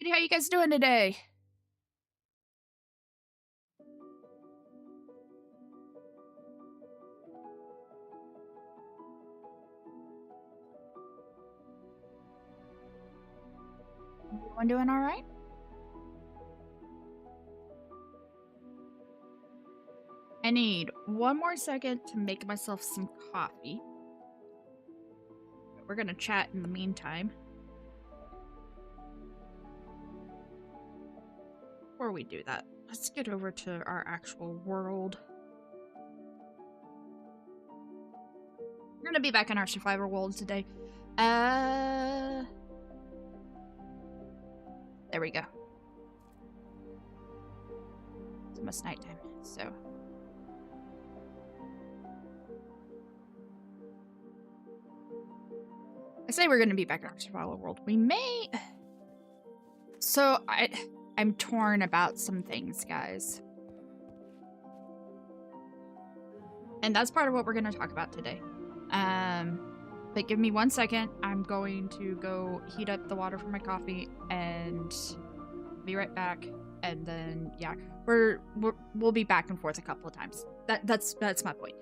Hey, how you guys doing today? Everyone doing all right? I need one more second to make myself some coffee. We're gonna chat in the meantime. Before we do that, let's get over to our actual world. We're gonna be back in our survivor world today. There we go. It's almost nighttime, so. I say we're gonna be back in our survival world. We may. So I'm torn about some things, guys. And that's part of what we're gonna talk about today. But give me 1 second. I'm going to go heat up the water for my coffee and be right back. And then yeah, we'll be back and forth a couple of times. That's my point.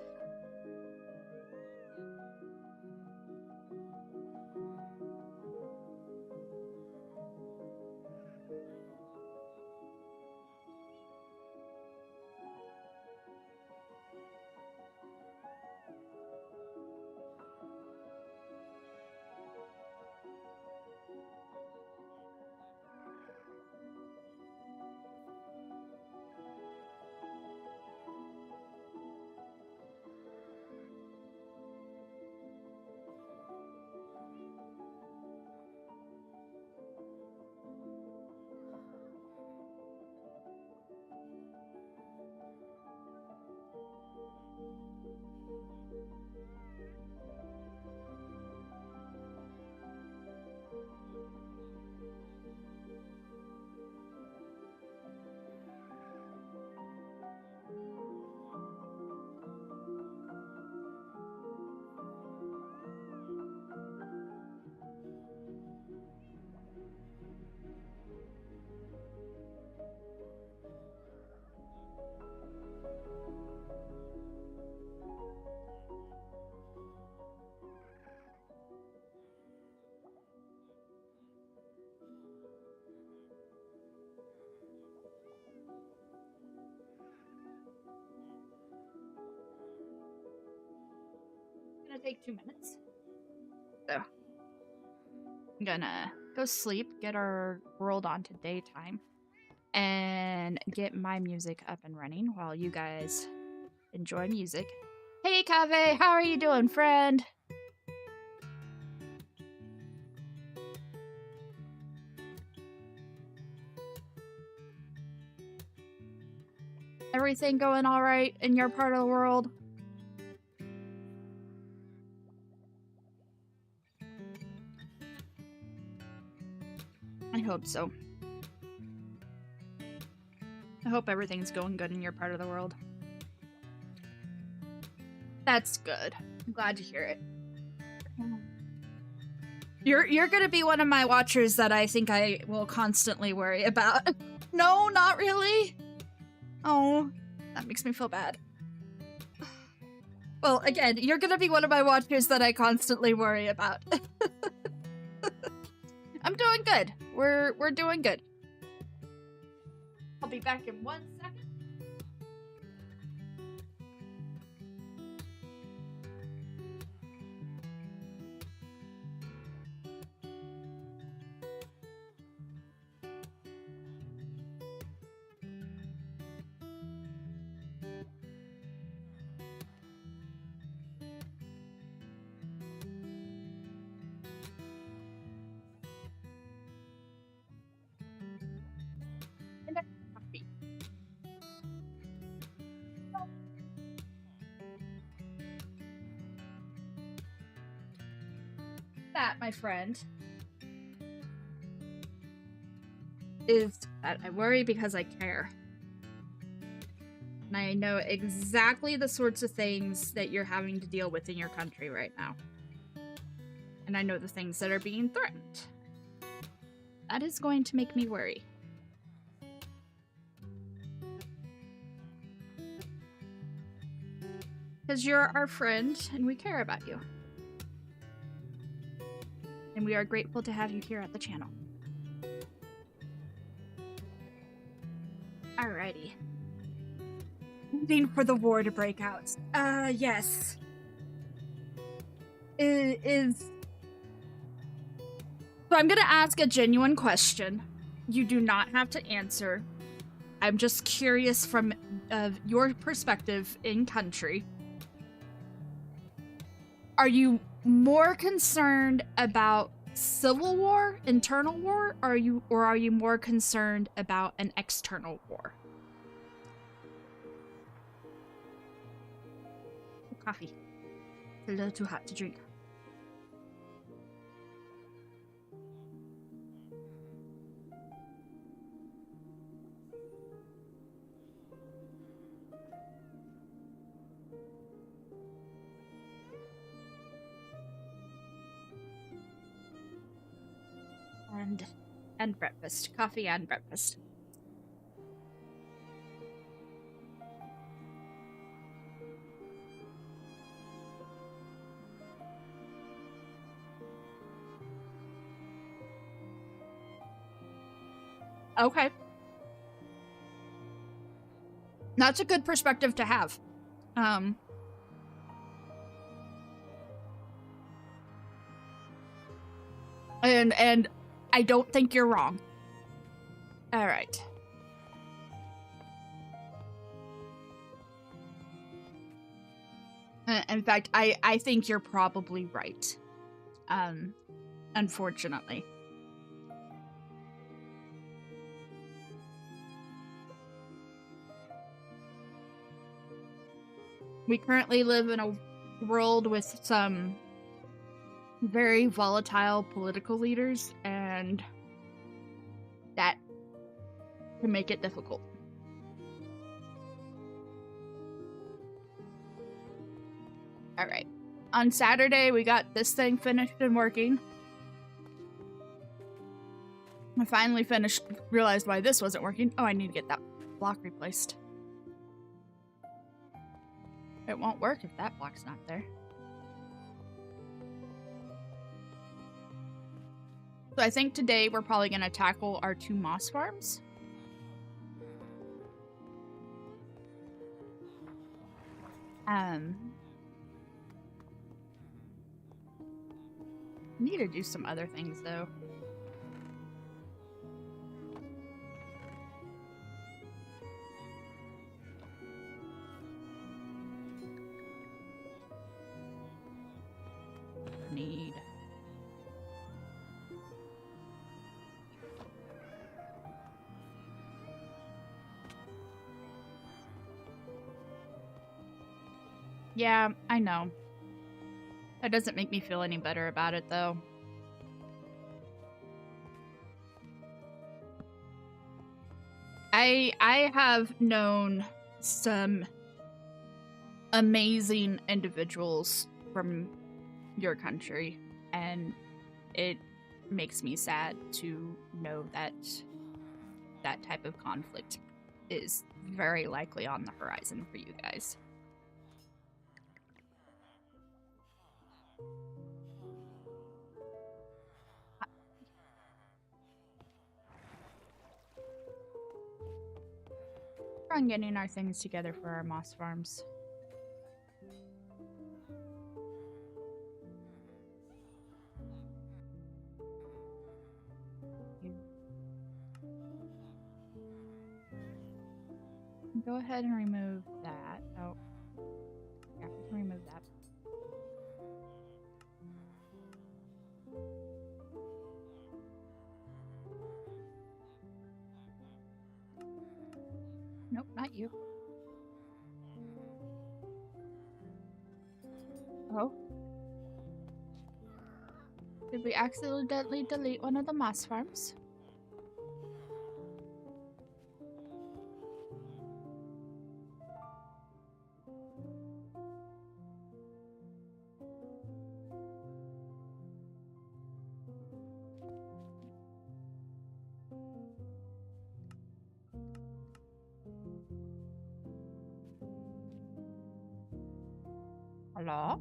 It's gonna take 2 minutes. So I'm gonna go sleep, get our world onto daytime, and get my music up and running while you guys enjoy music. Hey Kave, how are you doing, friend? Everything going all right in your part of the world? I hope so. I hope everything's going good in your part of the world. That's good. I'm glad to hear it. You're gonna be one of my watchers that I think I will constantly worry about. No, not really. Oh, that makes me feel bad. Well, again, you're gonna be one of my watchers that I constantly worry about. I'm doing good. We're doing good. I'll be back in 1 second. That, my friend, is that I worry because I care. And I know exactly the sorts of things that you're having to deal with in your country right now. And I know the things that are being threatened. That is going to make me worry. Because you're our friend, and we care about you. And we are grateful to have you here at the channel. Alrighty. Waiting for the war to break out. Yes. So I'm gonna ask a genuine question. You do not have to answer. I'm just curious from your perspective in country. Are you more concerned about civil war, internal war, or are you more concerned about an external war? Coffee. It's a little too hot to drink. And breakfast. Coffee and breakfast. Okay. That's a good perspective to have. And I don't think you're wrong. All right. In fact, I think you're probably right. Unfortunately. We currently live in a world with some very volatile political leaders, and that can make it difficult. Alright. On Saturday, we got this thing finished and working. I finally realized why this wasn't working. Oh, I need to get that block replaced. It won't work if that block's not there. So I think today we're probably going to tackle our 2 moss farms. Need to do some other things though. Need. Yeah, I know. That doesn't make me feel any better about it, though. I have known some amazing individuals from your country, and it makes me sad to know that that type of conflict is very likely on the horizon for you guys. We're on getting our things together for our moss farms. Go ahead and remove that. Oh, yeah, we can remove that. Nope, not you. Oh. Did we accidentally delete one of the moss farms? at all.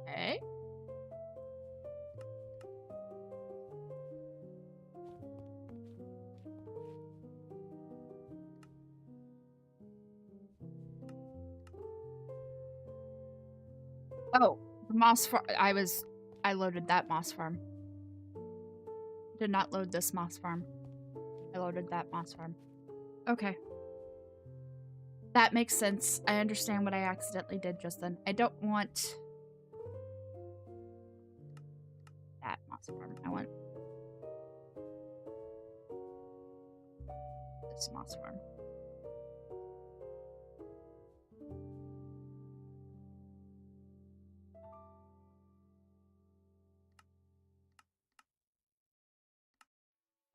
Okay. Oh, the moss farm. I loaded that moss farm. Did not load this moss farm. I loaded that moss farm. Okay. That makes sense. I understand what I accidentally did just then. I don't want that moss farm. I want this moss farm.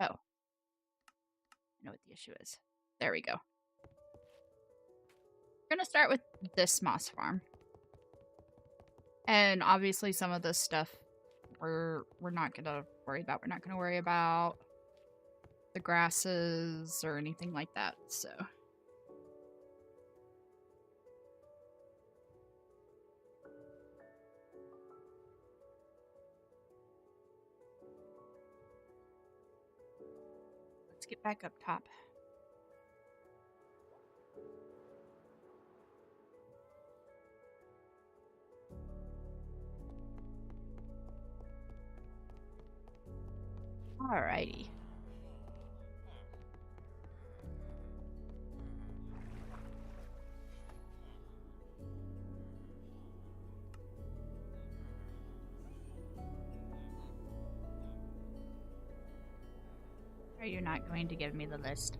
Oh. I know what the issue is. There we go. We're gonna start with this moss farm. And obviously some of this stuff we're not gonna worry about. We're not gonna worry about the grasses or anything like that, so. Let's get back up top. Alrighty. Are you not going to give me the list?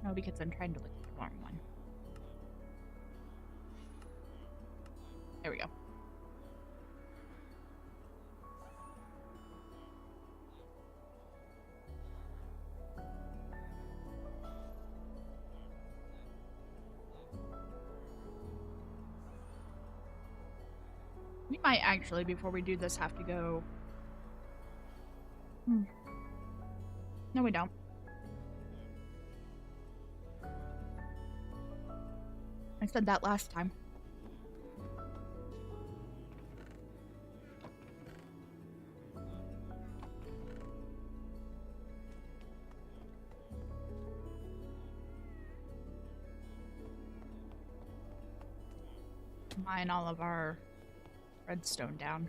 No, because I'm trying to look at the wrong one. There we go. We might actually, before we do this, have to go... No, we don't. I said that last time. Mine all of our redstone down.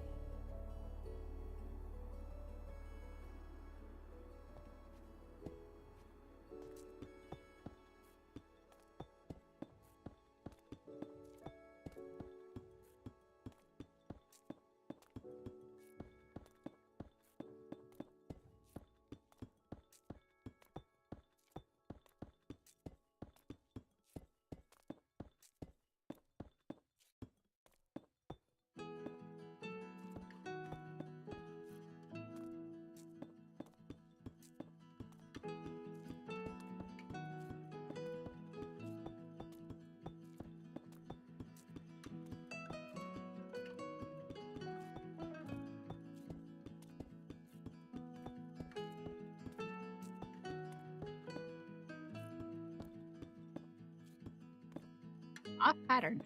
Off pattern.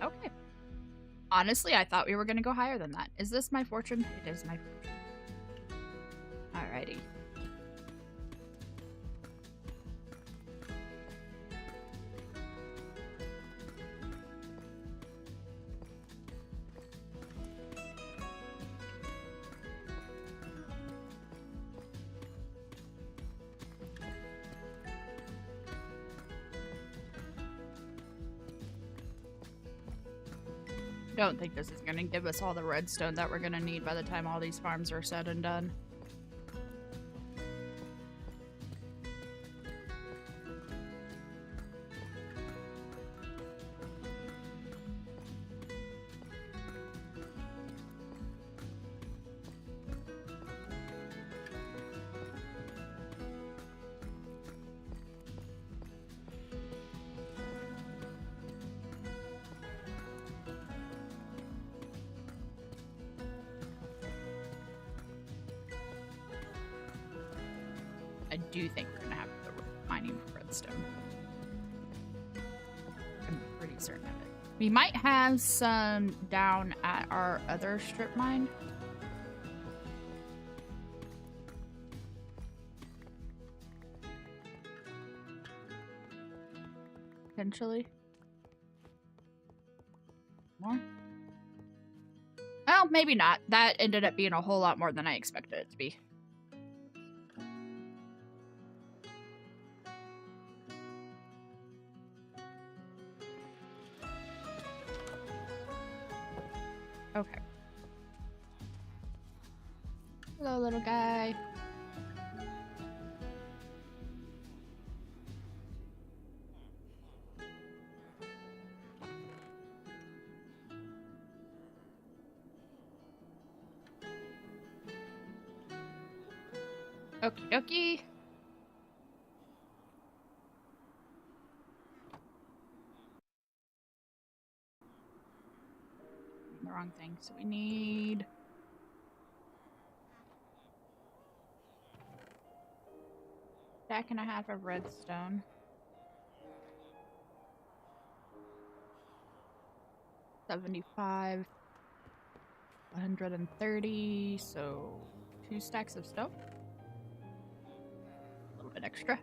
Okay. Honestly, I thought we were going to go higher than that. Is this my fortune? It is my fortune. Alrighty. Don't think this is gonna give us all the redstone that we're gonna need by the time all these farms are said and done. I do think we're gonna have to go mining for redstone. I'm pretty certain of it. We might have some down at our other strip mine. Potentially. More? Well, maybe not. That ended up being a whole lot more than I expected it to be. Okay. Hello, little guy. Okie dokie. The wrong thing. So we need... stack and a half of redstone. $75. 130, so 2 stacks of stone. A little bit extra.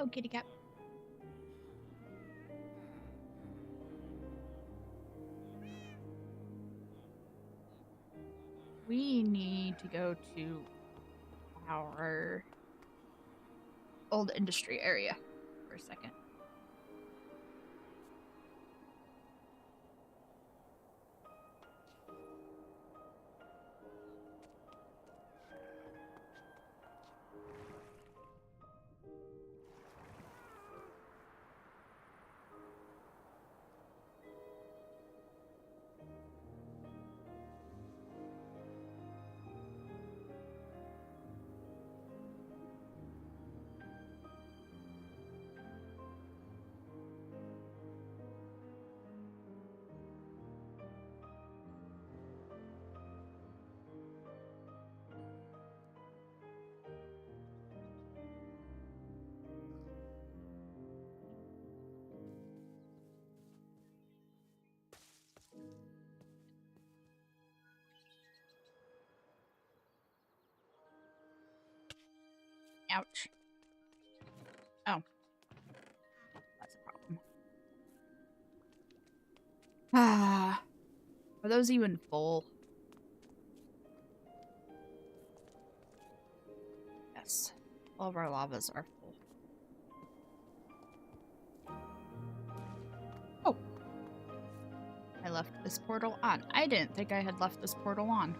Oh, kitty cat. We need to go to our old industry area for a second. Ouch. Oh. That's a problem. Ah. Are those even full? Yes. All of our lavas are full. Oh. I left this portal on. I didn't think I had left this portal on.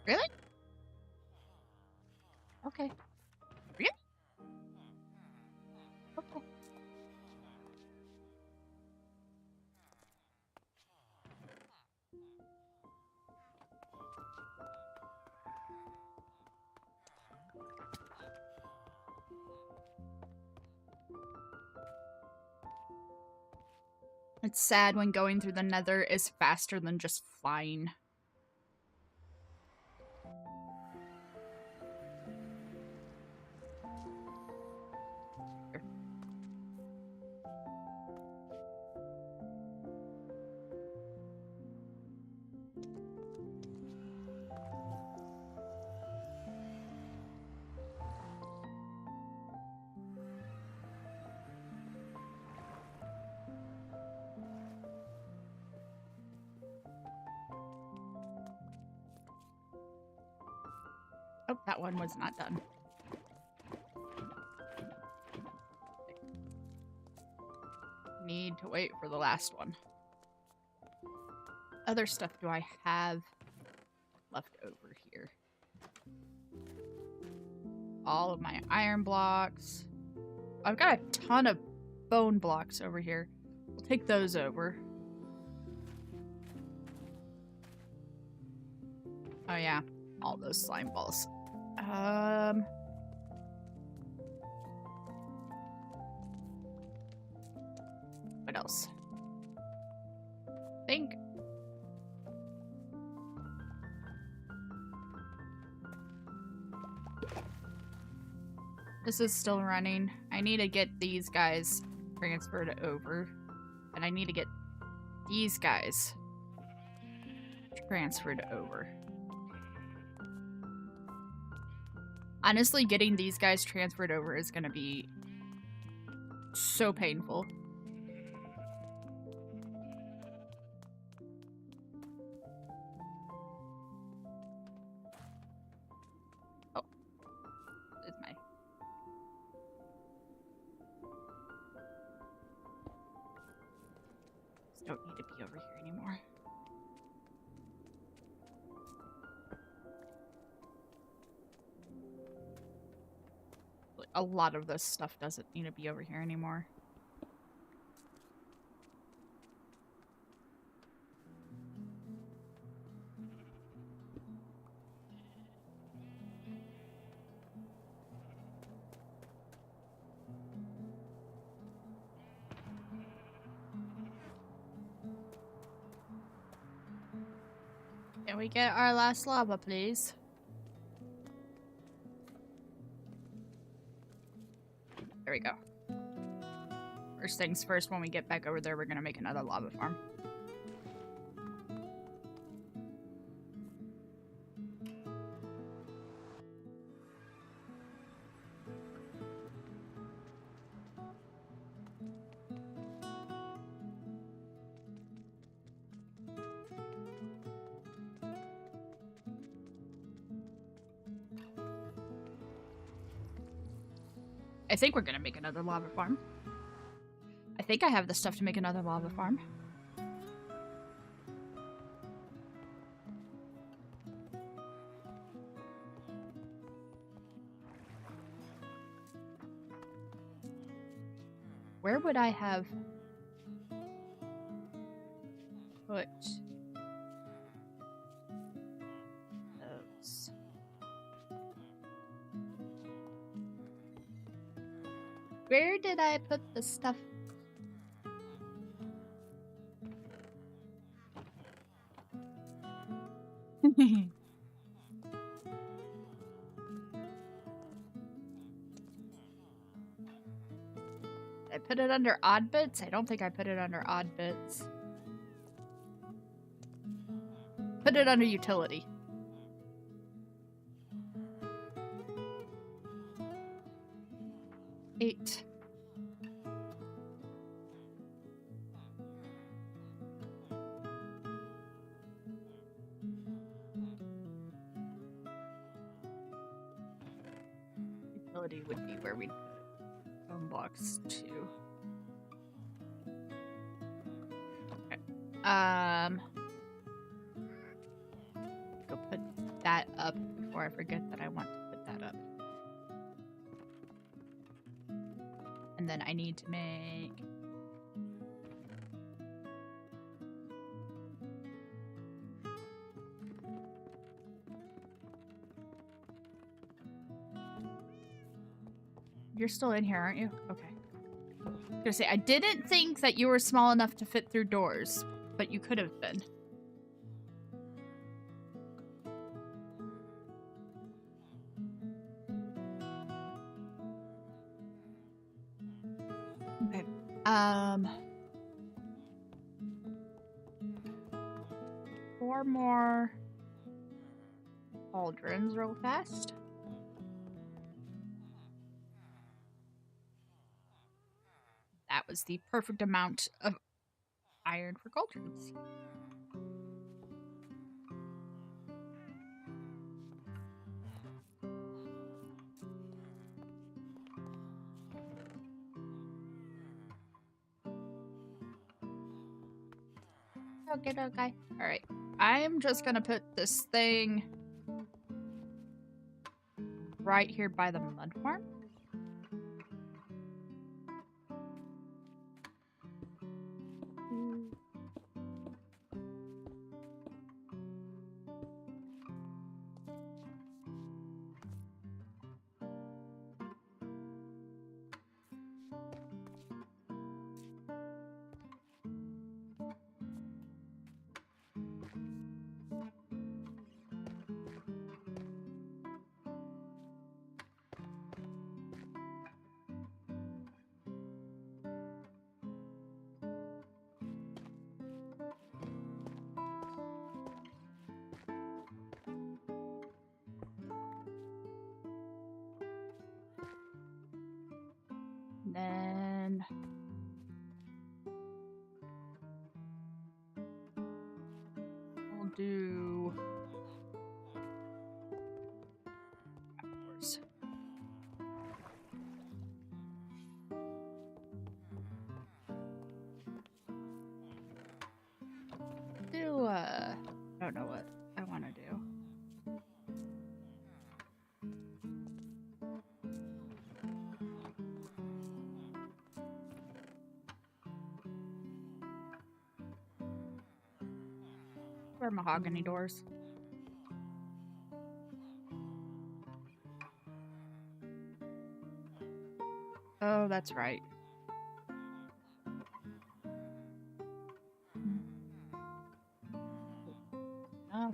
Really? Okay. Really? Okay. It's sad when going through the nether is faster than just flying. Oh, that one was not done. Need to wait for the last one. Other stuff do I have left over here? All of my iron blocks. I've got a ton of bone blocks over here. We'll take those over. Oh yeah, all those slime balls. What else? Think. This is still running. I need to get these guys transferred over. And I need to get these guys transferred over. Honestly, getting these guys transferred over is gonna be so painful. Oh. It's my... Just don't need to be over here anymore. A lot of this stuff doesn't need to be over here anymore. Can we get our last lava, please? There we go. First things first, when we get back over there, we're gonna make another lava farm. I think we're gonna make another lava farm. I think I have the stuff to make another lava farm. Where would I have put those? Where did I put the stuff? I put it under odd bits? I don't think I put it under odd bits. Put it under utility. Eight. Utility would be where we bone blocks too. Okay. Go put that up before I forget that I want to put that up. And then I need to make... You're still in here, aren't you? Okay. was gonna say, I didn't think that you were small enough to fit through doors, but you could have been. Okay. 4 more cauldrons real fast. That was the perfect amount of iron for cauldrons. Okay. Alright. I'm just gonna put this thing right here by the mud farm. Then we'll do outdoors. I don't know what I want to do. Or mahogany doors. Oh, that's right. Oh.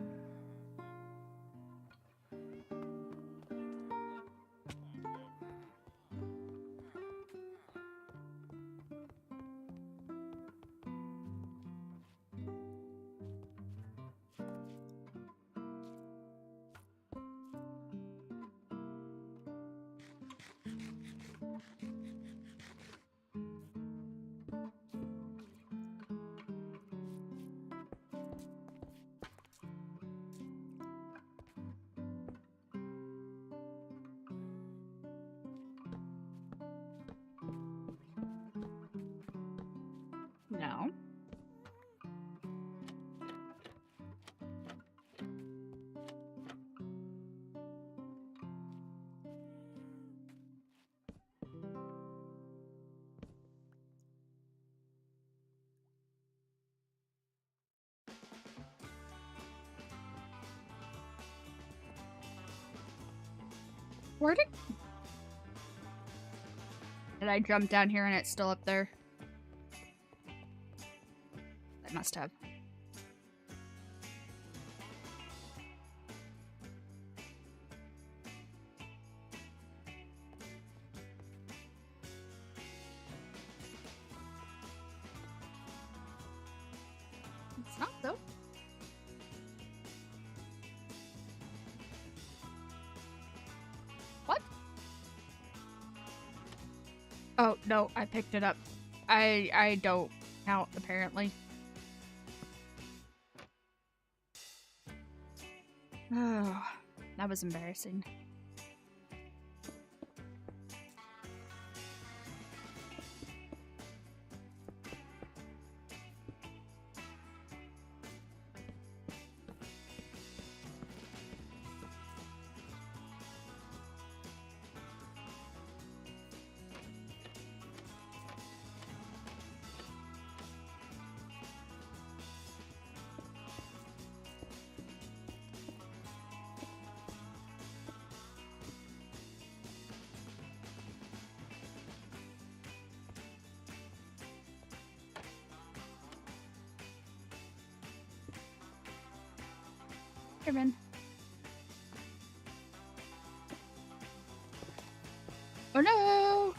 No. Where did I jump down here and it's still up there? I must have. It's not though. What? Oh, no, I picked it up. I don't count, apparently. Oh, that was embarrassing. Come in. Oh no!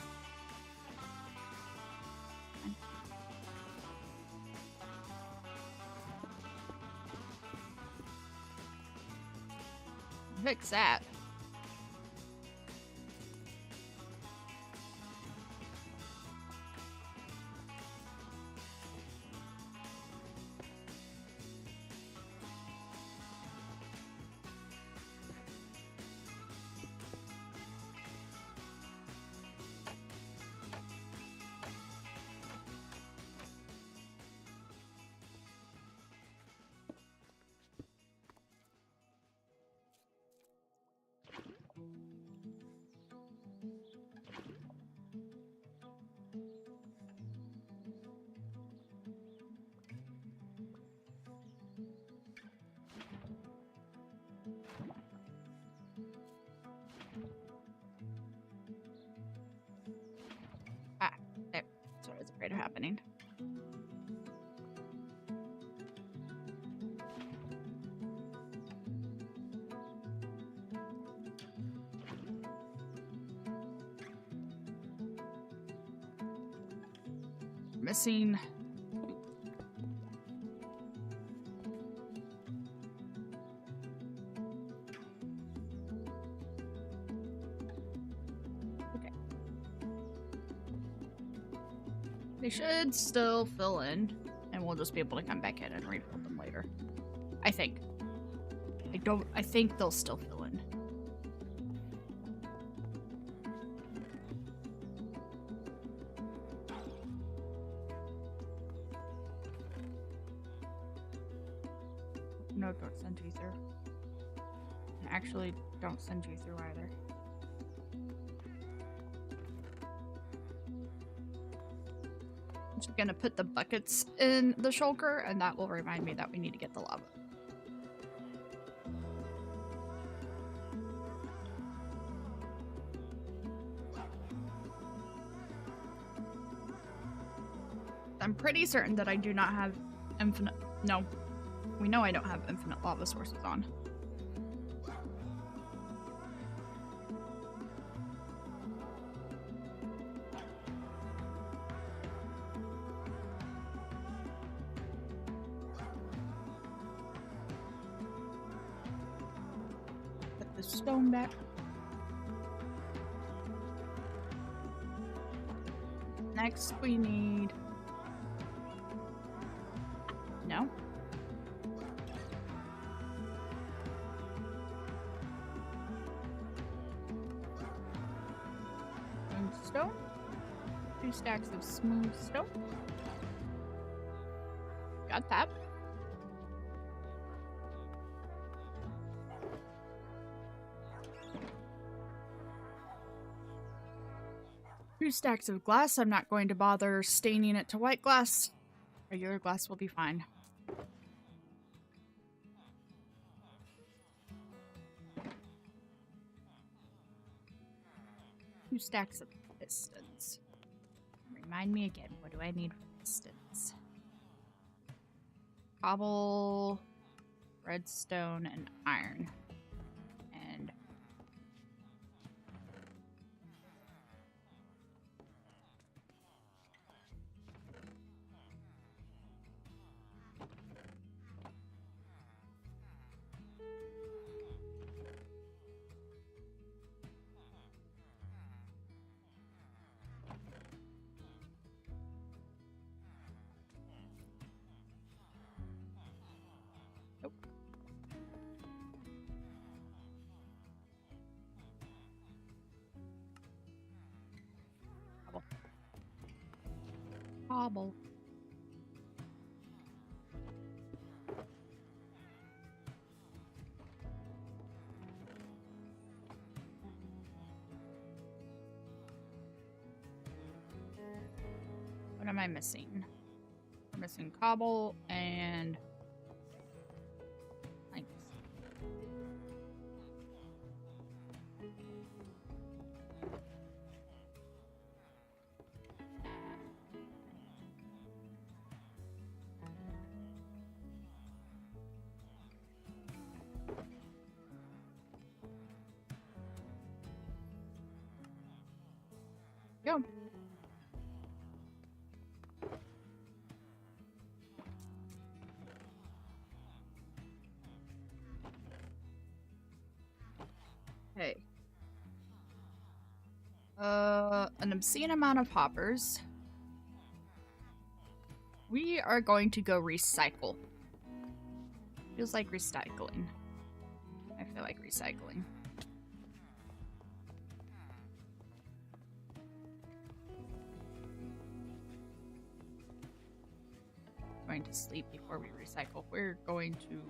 Fix that. Ah, there. That's what I was afraid of happening. Missing. Okay. They should still fill in, and we'll just be able to come back in and refill them later. I think. I think they'll still fill in. No, don't send you through. And actually, don't send you through either. I'm just gonna put the buckets in the shulker, and that will remind me that we need to get the lava. I'm pretty certain that I do not have infinite... No. We know I don't have infinite lava sources on. Put the stone back. Next, we need... No? Stone. 2 stacks of smooth stone. Got that. Two stacks of glass. I'm not going to bother staining it to white glass. Regular glass will be fine. 2 stacks of pistons. Remind me again, what do I need for pistons? Cobble, redstone, and iron. And nope. Cobble. Cobble. What am I missing? I'm missing cobble and planks. Go. Okay. An obscene amount of hoppers. We are going to go recycle. Feels like recycling. I feel like recycling. Going to sleep before we recycle. We're going to...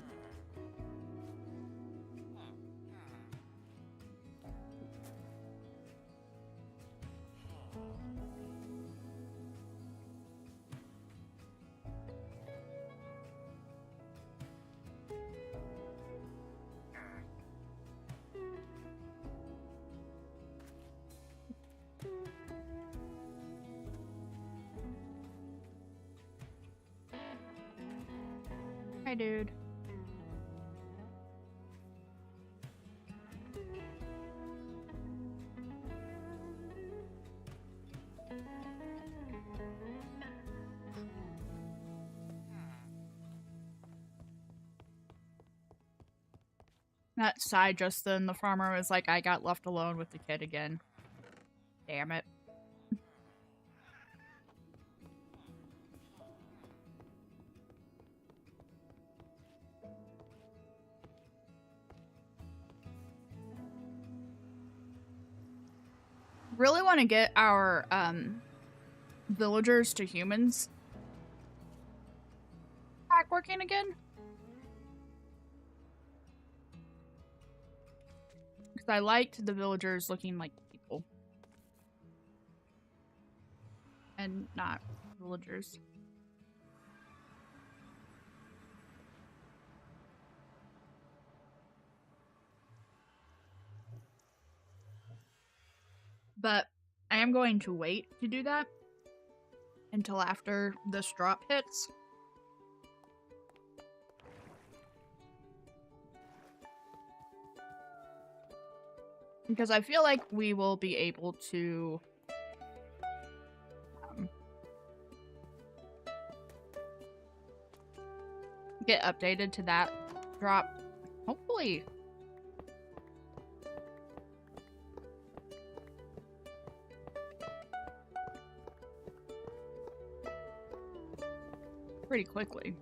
Hi, dude. That side just then, the farmer was like, I got left alone with the kid again. Damn it. Really want to get our villagers to humans pack working again. Because I liked the villagers looking like people. And not villagers. But I am going to wait to do that until after this drop hits. Because I feel like we will be able to get updated to that drop. Hopefully. Pretty quickly.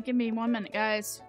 Give me 1 minute, guys.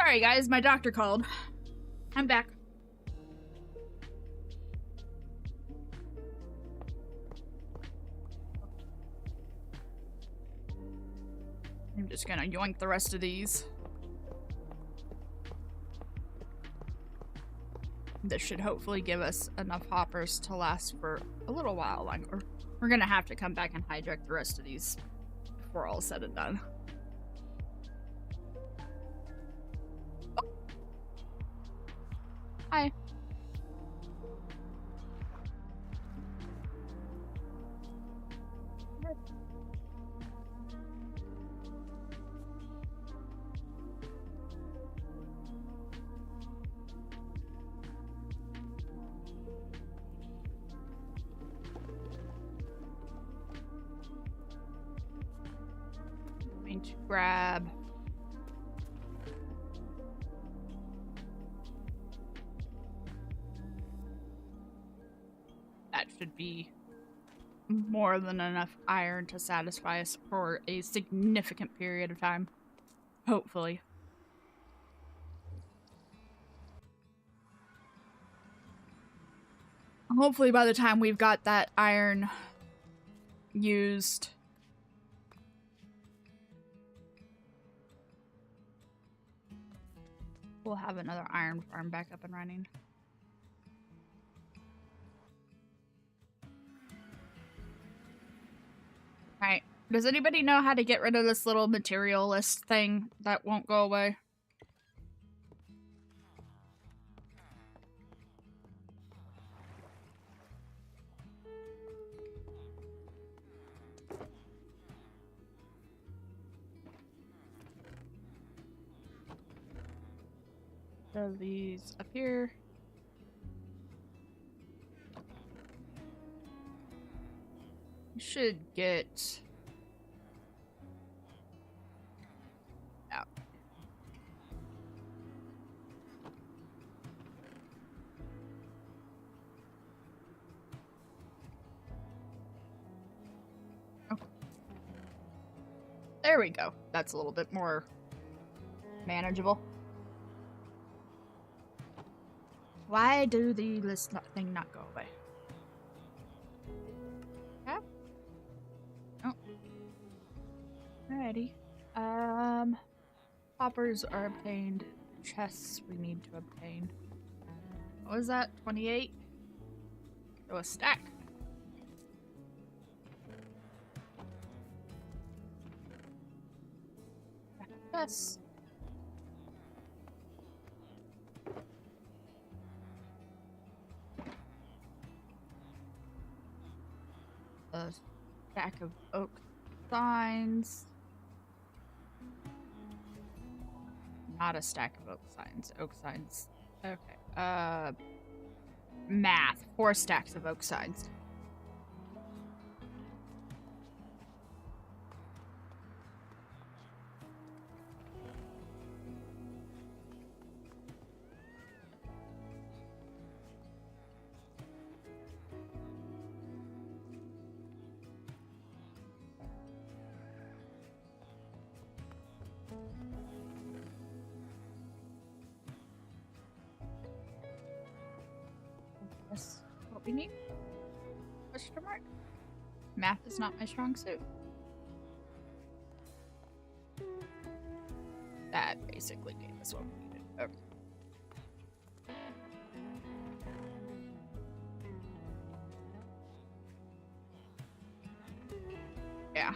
Sorry, guys, my doctor called. I'm back. I'm just gonna yoink the rest of these. This should hopefully give us enough hoppers to last for a little while longer. We're gonna have to come back and hijack the rest of these before all said and done. Oh. Hi. To grab that should be more than enough iron to satisfy us for a significant period of time, hopefully. Hopefully by the time we've got that iron used, we'll have another iron farm back up and running. Alright. Does anybody know how to get rid of this little material list thing that won't go away? Throw these up here. You should get out. Okay. There we go. That's a little bit more manageable. Why do the list thing not go away? Yeah. Oh. Alrighty. Hoppers are obtained. Chests we need to obtain. What was that? 28? Oh, a stack. Yes. A stack of oak signs. Not a stack of oak signs. Oak signs. Okay. Math. 4 stacks of oak signs. That's what we need. Question mark? Math is not my strong suit. That basically gave us what we needed. Okay. Yeah.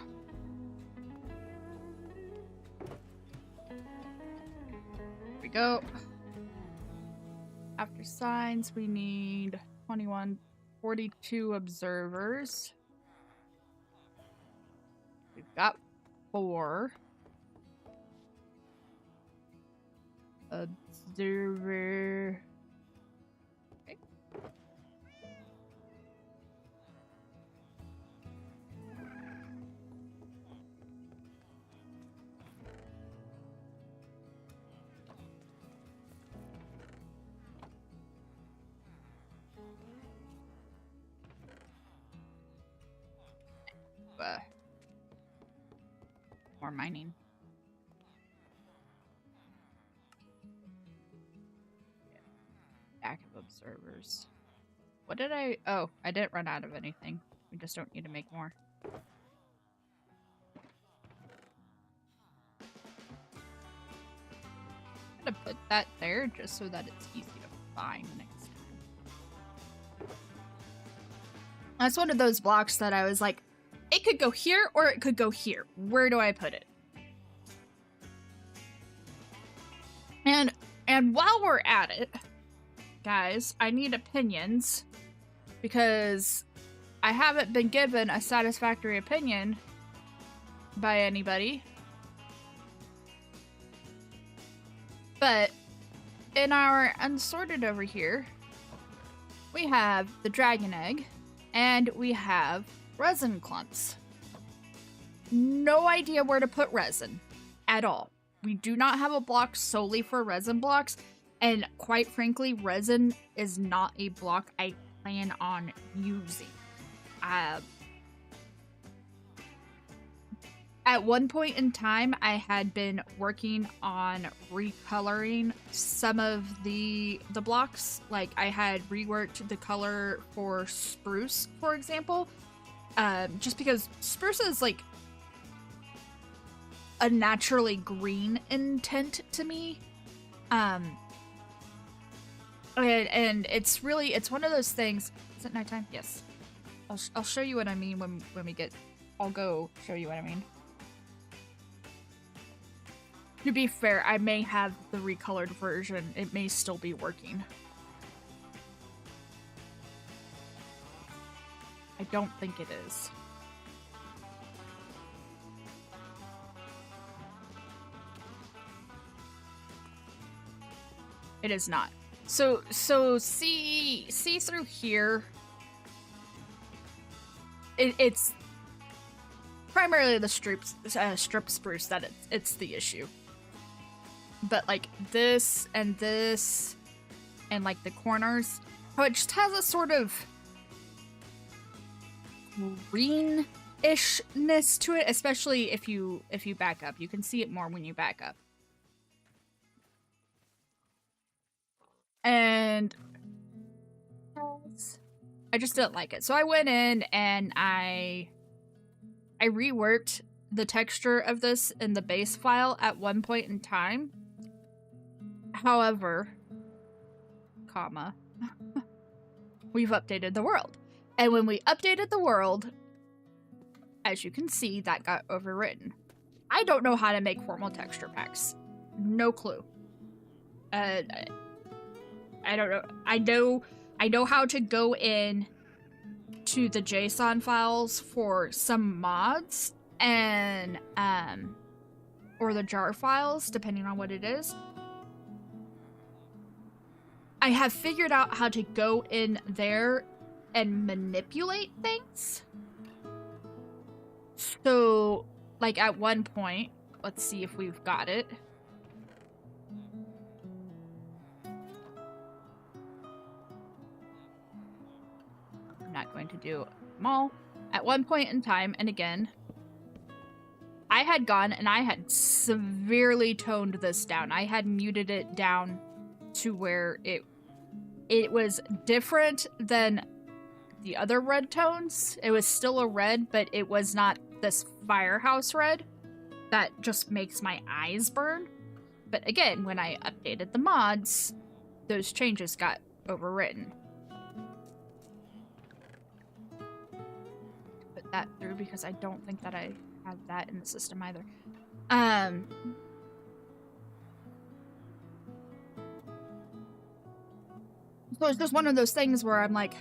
Here we go. After signs, we need 42 observers. We've got 4. Observer. Okay. More mining. servers. What did I... Oh, I didn't run out of anything. We just don't need to make more. I'm gonna put that there just so that it's easy to find next time. That's one of those blocks that I was like, it could go here or it could go here. Where do I put it? And while we're at it, guys, I need opinions because I haven't been given a satisfactory opinion by anybody. But in our unsorted over here, we have the dragon egg and we have resin clumps. No idea where to put resin at all. We do not have a block solely for resin blocks, and quite frankly, resin is not a block I plan on using. At one point in time, I had been working on recoloring some of the blocks. Like, I had reworked the color for spruce, for example, just because spruce is like a naturally green in tint to me. And it's really, it's one of those things. Is it nighttime? Yes. I'll show you what I mean when we get, I'll go show you what I mean. To be fair, I may have the recolored version. It may still be working. I don't think it is. It is not. So see through here. It's primarily the strip spruce that it's the issue. But like this and like the corners, how it just has a sort of green-ishness to it, especially if you back up. You can see it more when you back up. And I just didn't like it. So I went in and I reworked the texture of this in the base file at one point in time. However, we've updated the world. And when we updated the world, as you can see, that got overwritten. I don't know how to make formal texture packs. No clue. I don't know. I know how to go in to the JSON files for some mods and or the jar files, depending on what it is. I have figured out how to go in there and manipulate things. So, like at one point, let's see if we've got it. I'm not going to do them all. At one point in time, and again, I had gone and I had severely toned this down. I had muted it down to where it was different than the other red tones. It was still a red, but it was not this firehouse red that just makes my eyes burn. But again, when I updated the mods, those changes got overwritten. Put that through because I don't think that I have that in the system either. So it's just one of those things where I'm like,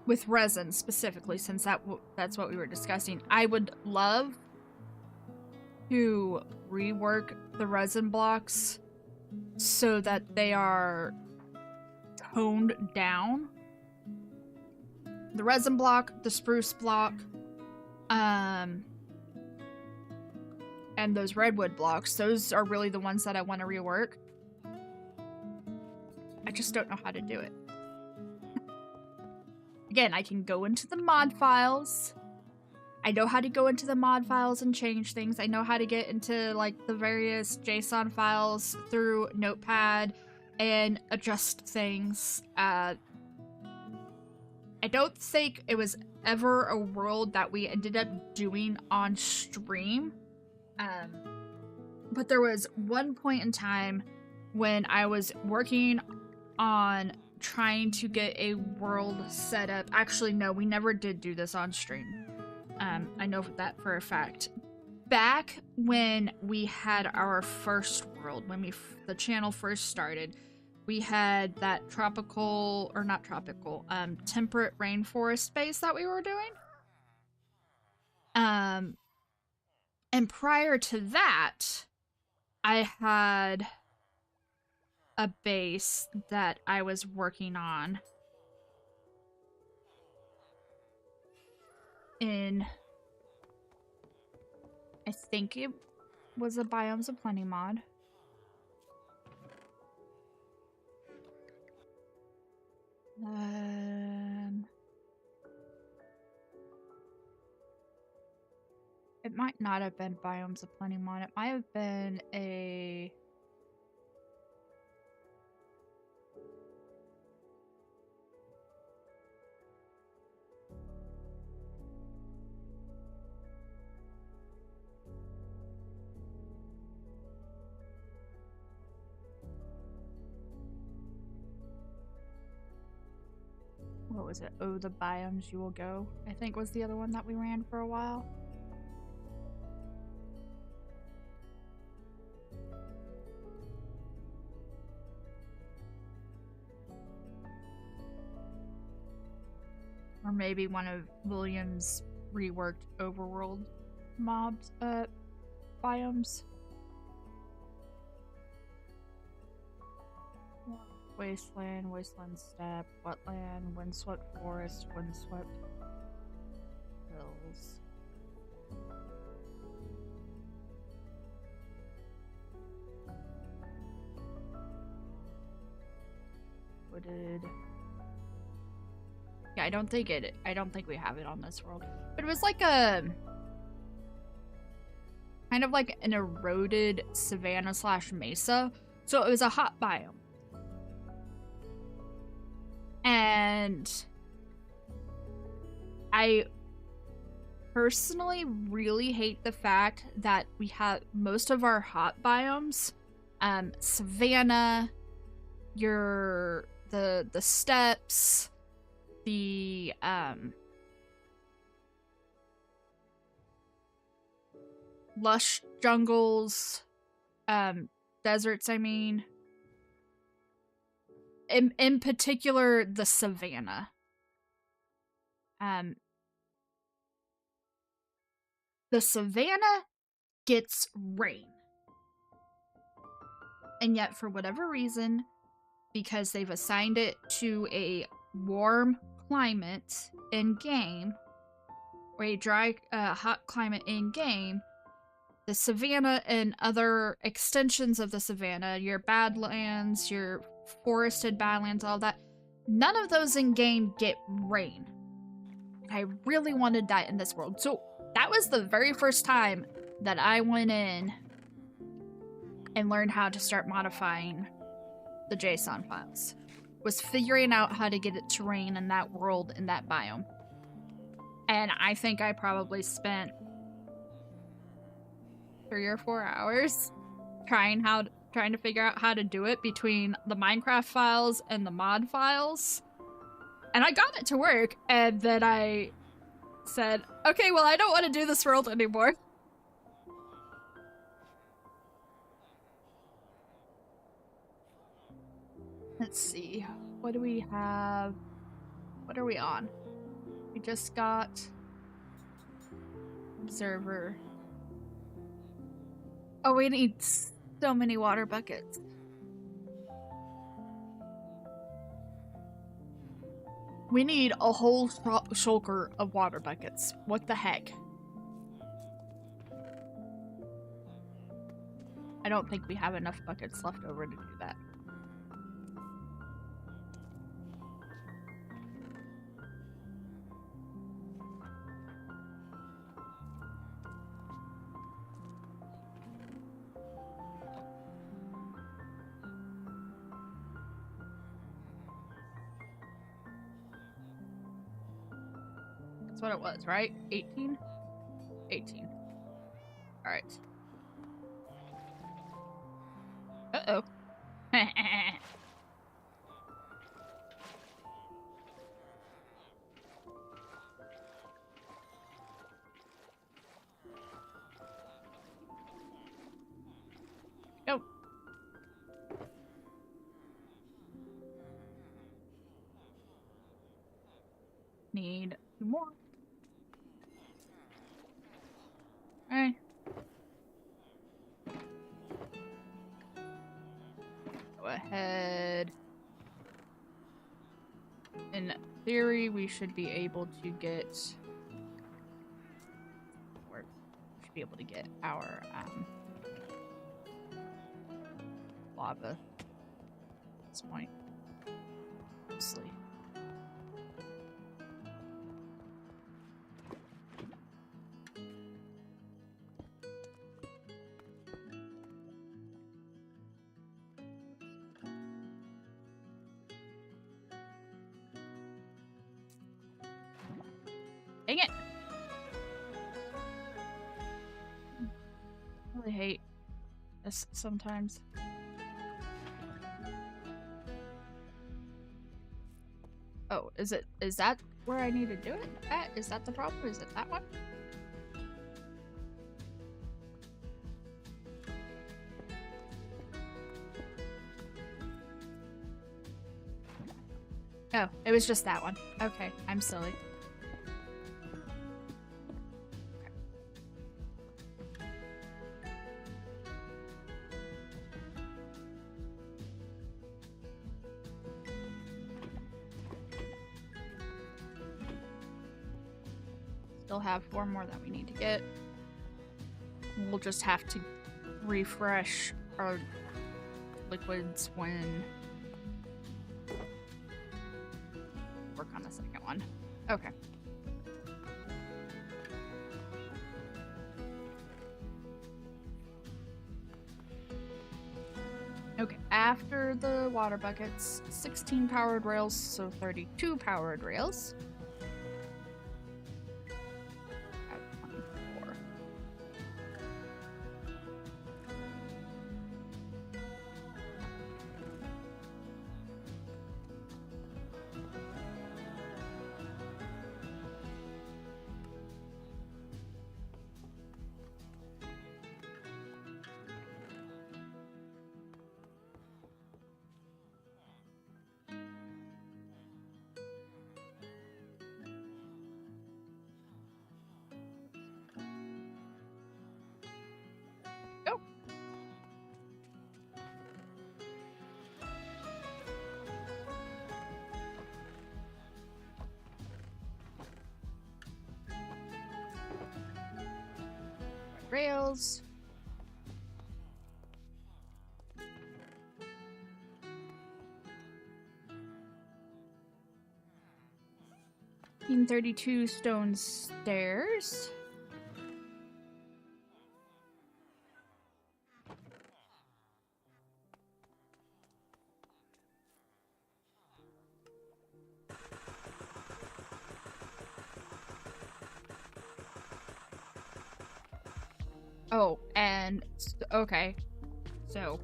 with resin specifically, since that's what we were discussing, I would love to rework the resin blocks so that they are toned down. The resin block, the spruce block, and those redwood blocks, those are really the ones that I want to rework. I just don't know how to do it. Again, I can go into the mod files I know how to go into the mod files and change things. I know how to get into like the various JSON files through Notepad and adjust things. I don't think it was ever a world that we ended up doing on stream. But there was one point in time when I was working on trying to get a world set up. Actually, no, we never did do this on stream. I know that for a fact. Back when we had our first world, when the channel first started, we had that tropical, or not tropical, temperate rainforest base that we were doing. And prior to that, I had a base that I was working on in, I think it was a Biomes of Plenty mod. It might not have been Biomes of Plenty mod. It might have been a... What was it? Oh, the Biomes You Will Go, I think was the other one that we ran for a while. Or maybe one of William's reworked overworld mobs, biomes. Wasteland, Wasteland Steppe, Wetland, Windswept Forest, Windswept Hills. Wooded. Yeah, I don't think we have it on this world. But it was like a kind of like an eroded savanna / mesa. So it was a hot biome. And I personally really hate the fact that we have most of our hot biomes, savanna, the steppes, the lush jungles, deserts, I mean. In particular, the savanna. The savanna gets rain. And yet, for whatever reason, because they've assigned it to a warm climate in-game, or a dry, hot climate in-game, the savanna and other extensions of the savanna, your badlands, your forested badlands, all that, none of those in-game get rain. I really wanted that in this world. So that was the very first time that I went in and learned how to start modifying the JSON files. Was figuring out how to get it to rain in that world, in that biome. And I think I probably spent 3 or 4 hours trying to figure out how to do it between the Minecraft files and the mod files. And I got it to work, and then I said, okay, well, I don't want to do this world anymore. Let's see. What do we have? What are we on? We just got Observer. Oh, we need so many water buckets. We need a whole shulker of water buckets. What the heck? I don't think we have enough buckets left over to do that. That's what it was, right? 18? 18. Alright. Uh-oh. Go. Need 2 more. Alright. Go ahead. In theory, we should be able to get... Or we should be able to get our, lava at this point. Mostly. Dang it! I really hate this sometimes. Oh, is that where I need to do it at? Is that the problem? Is it that one? Oh, it was just that one. Okay, I'm silly. Still have 4 more that we need to get. We'll just have to refresh our liquids when work on the second one. Okay. Okay, after the water buckets, 16 powered rails, so 32 powered rails. Rails. In 32 stone stairs. Oh, and okay. So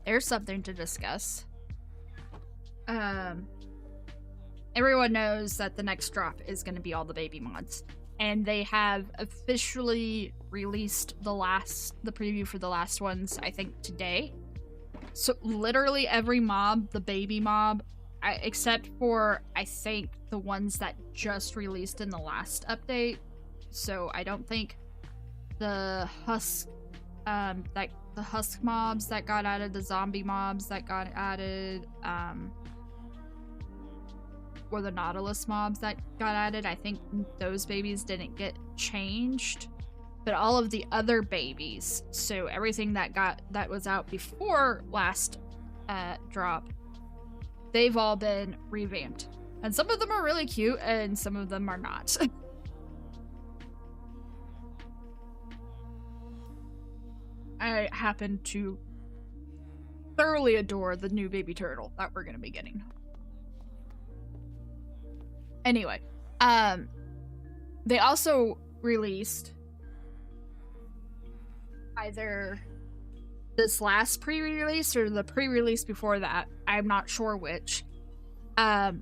there's something to discuss. Everyone knows that the next drop is going to be all the baby mods, and they have officially released the preview for the last ones, I think today. So literally every mob, the baby mob, except for I think the ones that just released in the last update. So I don't think the husk mobs that got added, the zombie mobs that got added, or the Nautilus mobs that got added, I think those babies didn't get changed. But all of the other babies, so everything that was out before last drop, they've all been revamped. And some of them are really cute and some of them are not. I happen to thoroughly adore the new baby turtle that we're gonna be getting. Anyway, They also released either this last pre-release or the pre-release before that, I'm not sure which, that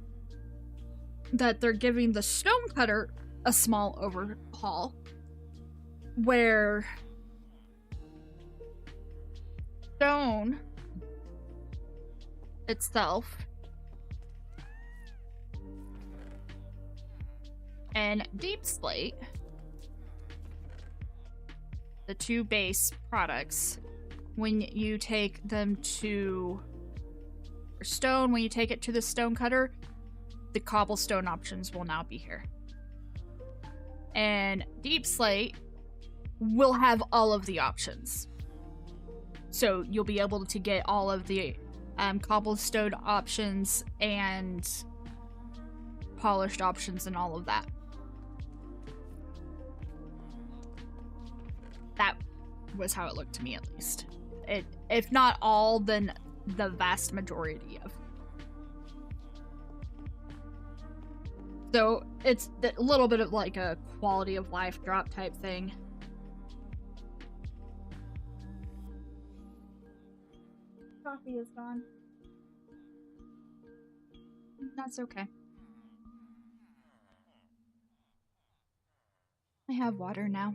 they're giving the Stonecutter a small overhaul, where stone itself and Deep Slate, the two base products, when you take them to stone, when you take it to the Stonecutter, the cobblestone options will now be here. And Deep Slate will have all of the options. So you'll be able to get all of the cobblestone options and polished options and all of that. That was how it looked to me, at least. If not all, then the vast majority of. So it's a little bit of like a quality of life drop type thing. Coffee is gone. That's okay. I have water now.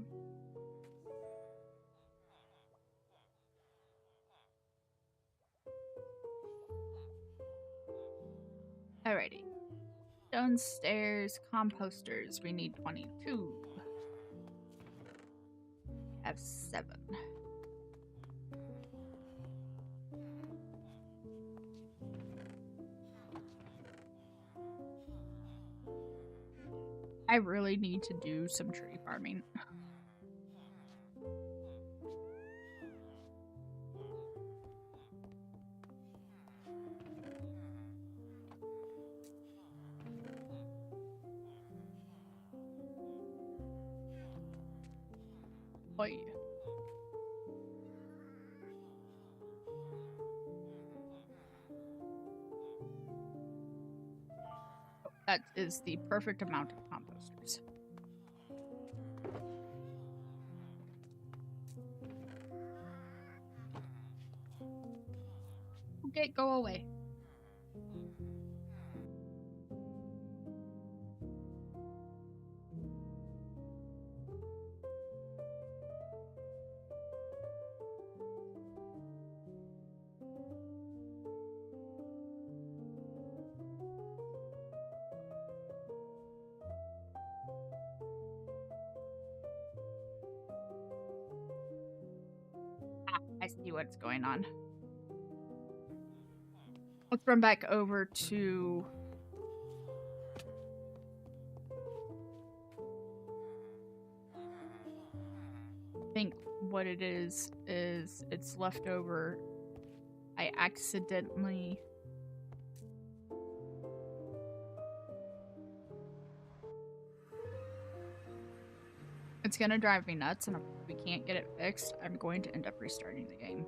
Alrighty. Stone stairs, composters. We need 22. I have 7. I really need to do some tree farming. Boy. That is the perfect amount of composters. Okay, go away. I see what's going on. Let's run back over to I think what it is it's leftover. I accidentally it's gonna drive me nuts, and if we can't get it fixed, I'm going to end up restarting the game.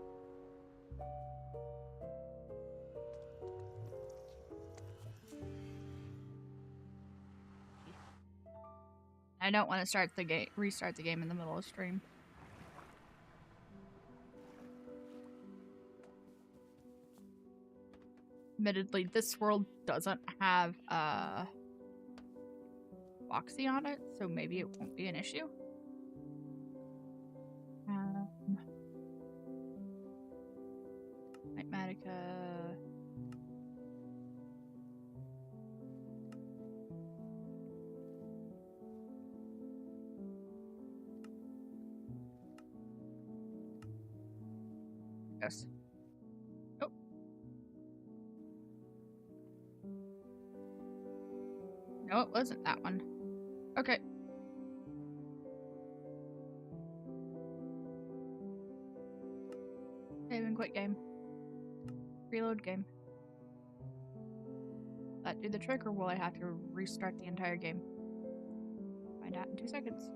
I don't want to restart the game in the middle of stream. Admittedly, this world doesn't have Foxy on it, so maybe it won't be an issue. Nightmatica. Yes. Oh. No, it wasn't that one. Okay. Save and quit game. Reload game. Will that do the trick, or will I have to restart the entire game? Find out in 2 seconds.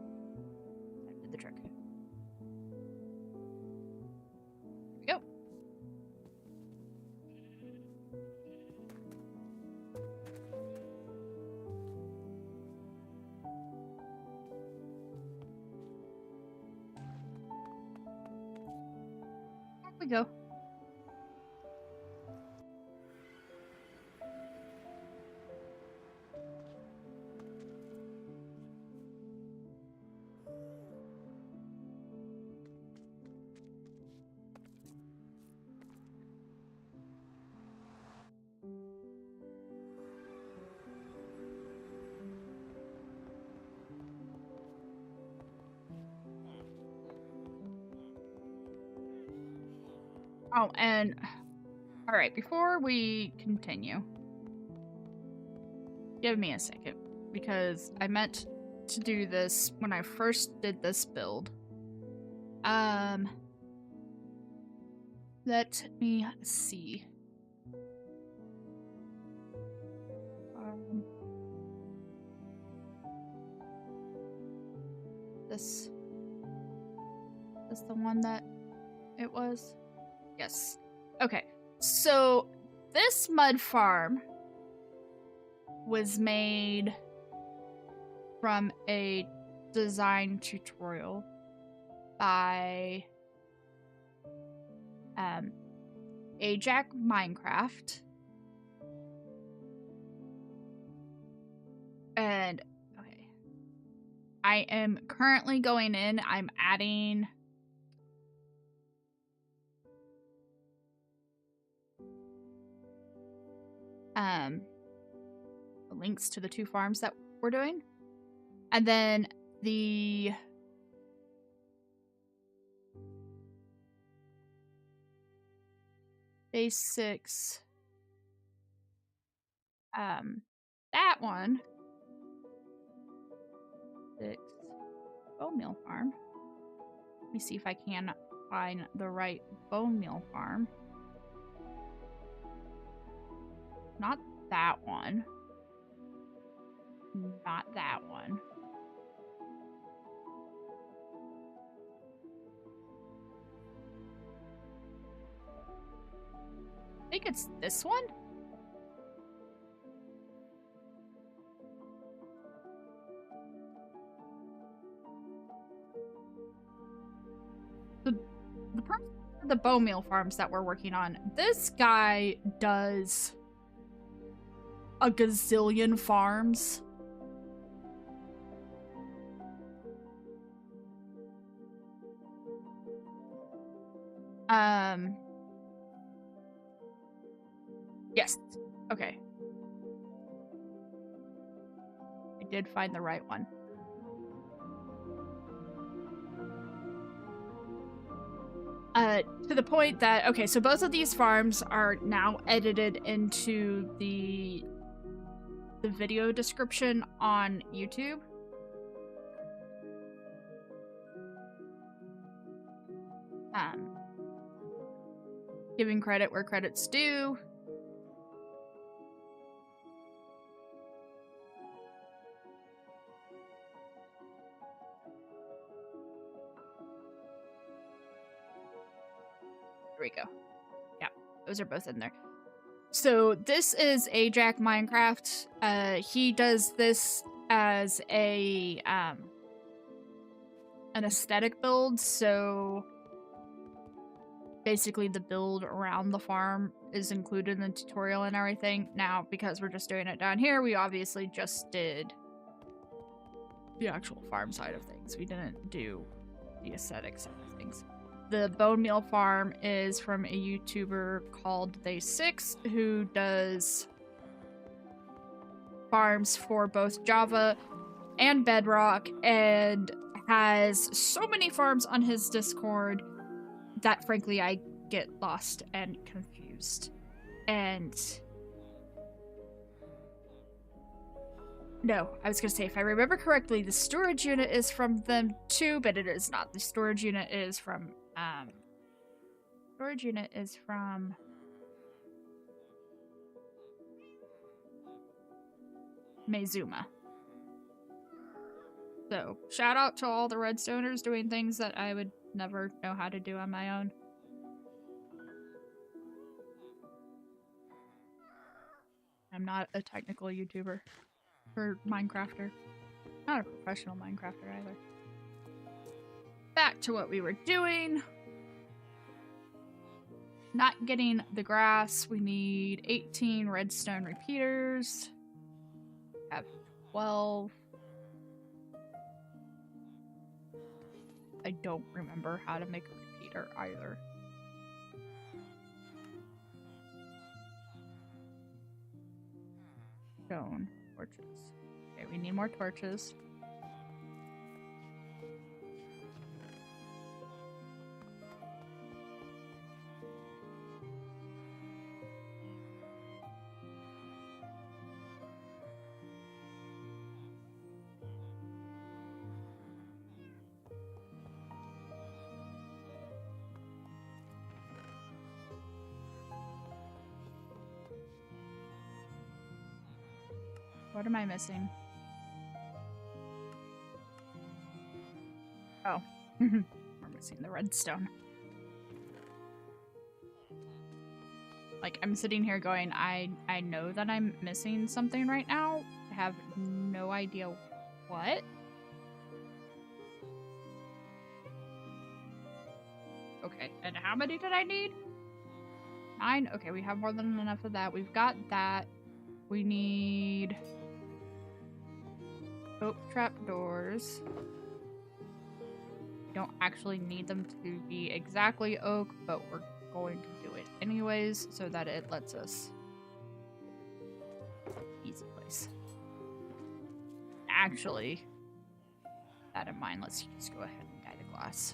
That did the trick. Here we go. Oh, and all right, before we continue, give me a second because I meant to do this when I first did this build. Let me see. This the one that it was? Yes. Okay. So this mud farm was made from a design tutorial by Ajax Minecraft. And okay. I am currently going in. I'm adding links to the 2 farms that we're doing. And then the basics, that one, 6 bone meal farm. Let me see if I can find the right bone meal farm. Not that one. Not that one. I think it's this one? The bone meal farms that we're working on. This guy does a gazillion farms. Yes. Okay. I did find the right one. To the point that, okay, so both of these farms are now edited into the video description on YouTube. Giving credit where credit's due. There we go. Yeah, those are both in there. So this is Ajax Minecraft. He does this as a an aesthetic build, so basically the build around the farm is included in the tutorial and everything. Now, because we're just doing it down here, we obviously just did the actual farm side of things. We didn't do the aesthetic side of things. The bone meal farm is from a YouTuber called Day6 who does farms for both Java and Bedrock and has so many farms on his Discord that frankly I get lost and confused. And no, I was gonna say, if I remember correctly, the storage unit is from them too, but it is not. The storage unit is from Mezuma. So, shout out to all the Redstoners doing things that I would never know how to do on my own. I'm not a technical YouTuber or Minecrafter. Not a professional Minecrafter either. Back to what we were doing. Not getting the grass. We need 18 redstone repeaters. Have 12. I don't remember how to make a repeater either. Stone torches. Okay, we need more torches. What am I missing? Oh. We're missing the redstone. Like, I'm sitting here going, I know that I'm missing something right now. I have no idea what. Okay, and how many did I need? 9? Okay, we have more than enough of that. We've got that. We need oak trapdoors. We don't actually need them to be exactly oak, but we're going to do it anyways so that it lets us. Easy place. Actually, that in mind, let's just go ahead and dye the glass.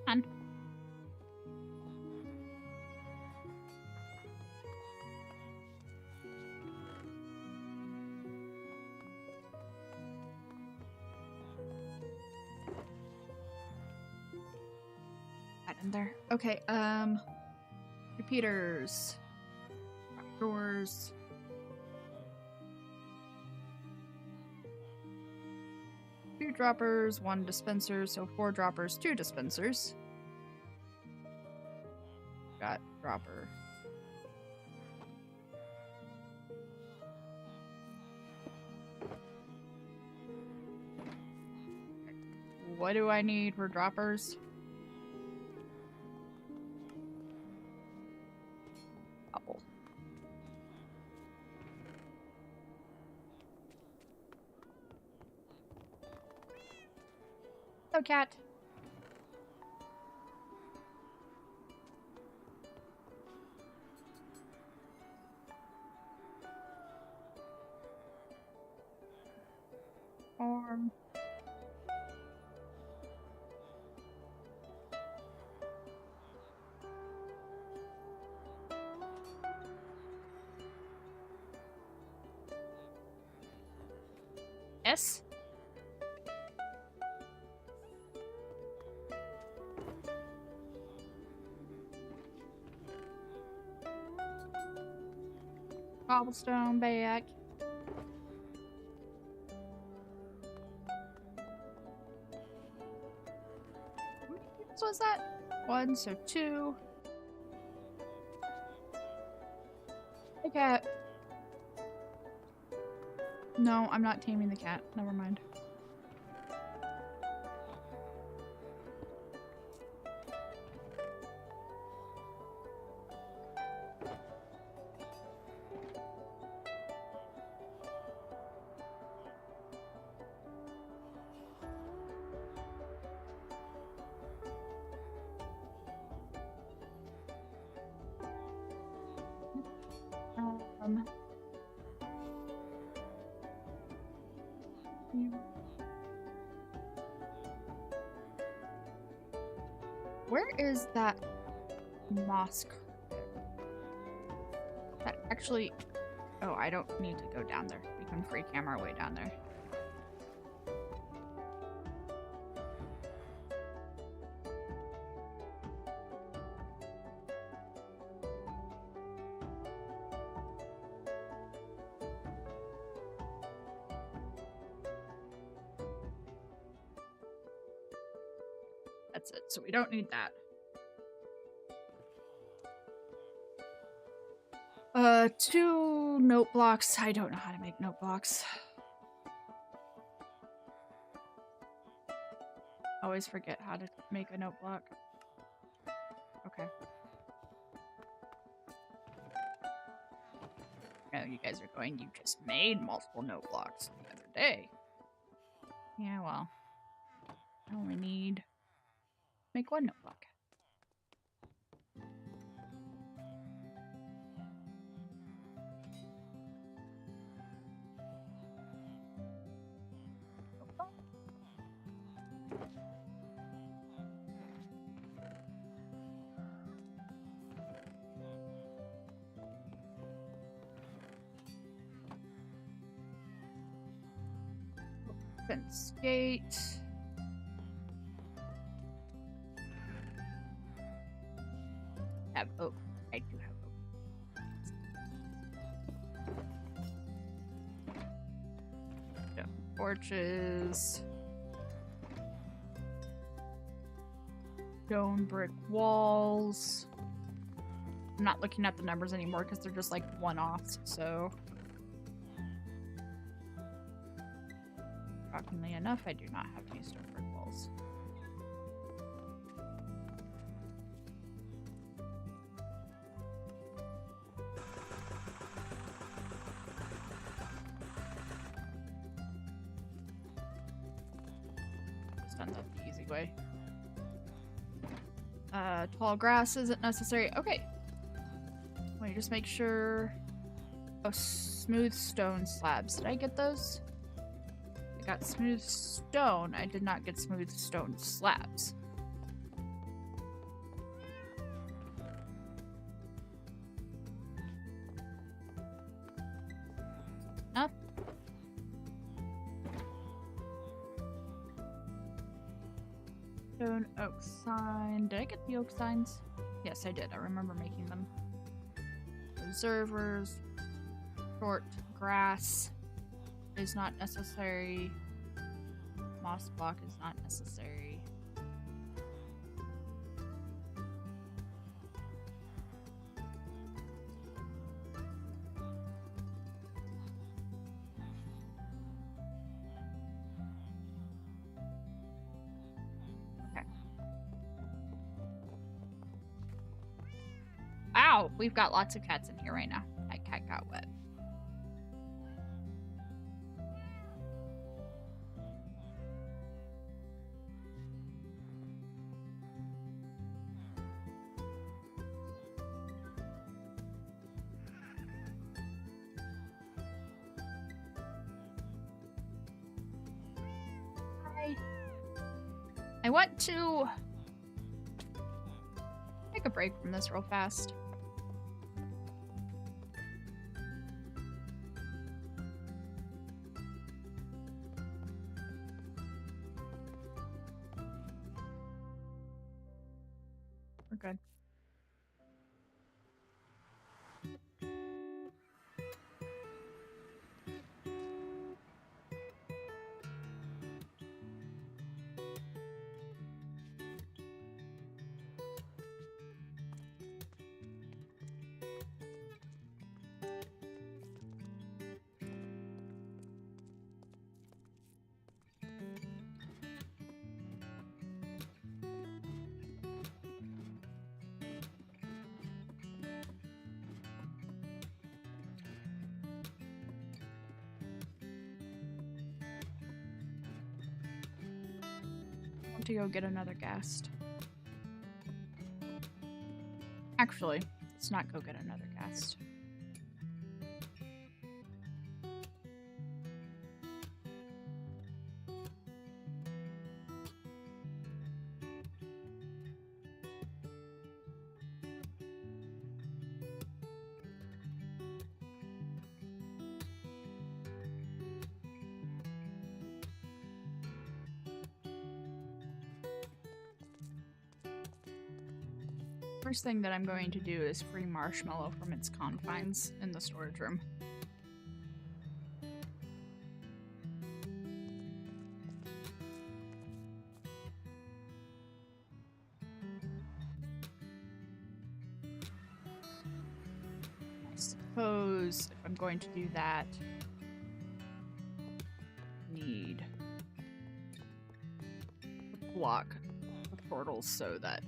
And in there. Okay, repeaters. Doors. Two droppers, 1 dispenser, so 4 droppers, 2 dispensers. Got dropper. What do I need for droppers? Couple. Hello, cat. Farm. Yes. Cobblestone back. What was that? 1, so 2. Hey, cat. No, I'm not taming the cat. Never mind. Where is that mosque? That actually... Oh, I don't need to go down there. We can free cam our way down there. That's it. So we don't need that. 2 note blocks. I don't know how to make note blocks. Always forget how to make a note block. Okay. No, you guys are going, you just made multiple note blocks the other day. Yeah, well. I only need... Make 1 note block. Fence gate. Have oak. I do have oak. Yeah, porches. Stone brick walls. I'm not looking at the numbers anymore because they're just like one-offs, so. Shockingly enough, I do not have any stone brick walls. Just done that the easy way. Tall grass isn't necessary. Okay. Let me just make sure. Oh, smooth stone slabs. Did I get those? I got smooth stone. I did not get smooth stone slabs. Up. Stone oak sign. Did I get the oak signs? Yes, I did. I remember making them. Observers. Short grass is not necessary. Moss block is not necessary. Okay. Ow! We've got lots of cats in here right now. That cat got wet. I want to take a break from this real fast. We're good. To go get another ghast. Actually, let's not go get another ghast. First thing that I'm going to do is free Marshmallow from its confines in the storage room. I suppose if I'm going to do that, I need a block of portals so that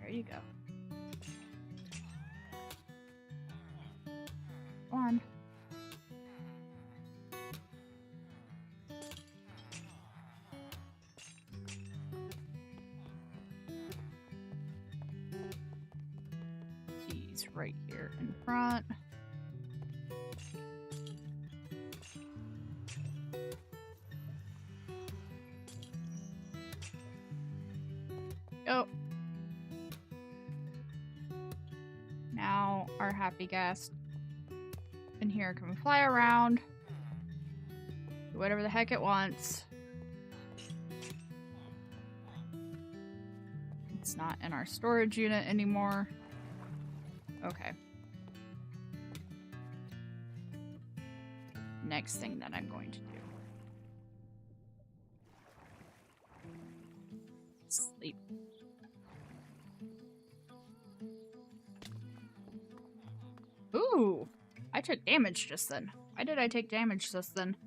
there you go. Go on. He's right here in front. Oh. Now our happy ghast here can fly around, do whatever the heck it wants. It's not in our storage unit anymore. Okay. Next thing that I'm going to do. Sleep. Ooh! I took damage just then. Why did I take damage just then?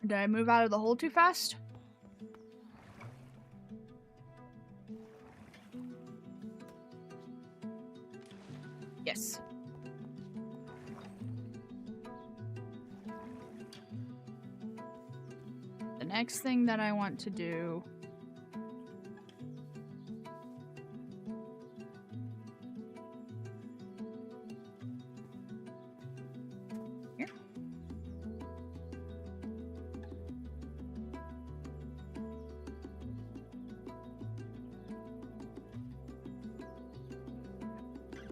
Did I move out of the hole too fast? Yes. The next thing that I want to do here.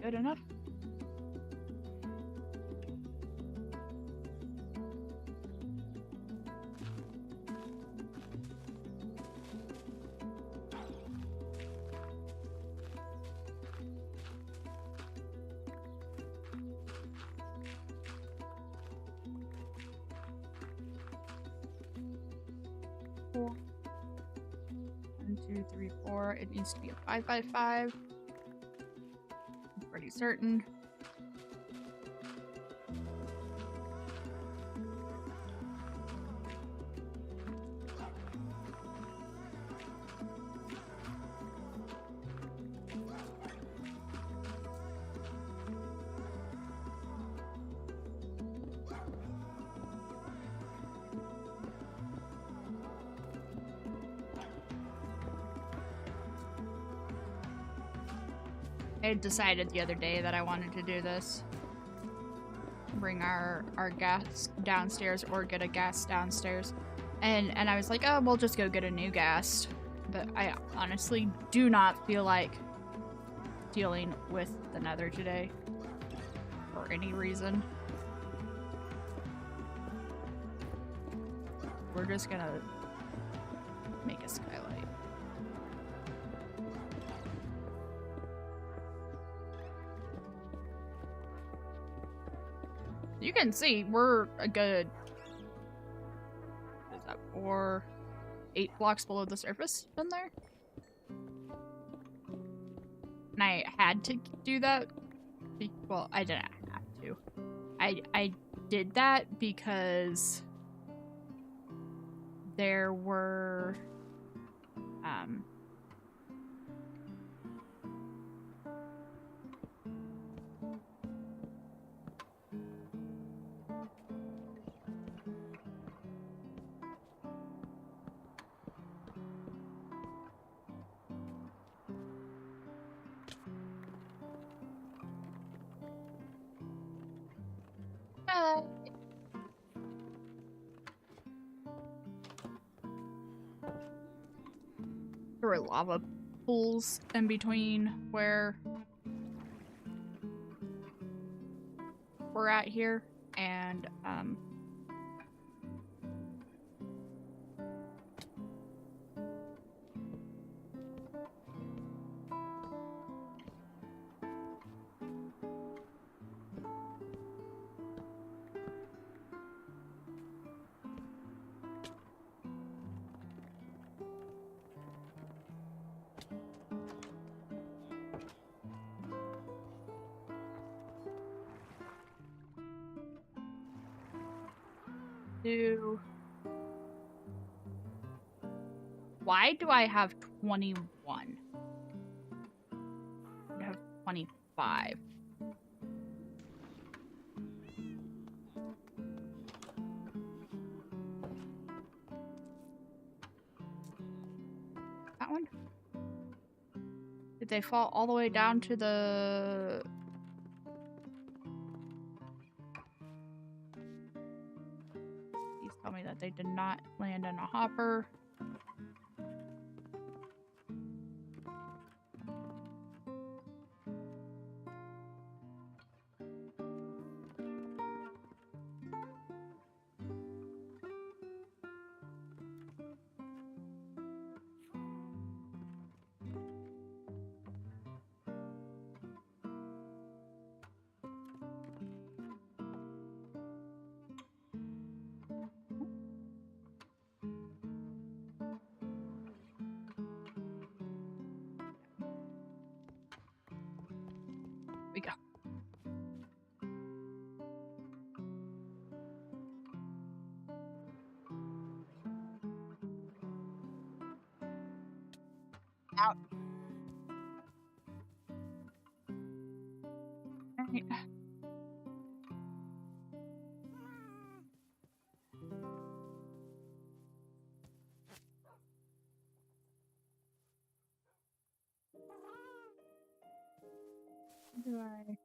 Good enough. Cool. 1, 2, 3, 4. It needs to be a 5 by 5. I'm pretty certain. I decided the other day that I wanted to do this. Bring our gas downstairs or get a gas downstairs. And I was like, oh, we'll just go get a new gas. But I honestly do not feel like dealing with the Nether today. For any reason. We're just gonna make a skylight. You can see we're a good, what is that, 4, 8 blocks below the surface in there. And I had to do that. Well, I didn't have to. I did that because there were there were lava pools in between where we're at here, and why do I have 21? I have 25. That one? Did they fall all the way down to the... Please tell me that they did not land in a hopper. Out. Right. Do I?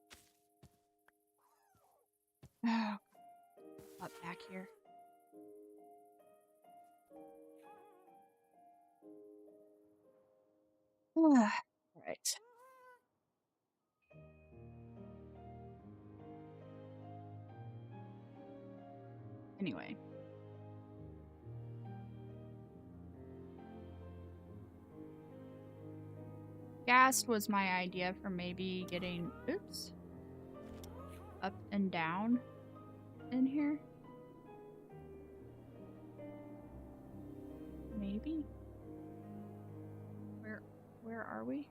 Oh, up back here. Right. Anyway. Gas was my idea for maybe getting, oops, up and down in here. Maybe. Where are we?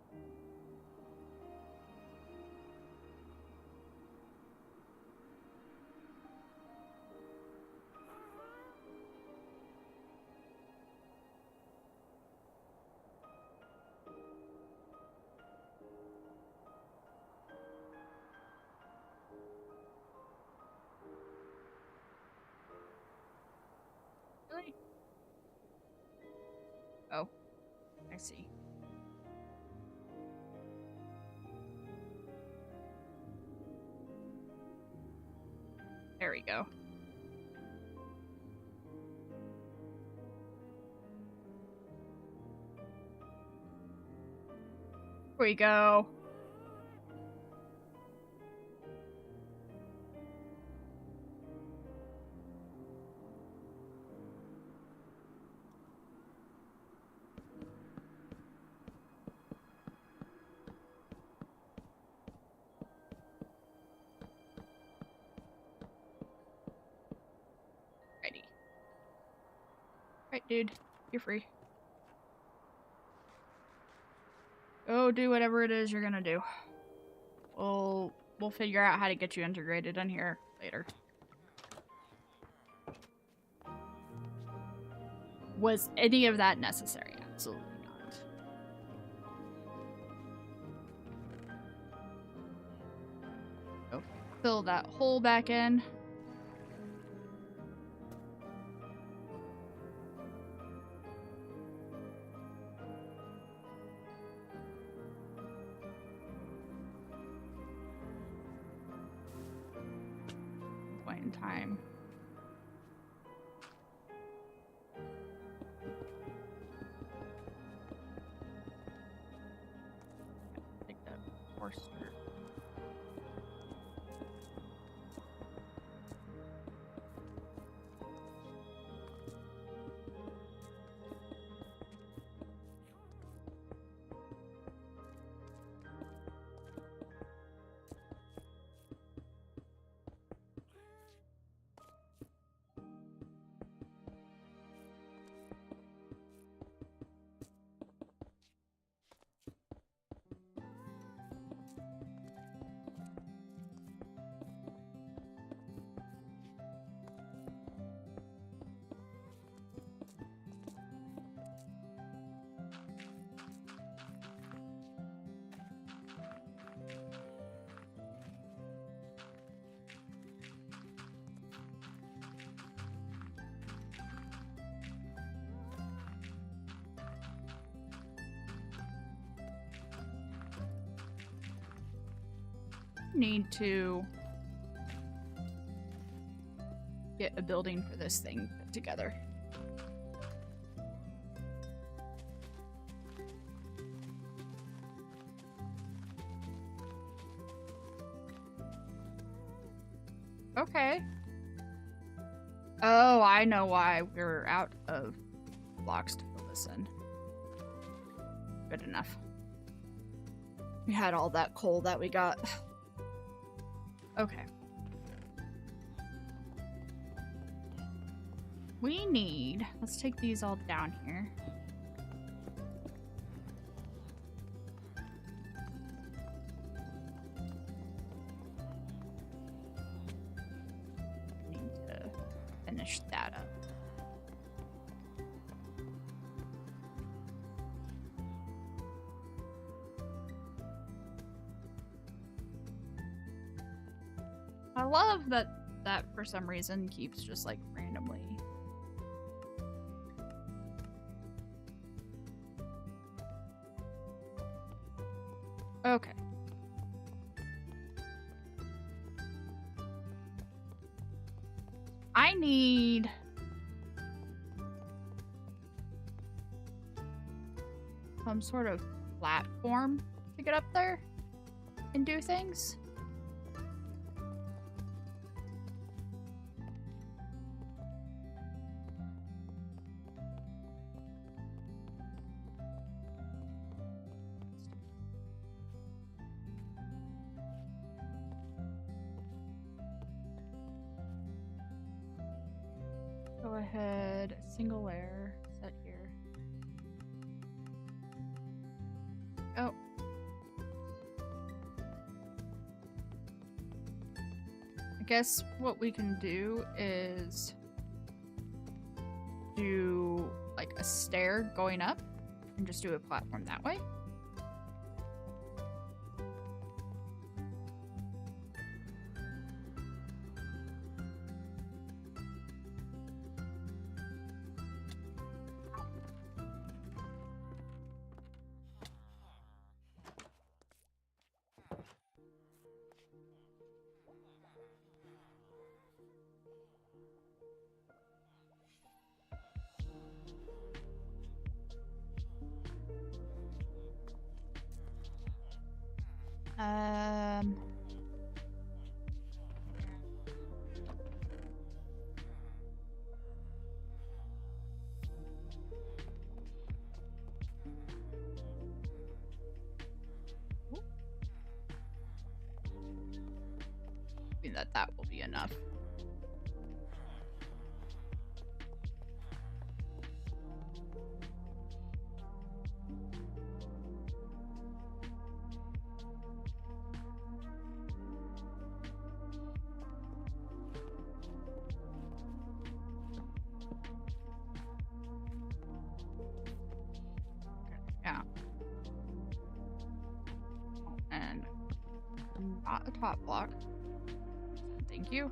Really? Oh, I see. There we go. Here we go. Righty. Right, dude. You're free. Go do whatever it is you're gonna do. We'll figure out how to get you integrated in here later. Was any of that necessary? Absolutely not. Oh, fill that hole back in. Point in time. Take that horse. Need to get a building for this thing put together. Okay. Oh, I know why we're out of blocks to fill this in. Good enough. We had all that coal that we got. Okay. We need... Let's take these all down here. Need to finish that up. I love that for some reason keeps just like randomly. Okay. I need some sort of platform to get up there and do things. Go ahead, single layer, set here. Oh. I guess what we can do is do like a stair going up and just do a platform that way. I mean that will be enough. Yeah. And not a top block. Thank you.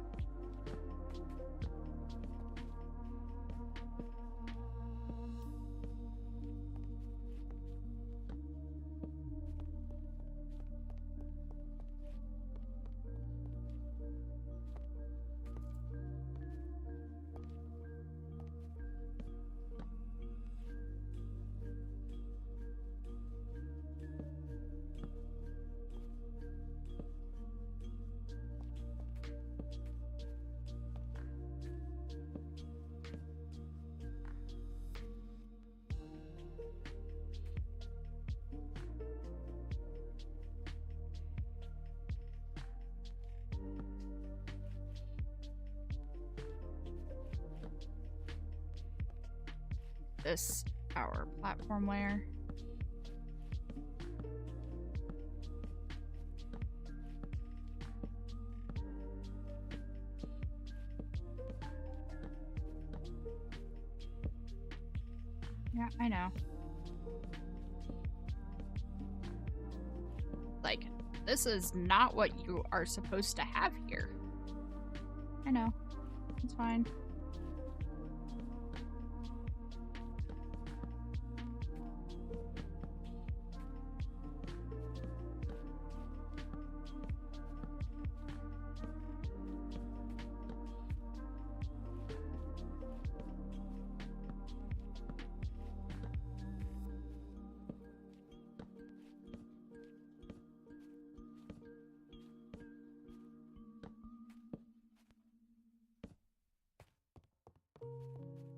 This our platform layer. Yeah, I know. Like, this is not what you are supposed to have here. I know. It's fine.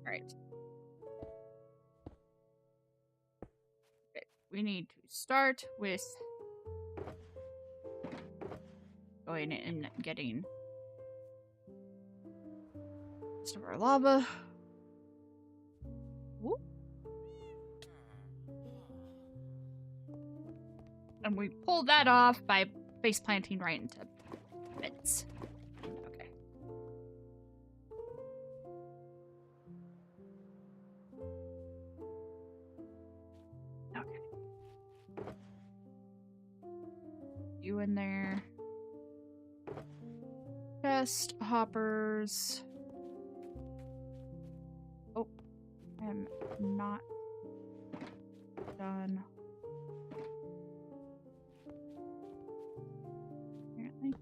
Alright. Okay, we need to start with going and getting most of our lava. Whoop. And we pull that off by face planting right into bits. Okay. Okay. You in there. chest, hoppers. Oh, I am not done. Apparently.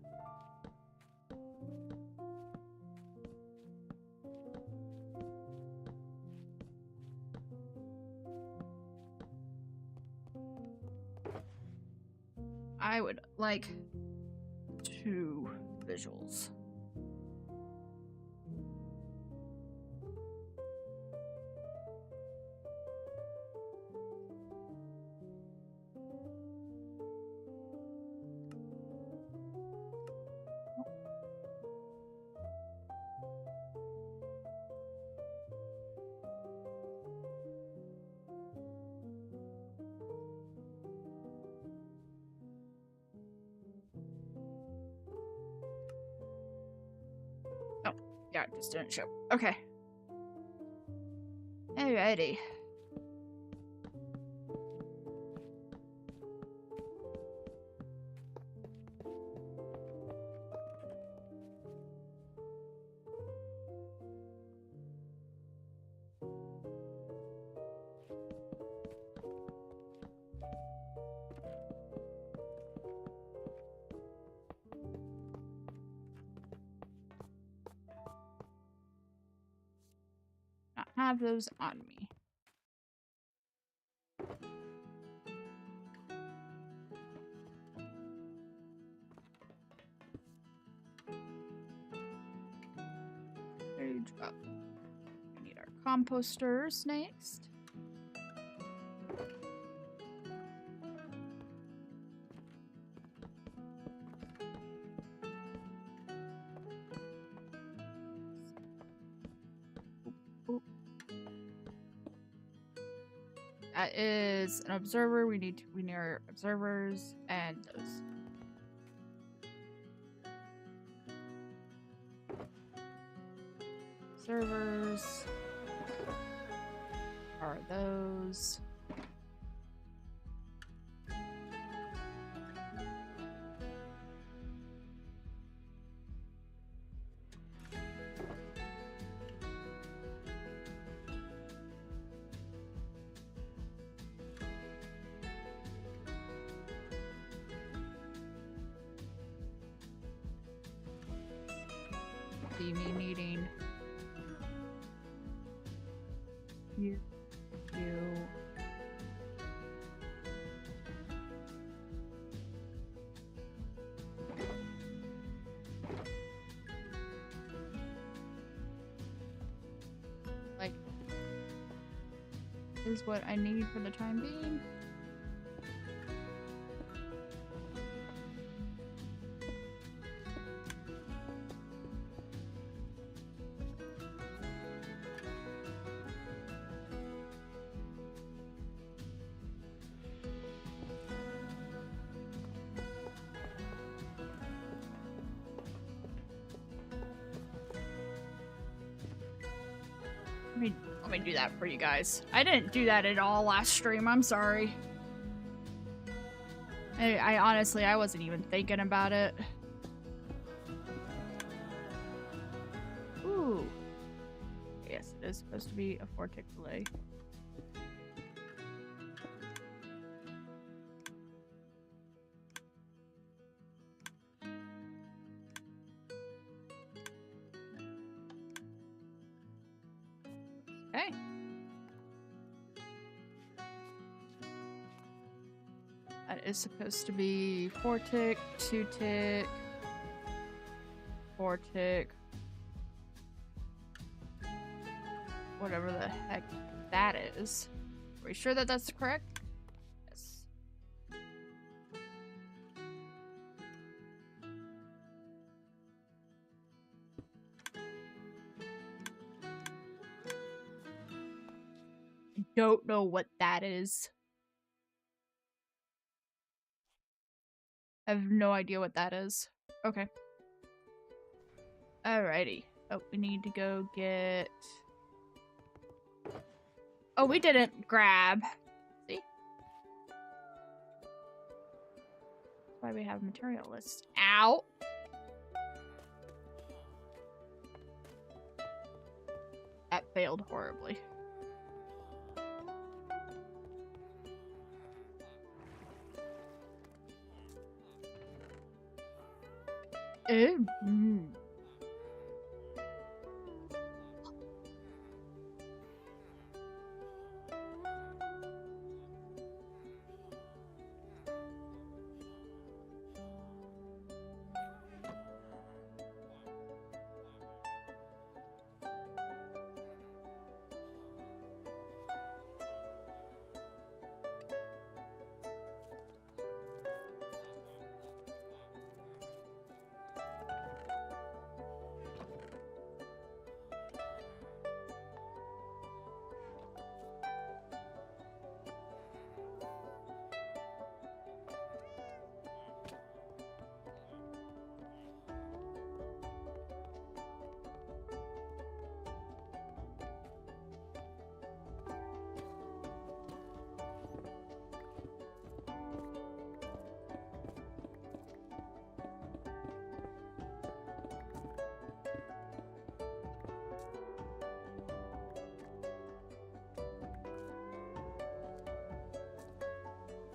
I would like 2 visuals. Yeah, it just didn't show. Okay. Alrighty. Not have those on me. Page up. We need our composters next. That is an observer. We need our observers and those. Observers are those. See me needing you. Like, is what I need for the time being. Let me do that for you guys. I didn't do that at all last stream. I'm sorry. I honestly, I wasn't even thinking about it. Ooh. Yes, it is supposed to be a 4-tick delay. Okay. That is supposed to be 4-tick, 2-tick, 4-tick. Whatever the heck that is. Are we sure that that's correct? Yes. I don't know what that is. I have no idea what that is. Okay. Alrighty. Oh, we need to go get... Oh, we didn't grab. See? That's why we have material list. Ow! That failed horribly. Mm.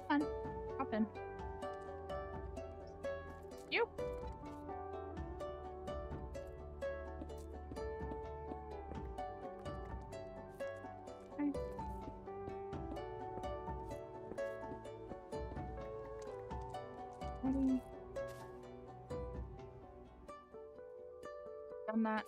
Fun. Hop in. You. Okay. Ready. Done that.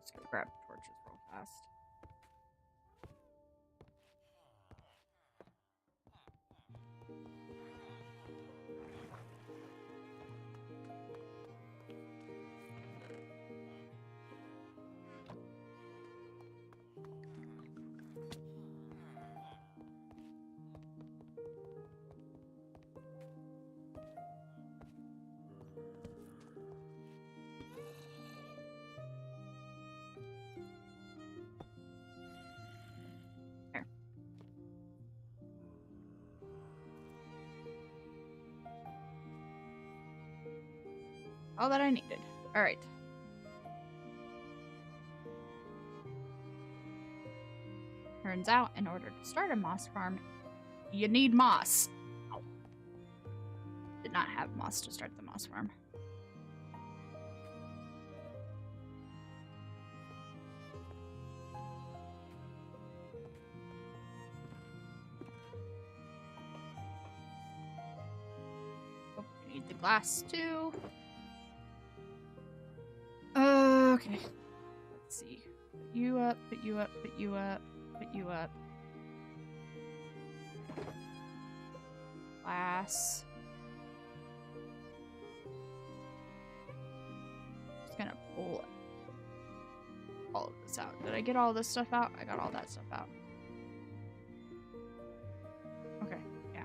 Just gonna grab torches real fast. All that I needed. Alright. Turns out, in order to start a moss farm, you need moss. Oh. Did not have moss to start the moss farm. Oh, I need the glass too. Okay. Let's see. Put you up, put you up, put you up, put you up. Glass. Just gonna pull all of this out. Did I get all this stuff out? I got all that stuff out. Okay, yeah.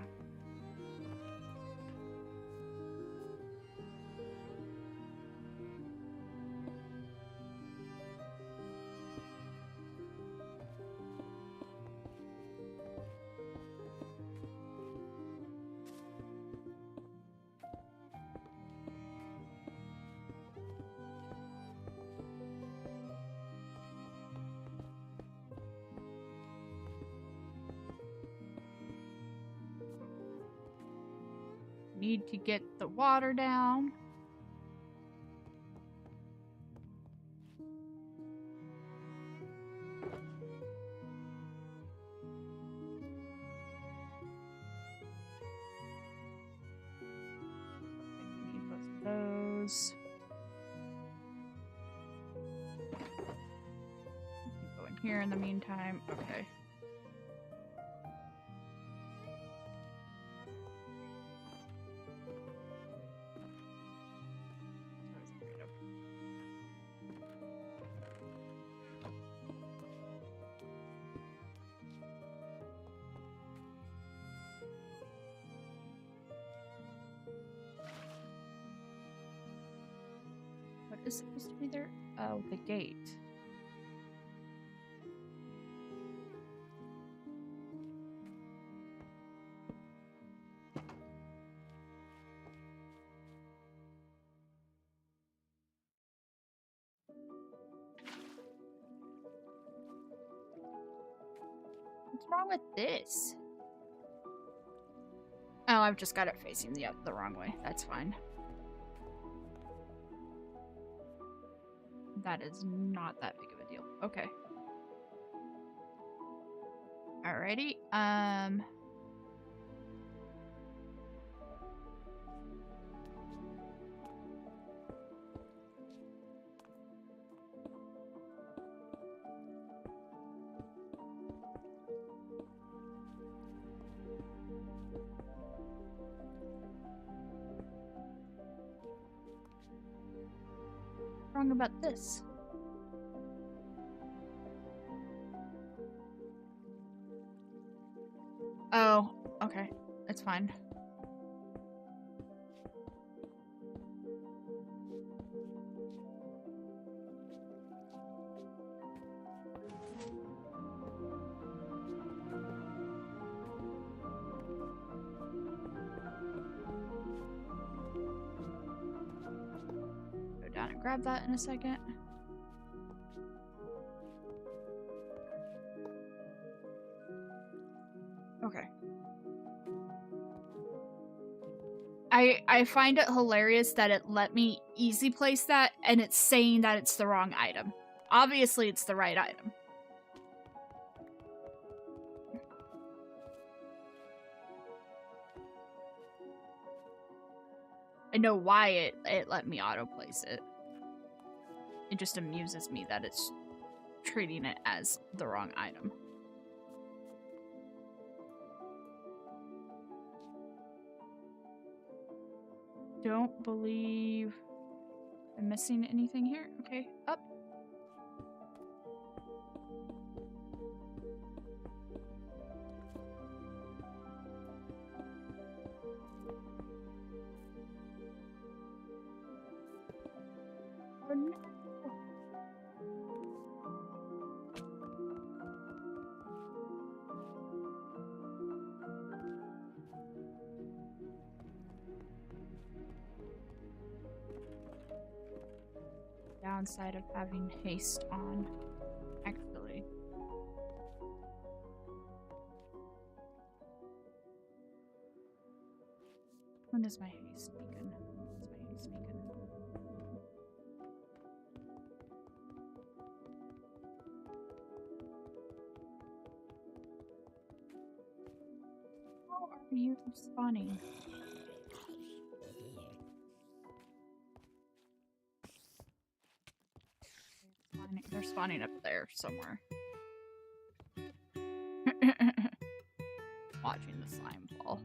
Need to get the water down. I need both of those. Go in here in the meantime. Okay. is supposed to be there? Oh, the gate. What's wrong with this? Oh, I've just got it facing the wrong way. That's fine. That is not that big of a deal. Okay. Alrighty. Wrong about this? Oh, okay. It's fine. Go down and grab that in a second. Okay. I find it hilarious that it let me easy place that and it's saying that it's the wrong item. Obviously, it's the right item. I know why it let me auto place it. It just amuses me that it's treating it as the wrong item. Don't believe I'm missing anything here. Okay, up. Oh, no. Downside of having haste on, actually. When does my haste begin? When does my haste begin? How are you spawning? They're spawning up there somewhere. Watching the slime fall.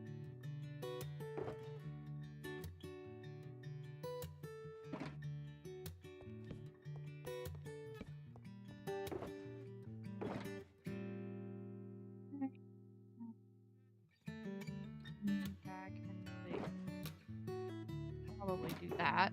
Probably do that.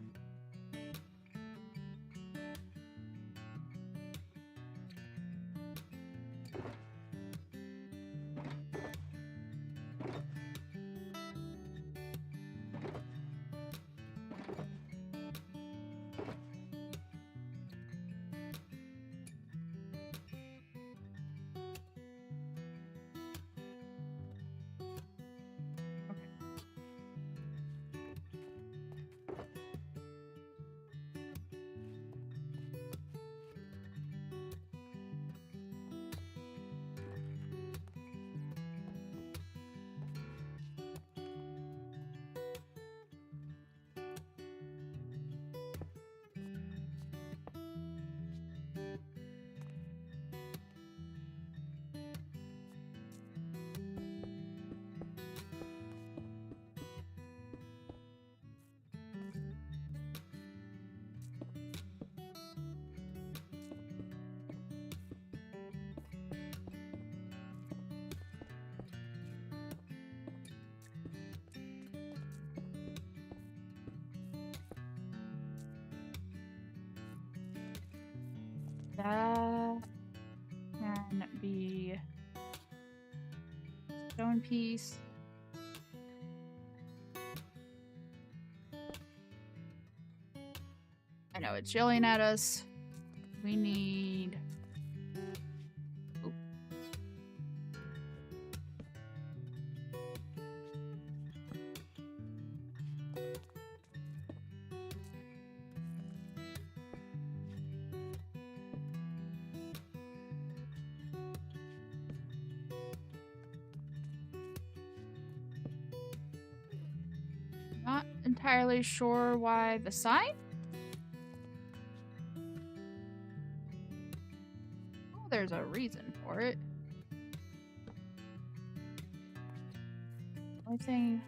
That can be stone piece. I know it's yelling at us. We need... Oop. Not entirely sure why the sign? Oh, there's a reason for it. Only thing...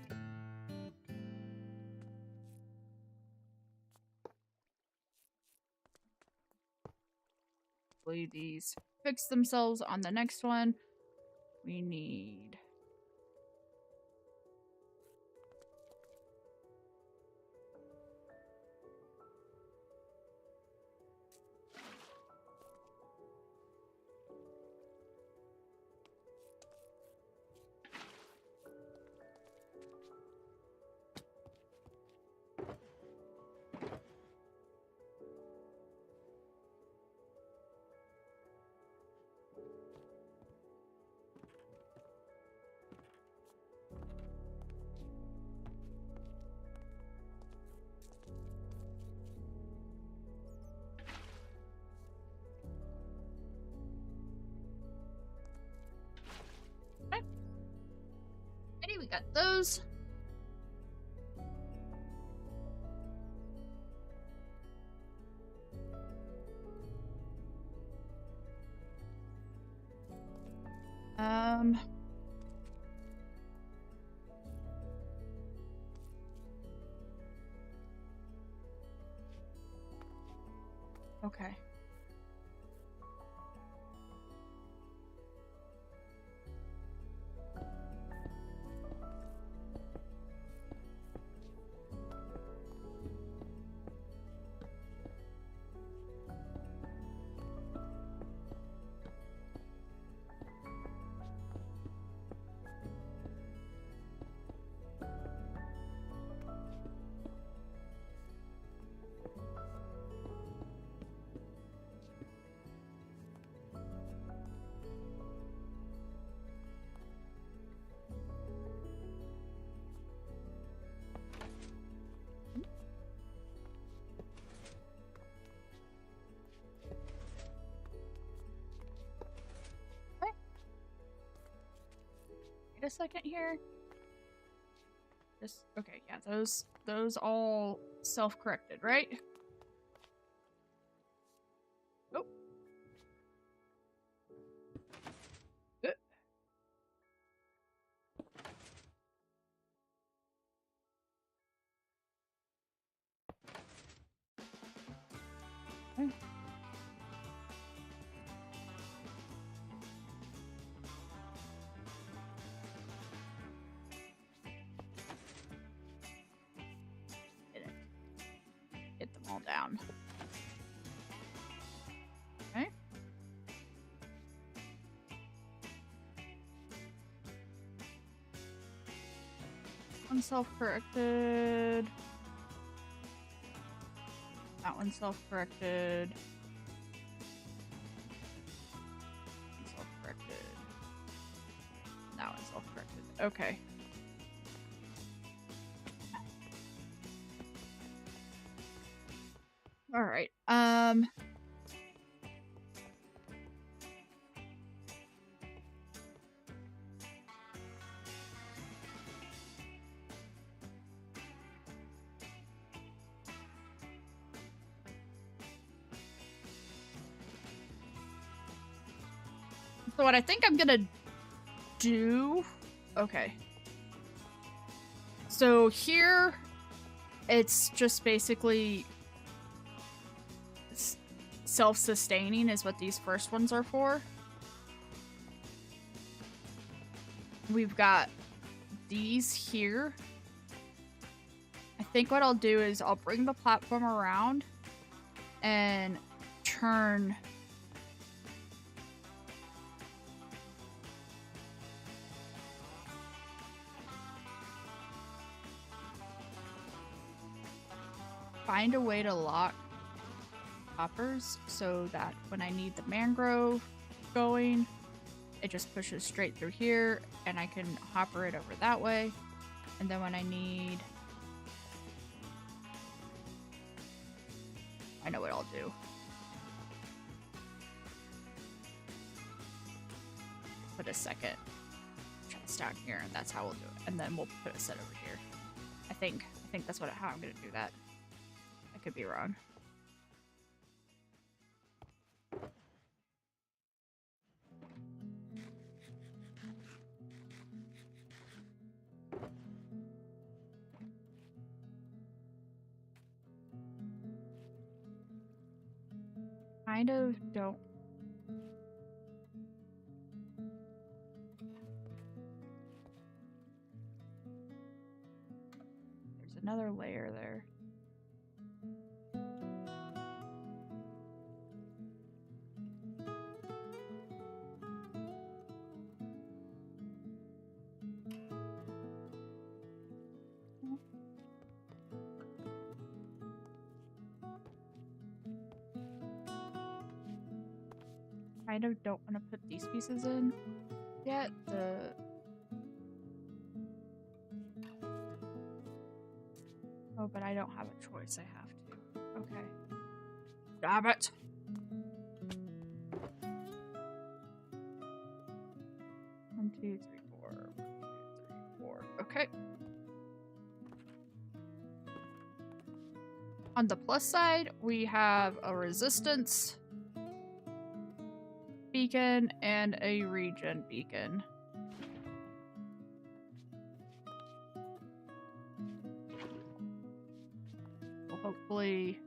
Hopefully these fix themselves on the next one. We need... Okay, we got those. Okay. Wait a second here. Just okay, yeah, those all self-corrected, right? Oh. Good. Okay. Get them all down. Okay. One self-corrected. That one self-corrected. Self-corrected. That one self-corrected. Okay. All right. So what I think I'm gonna do... Okay. So here, it's just basically self-sustaining is what these first ones are for. We've got these here. I think what I'll do is I'll bring the platform around and turn find a way to lock hoppers so that when I need the mangrove going, it just pushes straight through here and I can hopper it over that way. And then when I need... I know what I'll do. Put a second chest down here, and that's how we'll do it. And then we'll put a set over here. I think that's how I'm gonna do that. I could be wrong. Kind of don't. There's another layer there. Kind of don't want to put these pieces in yet. Oh, but I don't have a choice. I have to. Okay. Damn it. One, two, three, four. 1, 2, 3, 4. Okay. On the plus side, we have a resistance beacon and a regen beacon. Well, hopefully...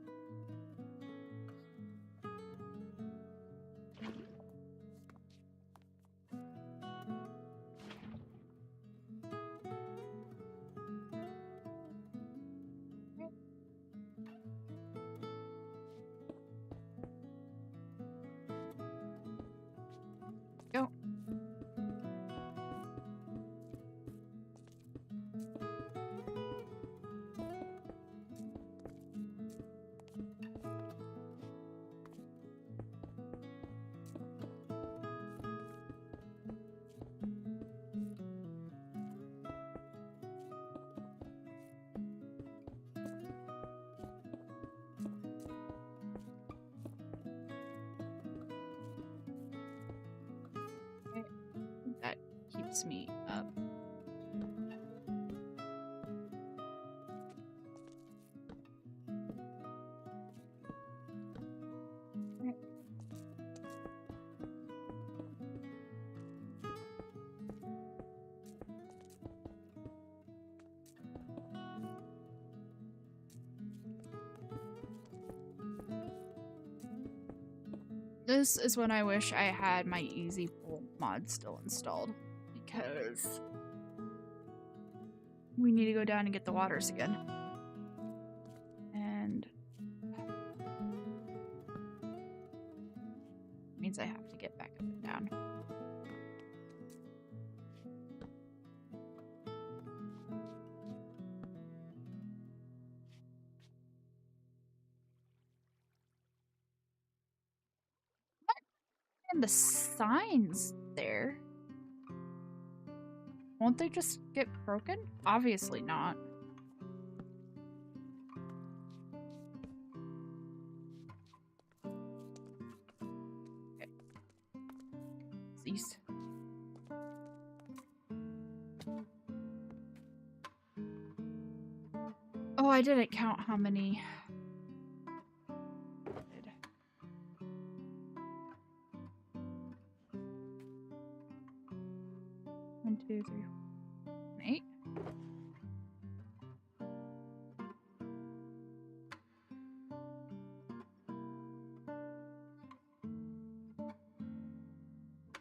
Go. That keeps me up. Okay. This is when I wish I had my easy pull mod still installed, because we need to go down and get the waters again. And it means I have to get back up and down. And the signs there. Won't they just get broken? Obviously not. Okay. Cease. Oh, I didn't count how many. 1, 2, 3, 4, 8.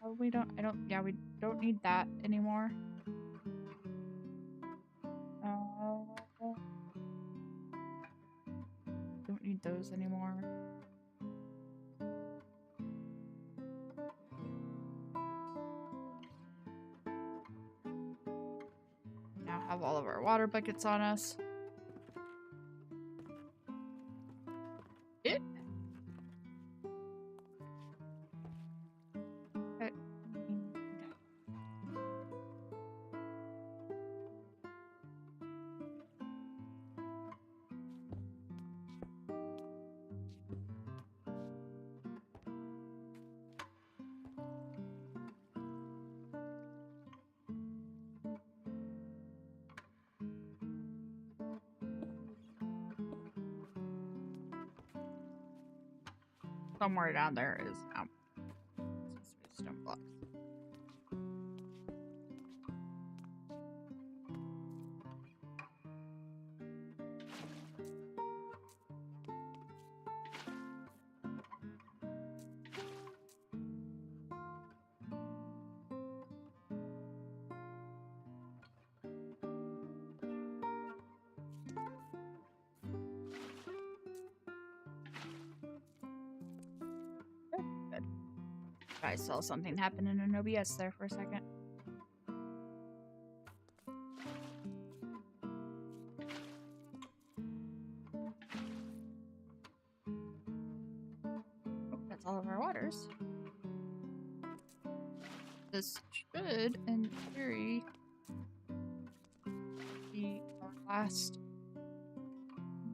Oh, we don't need that anymore. Don't need those anymore. Now have all of our water buckets on us. somewhere down there is some stone blocks. I saw something happen in an OBS there for a second. Oh, that's all of our waters. This should, in theory, be our last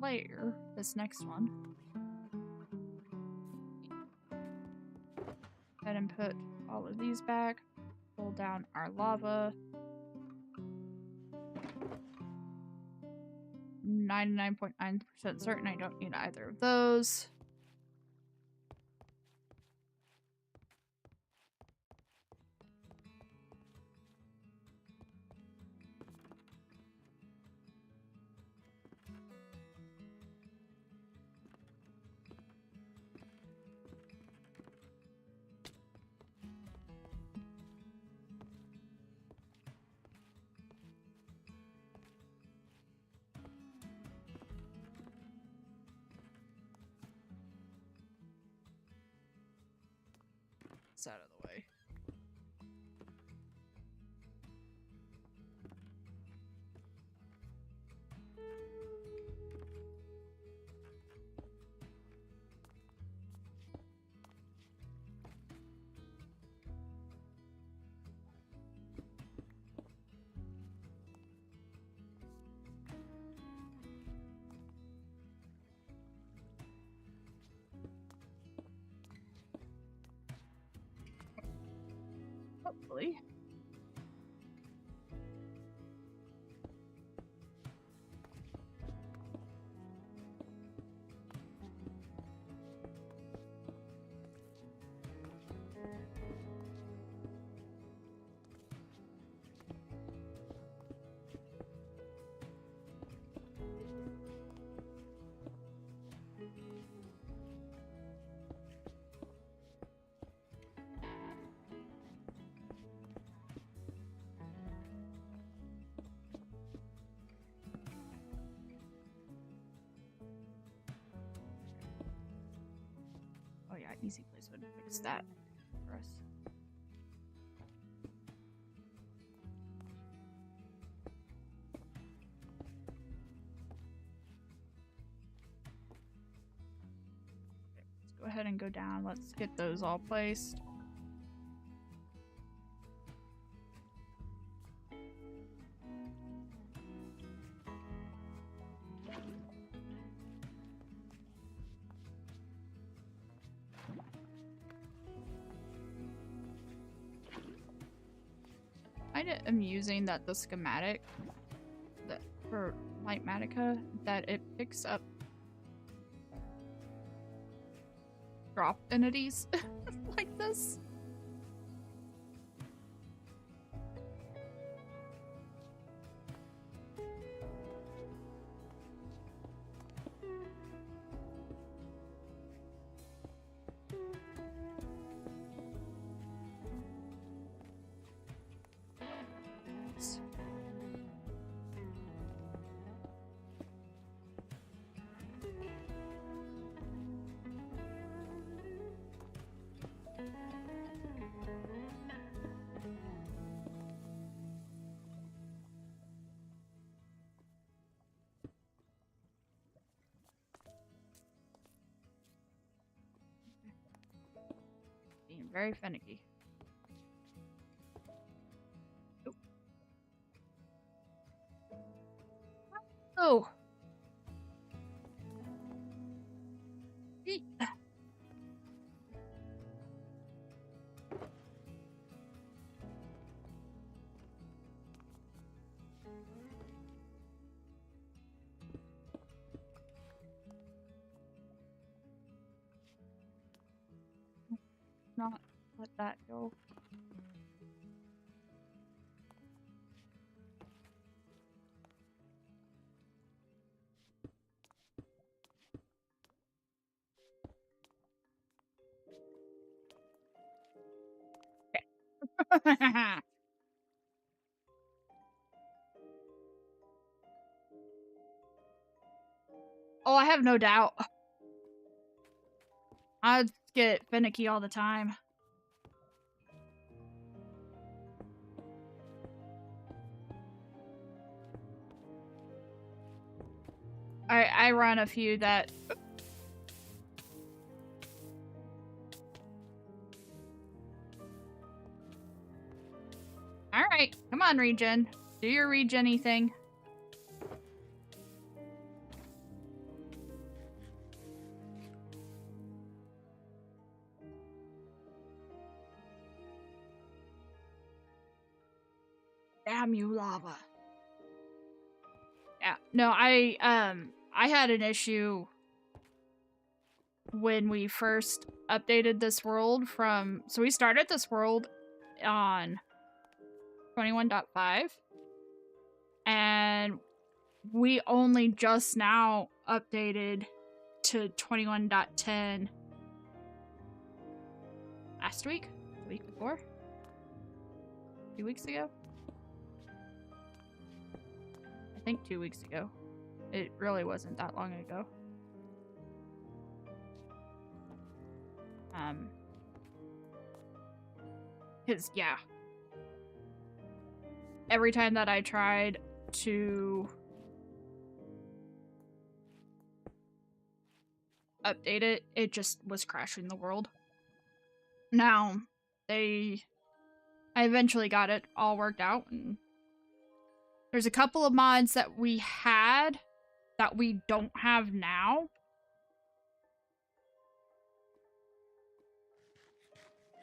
layer. This next one. Go ahead and put all of these back. Pull down our lava. 99.9% certain I don't need either of those. It's out of the way. Hopefully. Oh yeah, easy place would fix that for us. Okay, let's go ahead and go down. Let's get those all placed. I find it amusing that the schematic that for Lightmatica that it picks up drop entities like this. Being very finicky. Oop. Oh. Eek. that go? Oh, I have no doubt. I get finicky all the time. I run a few that... Alright, come on, regen. Do your regen-y thing. Damn you, lava. Yeah, no, I had an issue when we first updated this world from... So we started this world on 21.5, and we only just now updated to 21.10 last week? The week before? 2 weeks ago? I think 2 weeks ago. It really wasn't that long ago. Because, yeah. Every time that I tried to update it, it just was crashing the world. Now, I eventually got it all worked out, and there's a couple of mods that we had that we don't have now.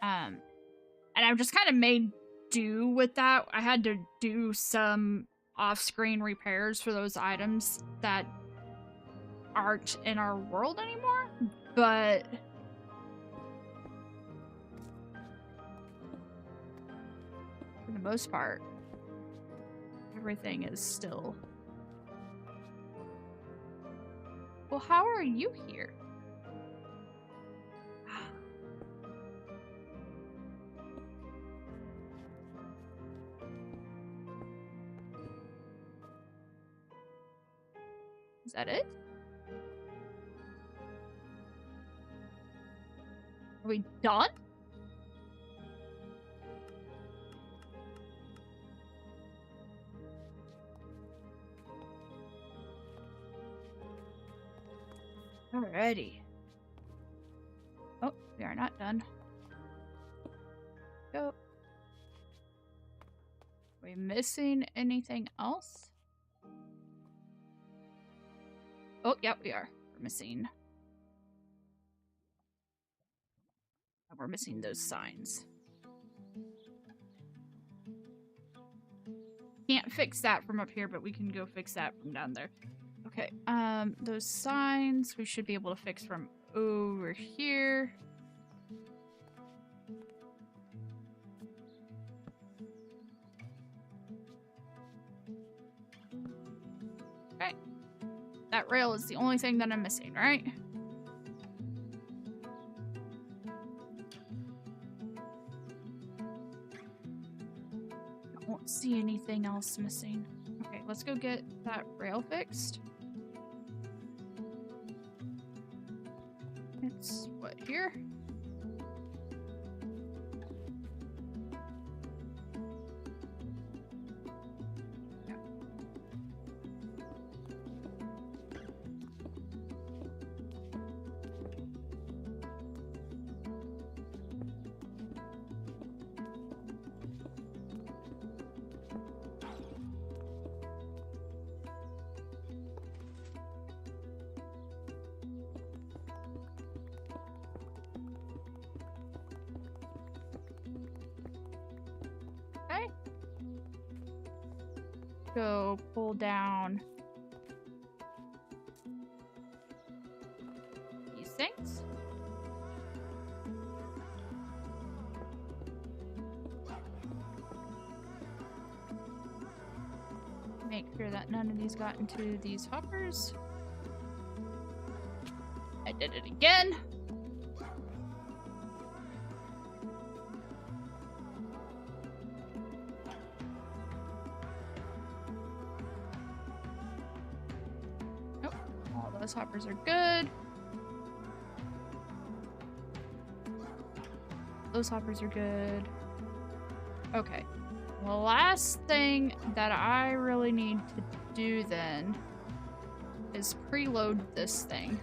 And I've just kind of made do with that. I had to do some off-screen repairs for those items that aren't in our world anymore, but for the most part, everything is still... Well, how are you here? Is that it? Are we done? Alrighty. Oh, we are not done. Go. Are we missing anything else? Oh, yep, we are. We're missing... We're missing those signs. Can't fix that from up here, but we can go fix that from down there. Okay, those signs we should be able to fix from over here. Okay. That rail is the only thing that I'm missing, right? I won't see anything else missing. Okay, let's go get that rail fixed. It's what, here? Yeah. Okay. Go pull down these things. make sure that none of these got into these hoppers. I did it again. Nope, all those hoppers are good. Those hoppers are good. Okay. The last thing that I really need to do then is preload this thing.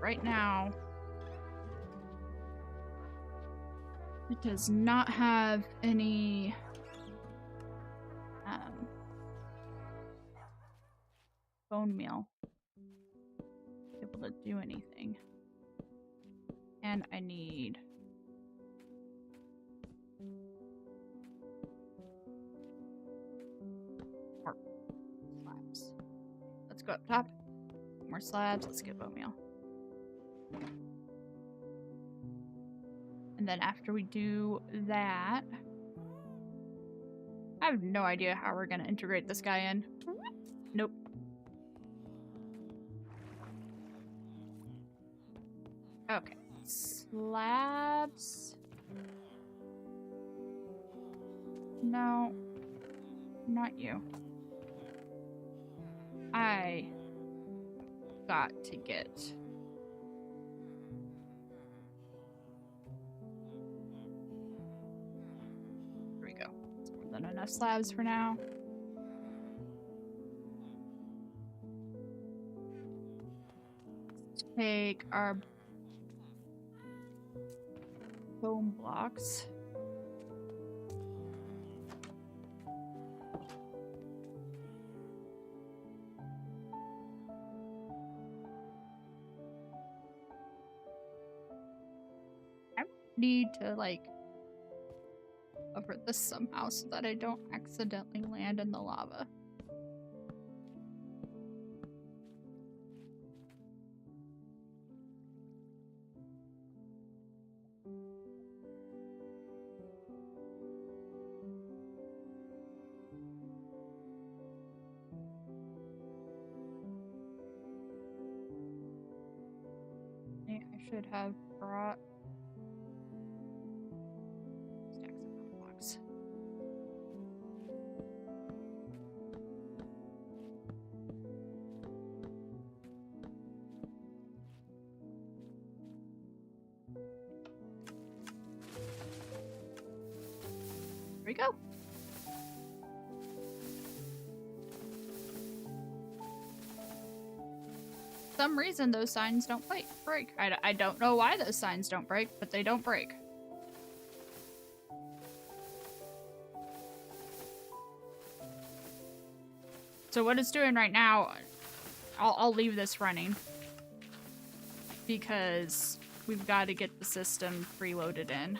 Right now, it does not have any bone meal to be able to do anything. And I need more slabs. Let's go up top. More slabs. Let's get bone meal. And then after we do that, I have no idea how we're gonna integrate this guy in. Nope. Okay. Slabs. No. Not you. I got to get... Here we go. That's more than enough slabs for now. Take our bone blocks. I need to like cover this somehow so that I don't accidentally land in the lava. I should have brought stacks of bone blocks. Here we go. For some reason those signs don't break. I don't know why those signs don't break, but they don't break. So what it's doing right now, I'll leave this running because we've got to get the system preloaded in.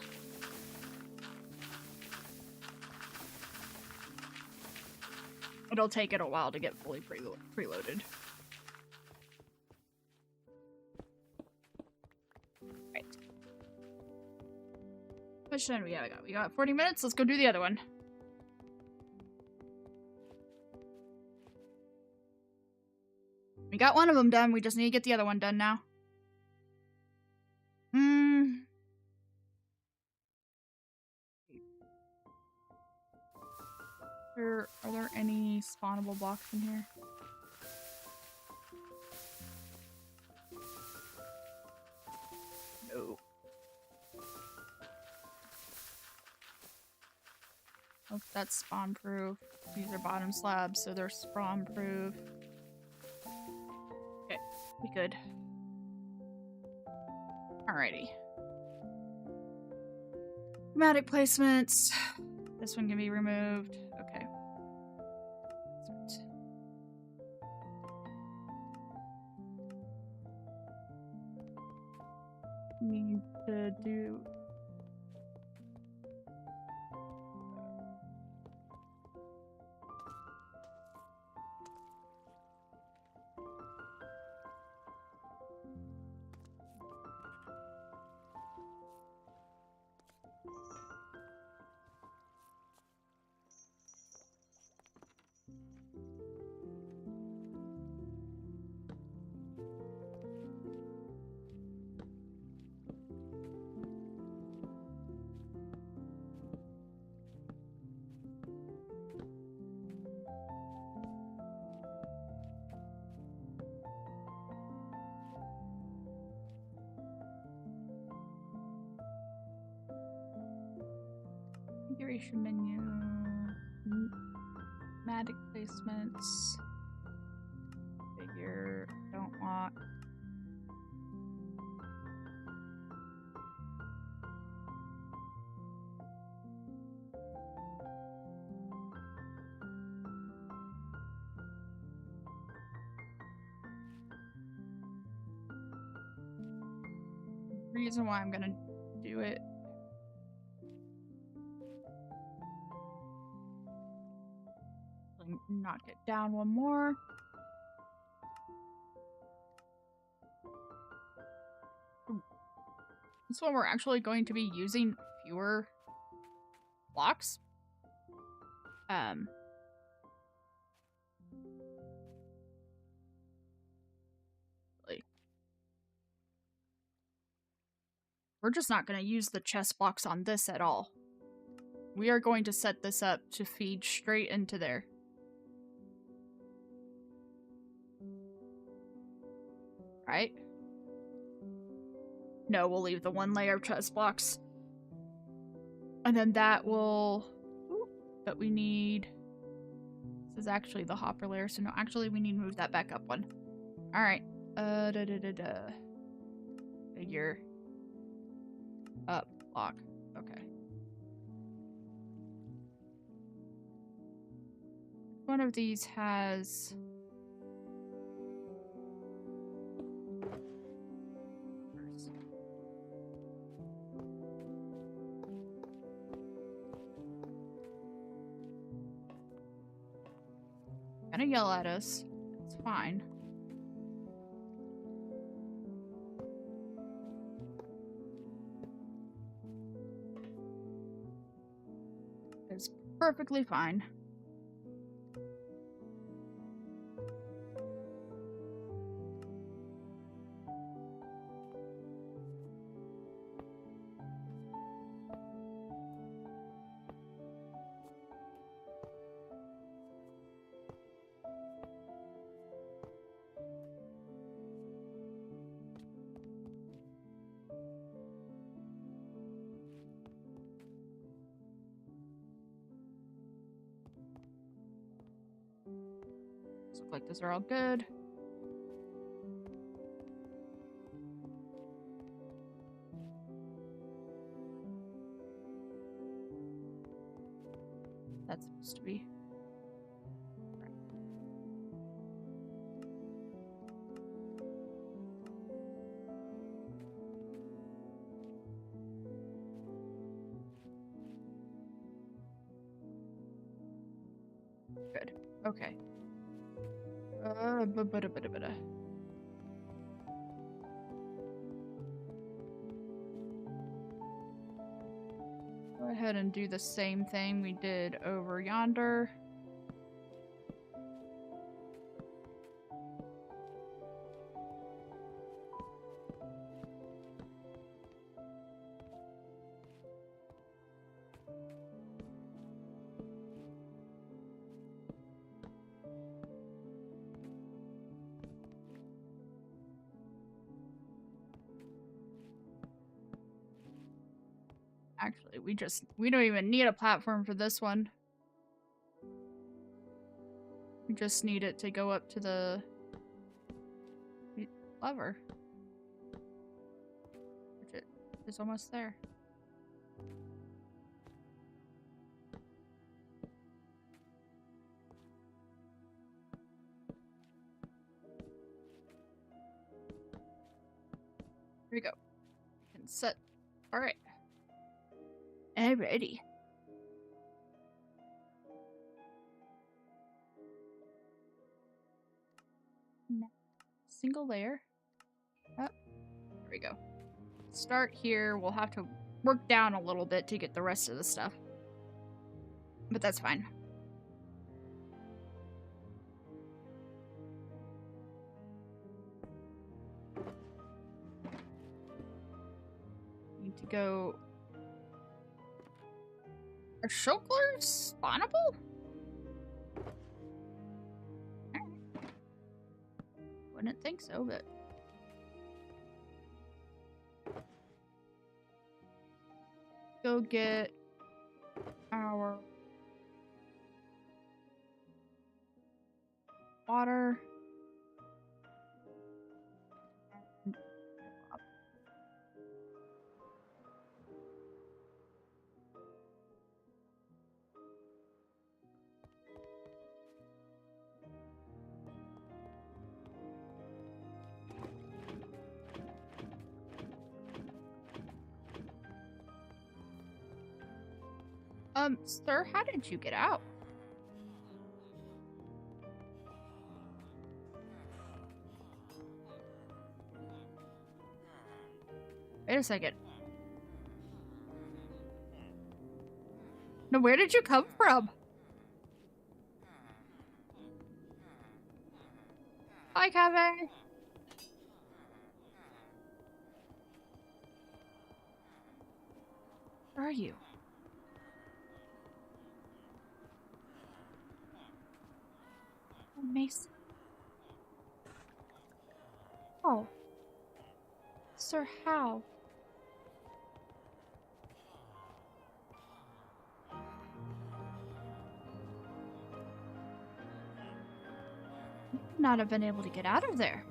It'll take it a while to get fully preloaded. Right. How much time do we got? We got 40 minutes. Let's go do the other one. We got one of them done. We just need to get the other one done now. Are there any spawnable blocks in here? No. Oh, that's spawn proof. These are bottom slabs, so they're spawn proof. Okay, we good. Alrighty. Schematic placements. This one can be removed. Okay. Need to do... Navigation menu. Matic placements. Figure. Don't lock. Reason why I'm gonna do it. Not get down one more. This one we're actually going to be using fewer blocks. We're just not going to use the chest blocks on this at all. We are going to set this up to feed straight into there. Right? No, we'll leave the one layer of chest blocks. And then that will... But we need... This is actually the hopper layer, so no, actually we need to move that back up one. Alright. Figure. Up. Block. Okay. One of these has... Gonna yell at us. It's fine. It's perfectly fine. Looks like those are all good. That's supposed to be. Good. Okay. Go ahead and do the same thing we did over yonder. Actually, we don't even need a platform for this one. We just need it to go up to the lever. Which it is almost there. Here we go. We can set. Alright. Alrighty. Single layer. Oh, there we go. Start here. We'll have to work down a little bit to get the rest of the stuff. But that's fine. Need to go... Are Shoklers spawnable? Wouldn't think so, but... Go get our water. Sir, how did you get out? Wait a second. No, where did you come from? Hi, Kevin. Where are you? Oh, Mason. Oh. Sir, how? You would not have been able to get out of there.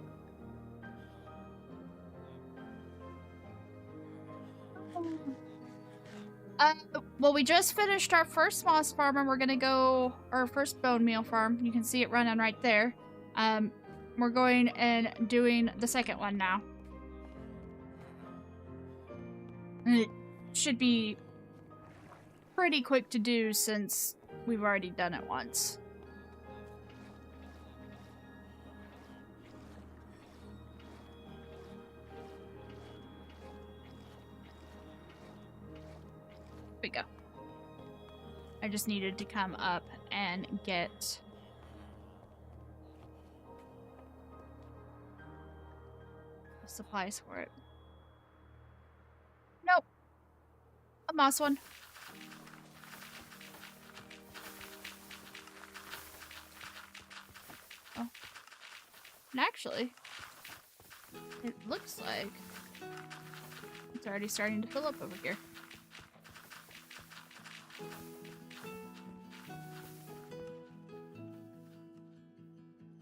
Well, we just finished our first moss farm, and we're gonna go our first bone meal farm. You can see it running right there. We're going and doing the second one now. It should be pretty quick to do since we've already done it once. Here we go. I just needed to come up and get supplies for it. Nope. A moss one. Oh. And actually, it looks like it's already starting to fill up over here.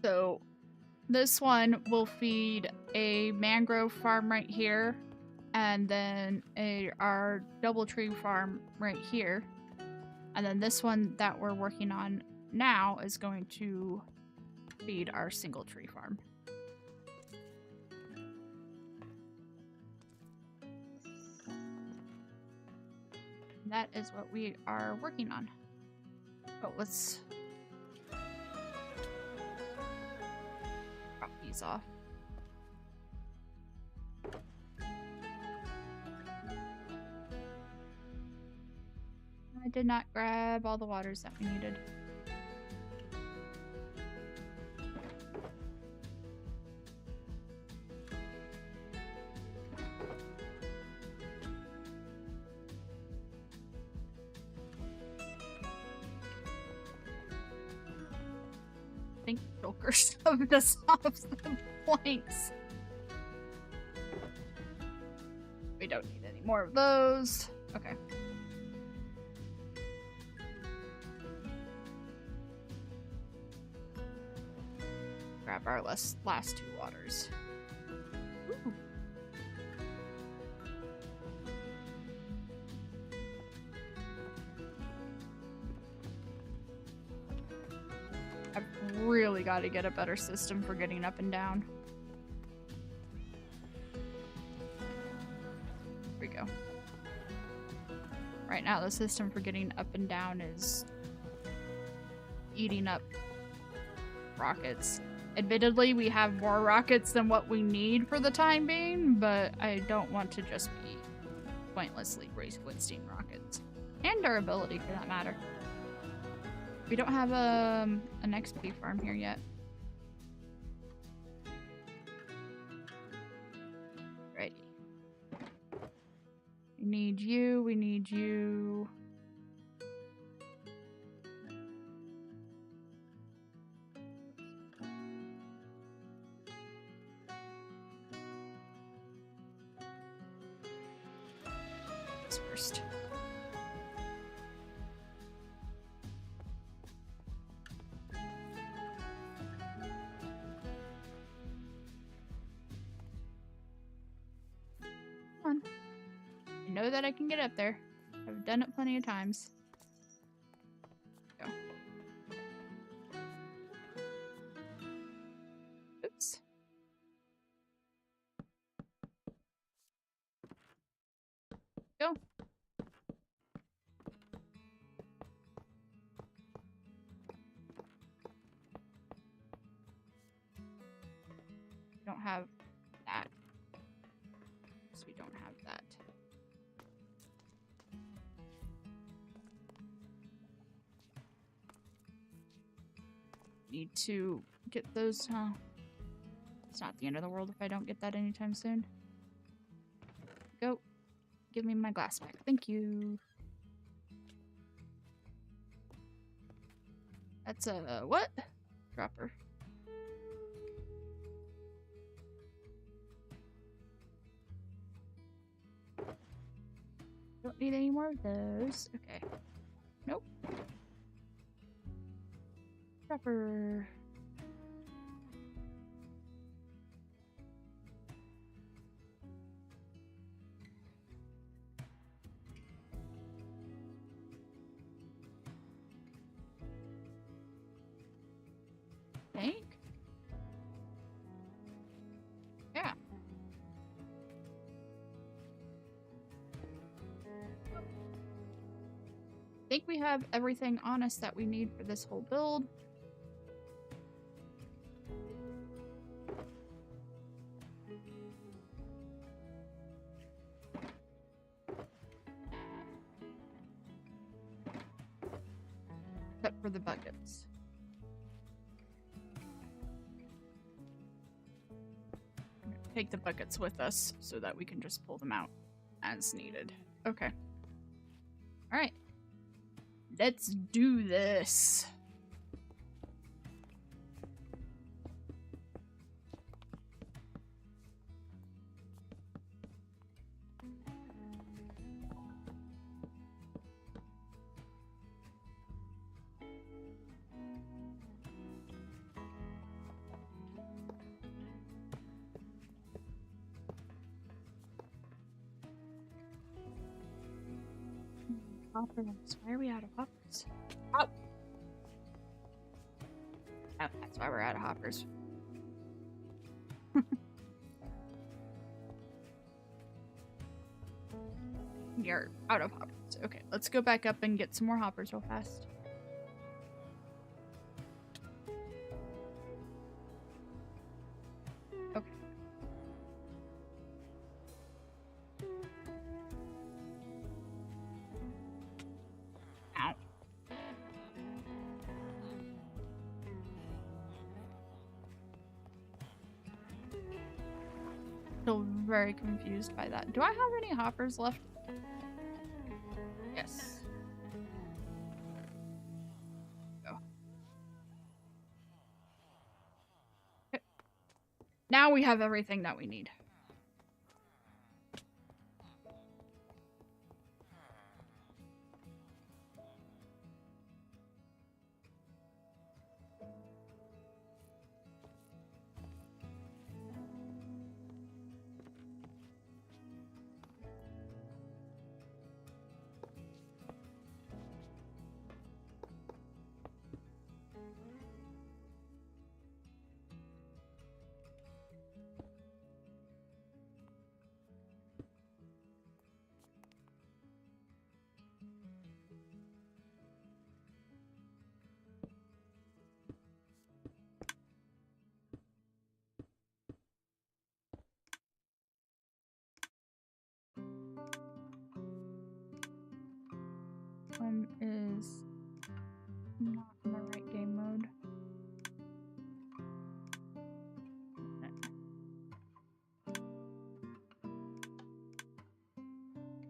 So this one will feed a mangrove farm right here, and then our DoubleTree farm right here. And then this one that we're working on now is going to feed our Singletree farm. That is what we are working on. Oh, let's drop these off. I did not grab all the waters that we needed. I think Joker shoved us off the planks. We don't need any more of those. Okay. Grab our last two waters. Ooh. I've really got to get a better system for getting up and down. Here we go. Right now, the system for getting up and down is eating up rockets. Admittedly, we have more rockets than what we need for the time being, but I don't want to just be pointlessly wasting rockets. And durability, for that matter. We don't have an XP farm here yet. Righty. We need you, we need you. First. know that I can get up there. I've done it plenty of times. Go. Oops. Go. We don't have that. So we don't have that. Need to get those, it's not the end of the world if I don't get that anytime soon. Go. Give me my glass back. Thank you. That's a what? Dropper. Don't need any more of those. Okay. Nope. Dropper. Think? Yeah. I think we have everything on us that we need for this whole build. Except for the buckets. Take the buckets with us so that we can just pull them out as needed. Okay. All right. Let's do this. Hoppers. Why are we out of hoppers? Oh. Oh, that's why we're out of hoppers. You're out of hoppers. Okay, let's go back up and get some more hoppers real fast. Okay. Ow. Still very confused by that. Do I have any hoppers left? Yes. Go. Okay. Now we have everything that we need. One is not in the right game mode.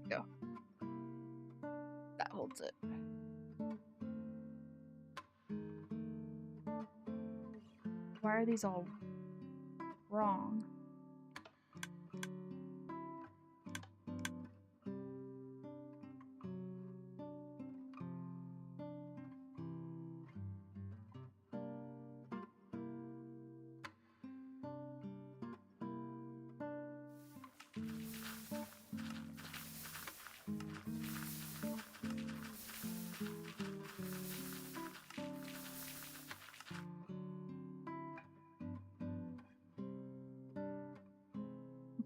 Go. That holds it. Why are these all wrong?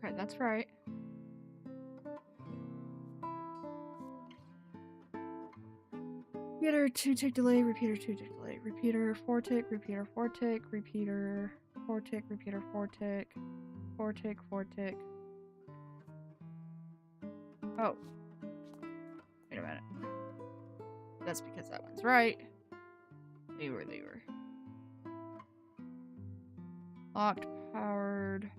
Okay, that's right. Repeater 2-tick delay, repeater 2-tick delay, repeater 4-tick, repeater 4-tick, repeater 4-tick, repeater 4-tick, 4-tick, 4-tick. Oh. Wait a minute. That's because that one's right. They were. Locked, powered.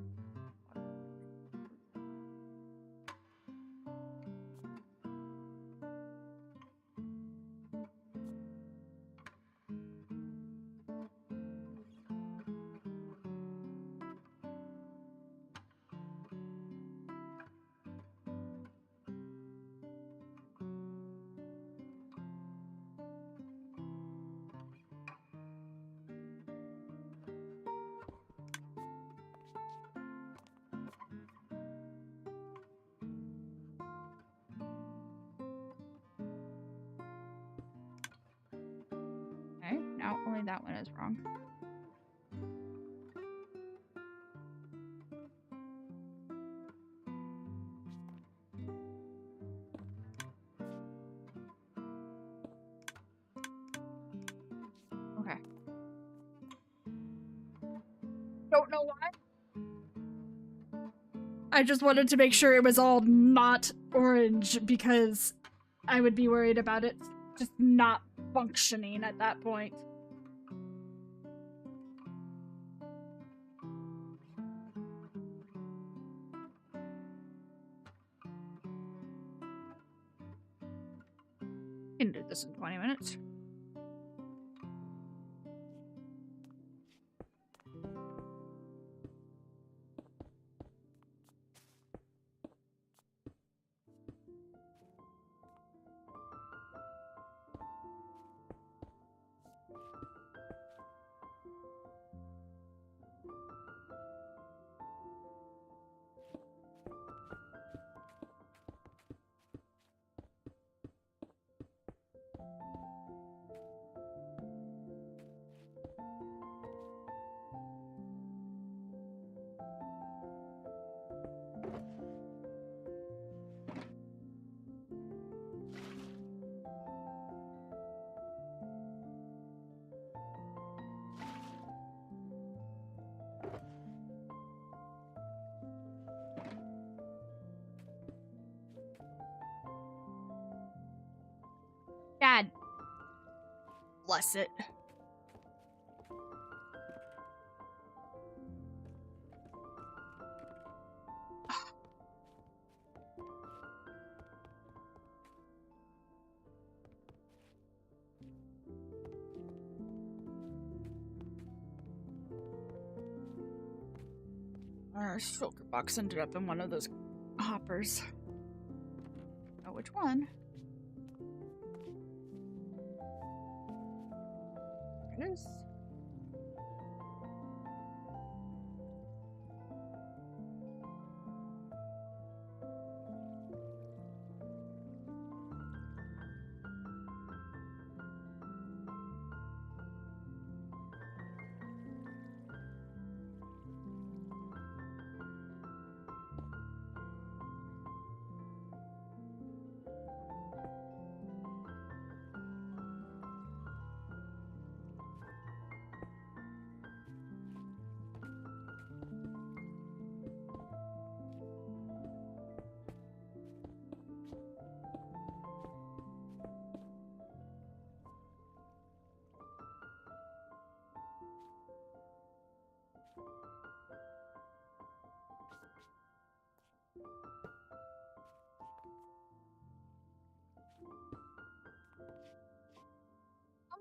Okay, now only that one is wrong. Okay. Don't know why. I just wanted to make sure it was all not orange because I would be worried about it just not functioning at that point. Can do this in 20 minutes. Dad. Bless it. Our shulker box ended up in one of those hoppers. Oh, which one? There it is.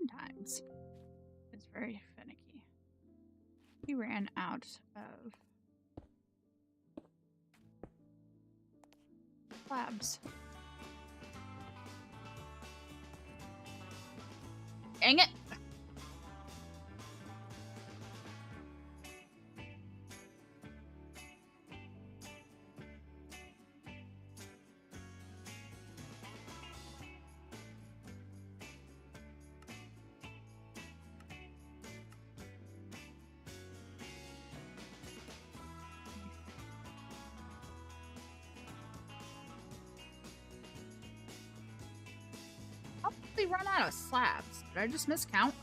Sometimes it's very finicky. He ran out of slabs. Dang it! run out of slabs? Did I just miscount?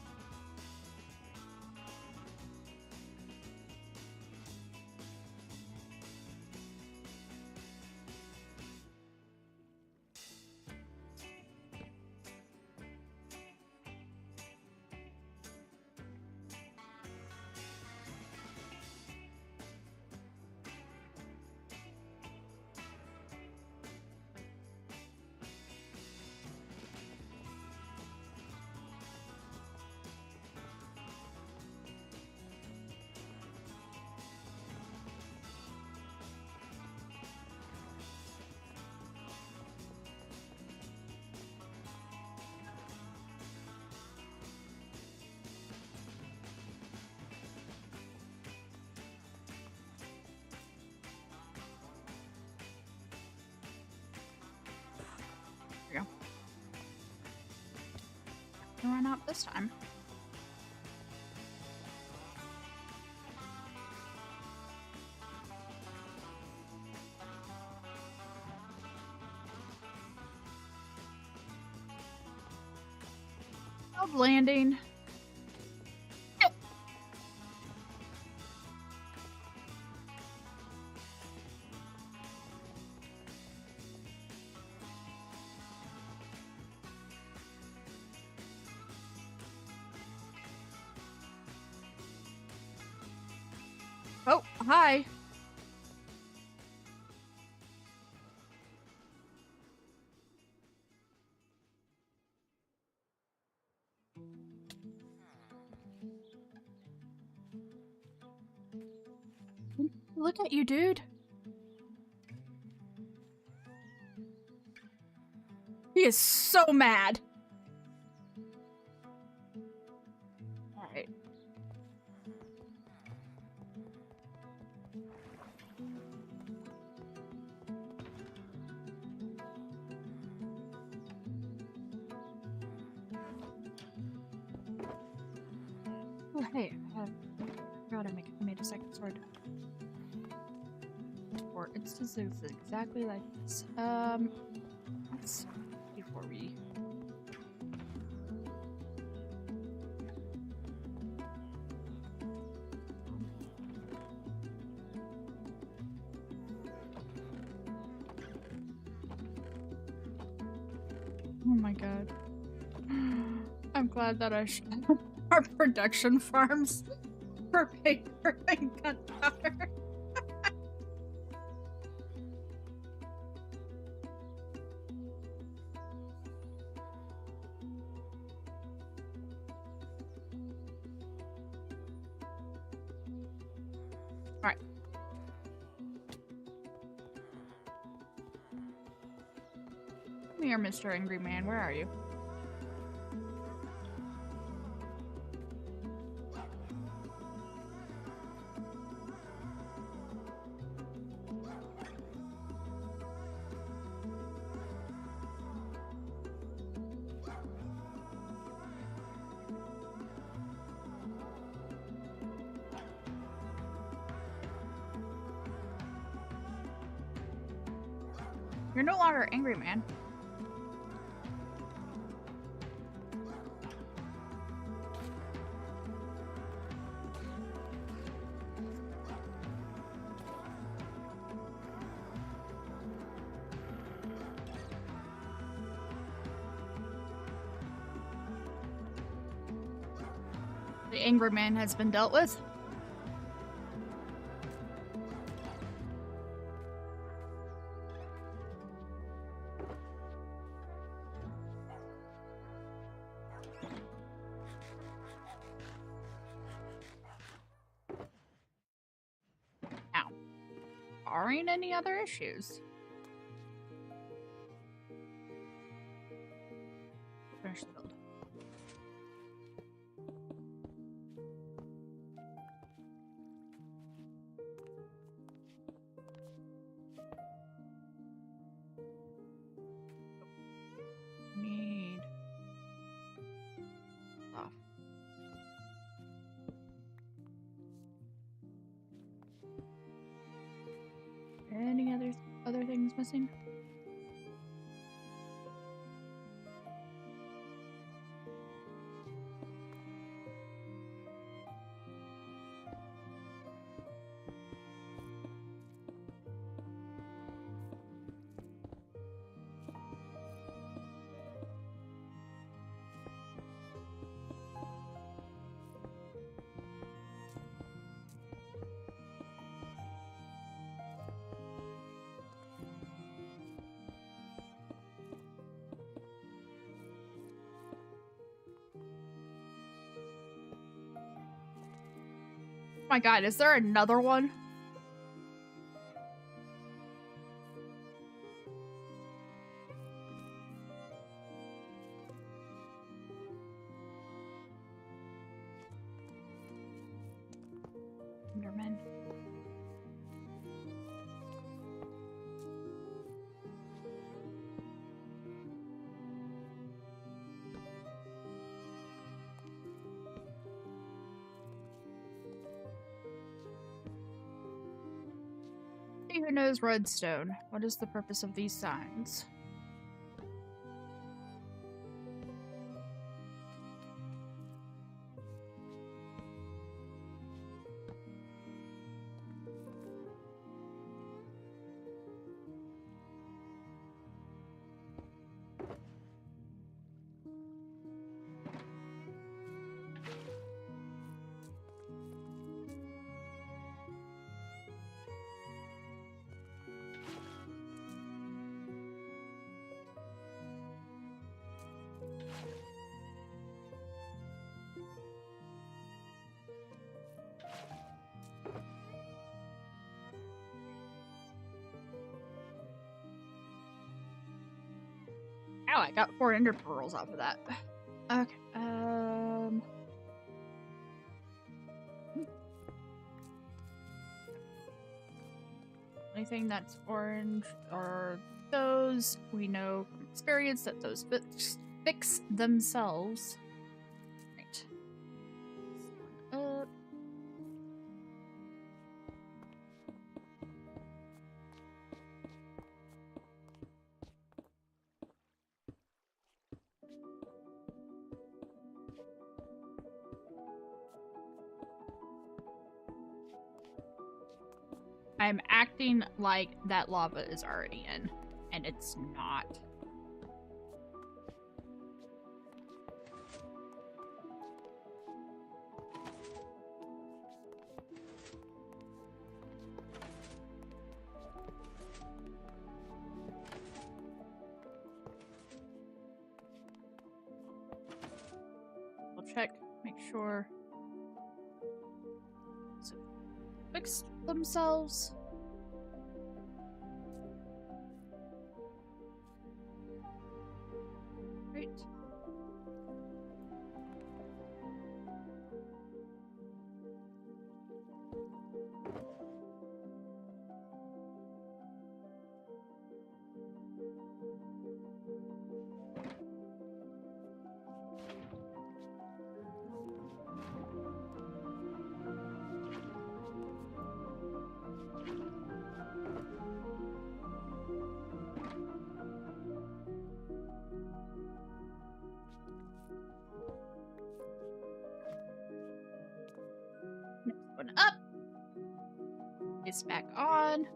There we go. Can run out this time. Of landing. Yep. Oh, hi. Look at you, dude. He is so mad. All right. Oh, hey. I forgot I made a second sword. Or it's just exactly like this. Let's before we. Oh my god. I'm glad that our production farms for paper and gunpowder. Alright. Come here, Mr. Angry Man. Where are you? You're no longer Angry Man. The Angry Man has been dealt with. Now, barring any other issues. Finish the build. Need stuff. Any other things missing? My God, is there another one? Enderman. He who knows redstone. What is the purpose of these signs? Ow, I got 4 ender pearls off of that. Okay, anything that's orange or those, we know from experience that those fix themselves. Right. Up. I'm acting like that lava is already in, and it's not. We'll check, make sure. So, fixed themselves. Right. Next one up. It's back on.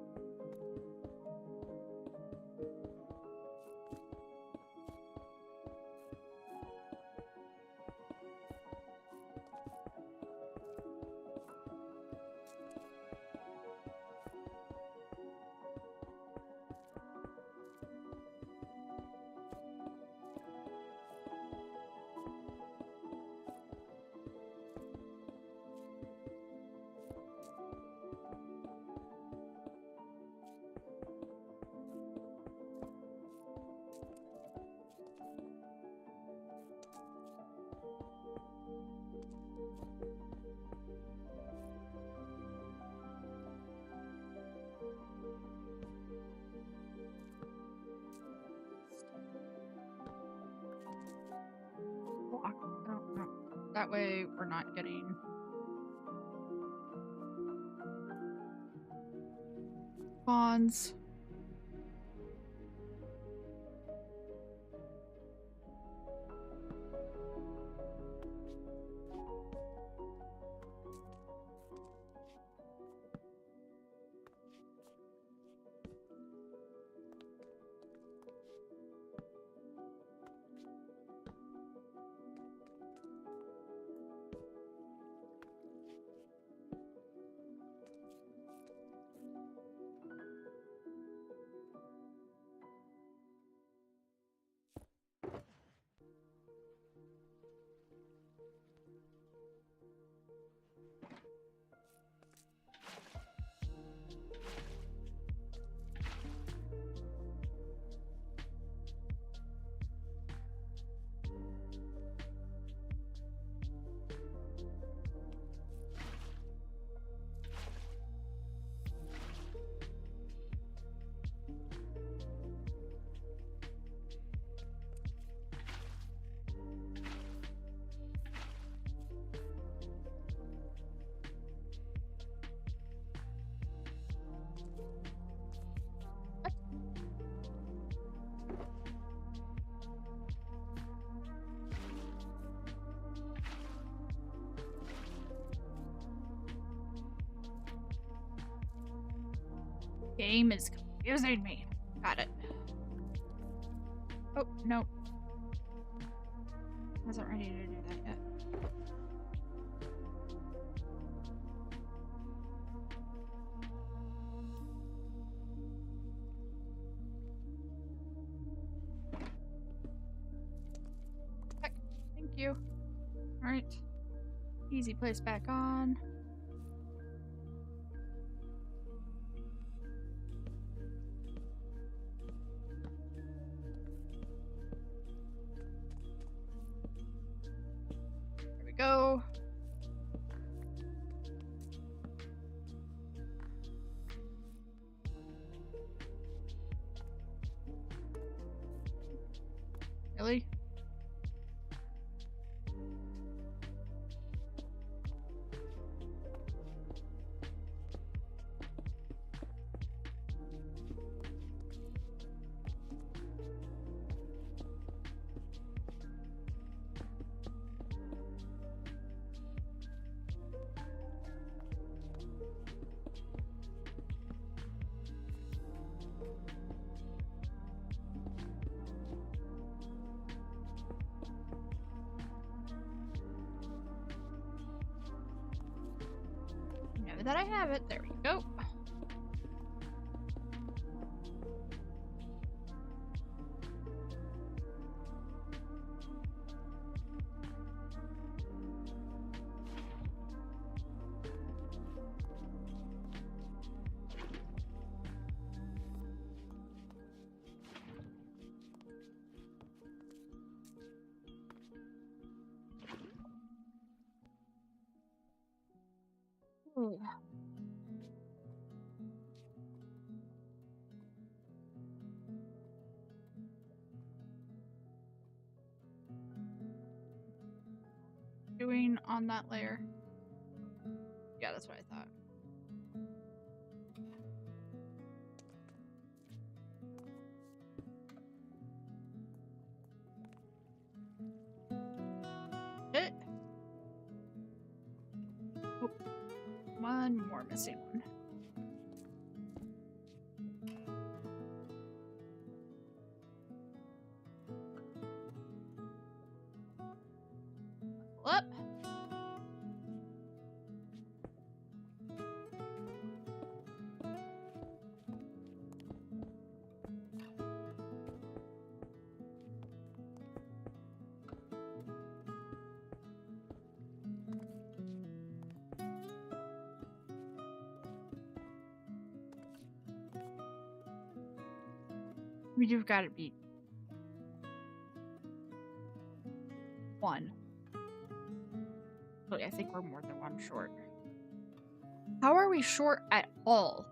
Block. No. That way we're not getting spawns. Game is confusing me. Got it. Oh, no. Wasn't ready to do that yet. Heck, thank you. Alright. Easy place back on. There we go. Really? Now that I have it, there we go. Ooh. Doing on that layer. Yeah, that's what I thought. It. Oh, one more missing one. Up. You've got to be one. But I think we're more than one short. How are we short at all?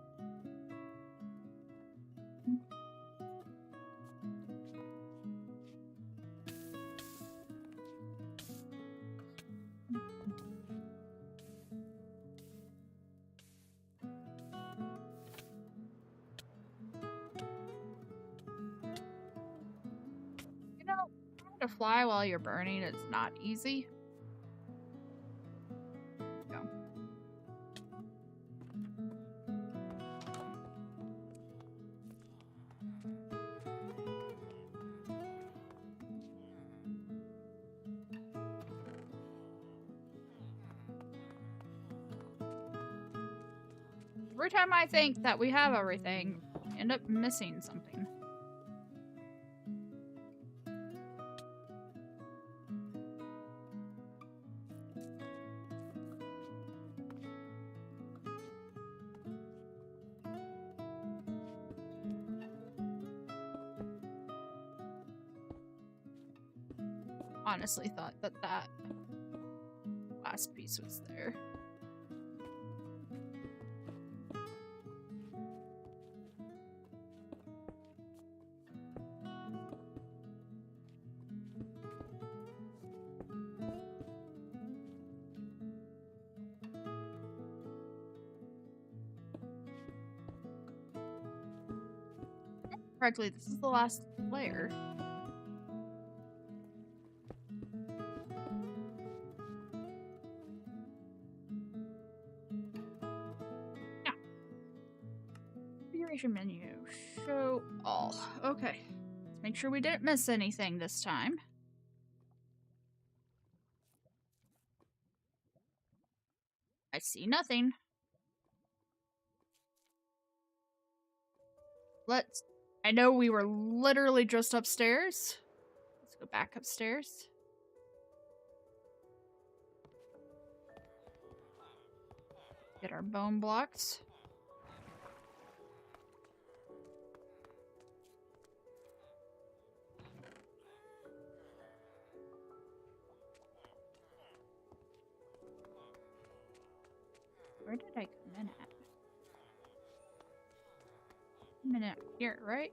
You know, trying to fly while you're burning is not easy. Go. Every time I think that we have everything, I end up missing something. Honestly thought that that last piece was there. Correctly, this is the last layer. Yeah. Very Navigation menu. Show all. Okay. Let's make sure we didn't miss anything this time. I see nothing. I know we were literally just upstairs. Let's go back upstairs. Get our bone blocks. Where did I come in at? I'm in here, right?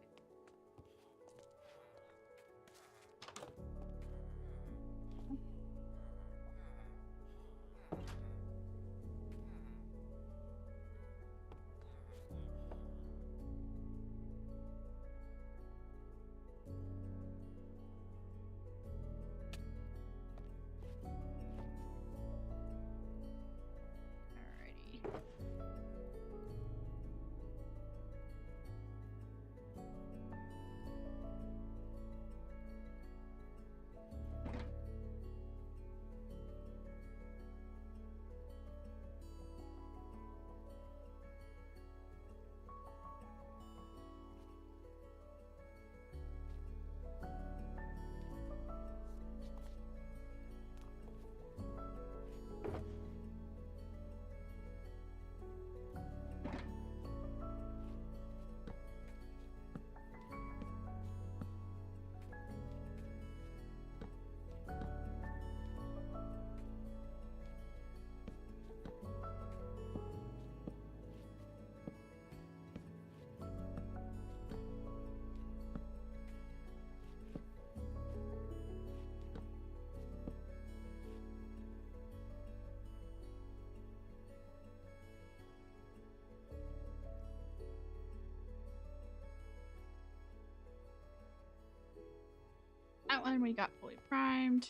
That one we got fully primed.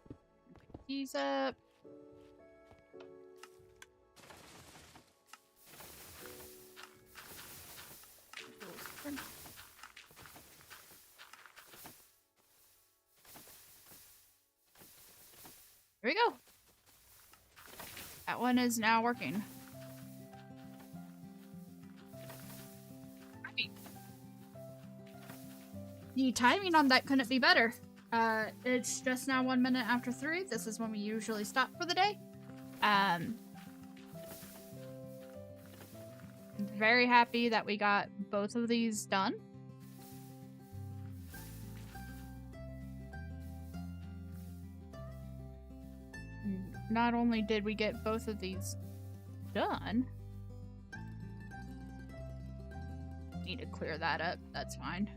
Pick these up. Here we go. That one is now working. The timing on that couldn't be better. It's just now 1 minute after 3. This is when we usually stop for the day. I'm very happy that we got both of these done. Not only did we get both of these done, need to clear that up. That's fine.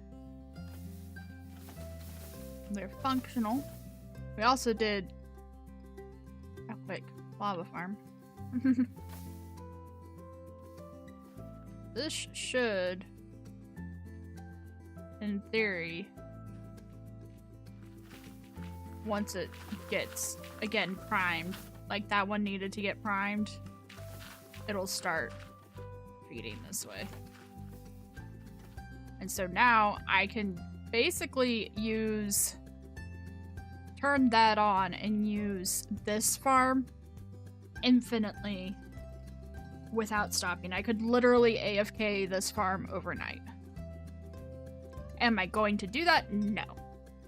They're functional. We also did a quick lava farm. This should, in theory, once it gets, again, primed, like that one needed to get primed, it'll start feeding this way. And so now I can basically turn that on and use this farm infinitely without stopping. I could literally AFK this farm overnight. Am I going to do that? No.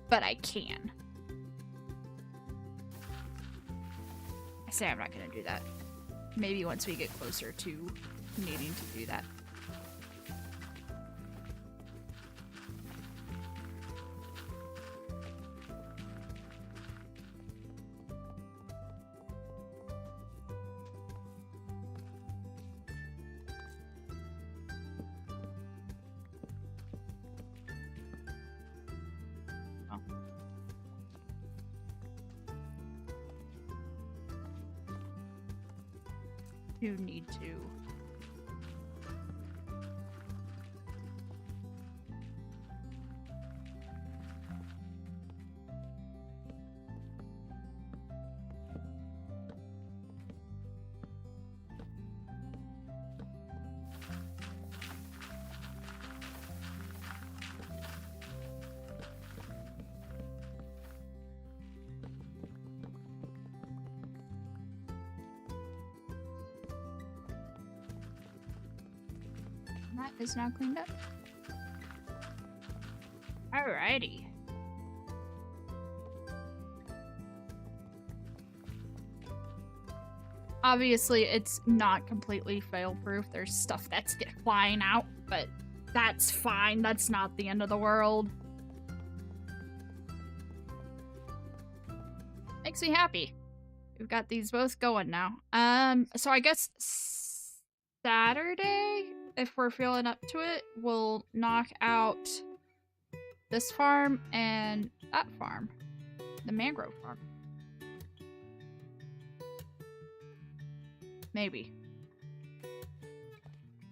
But I can. I say I'm not going to do that. Maybe once we get closer to needing to do that. You need to That is now cleaned up. Alrighty. Obviously, it's not completely fail-proof. There's stuff that's flying out, but that's fine. That's not the end of the world. Makes me happy. We've got these both going now. So I guess Saturday, if we're feeling up to it, we'll knock out this farm and that farm. The mangrove farm. Maybe.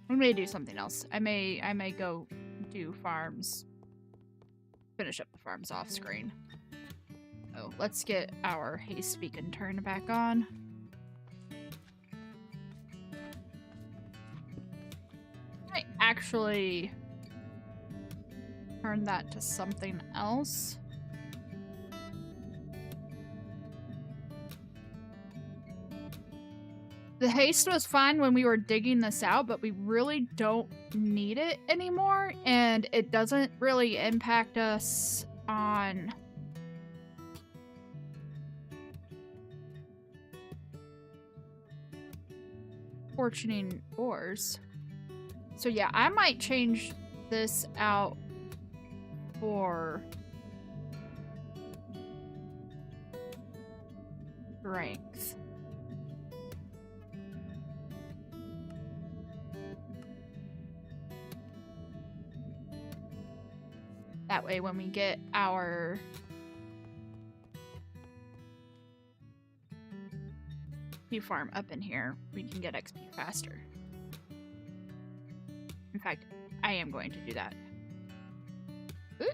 I may do something else. I may go do farms. Finish up the farms off screen. Oh, let's get our haste beacon turned back on. I actually turn that to something else. The haste was fine when we were digging this out, but we really don't need it anymore, and it doesn't really impact us on fortuning ores. So yeah, I might change this out for strength. That way when we get our farm up in here, we can get XP faster. In fact, I am going to do that. Ooh.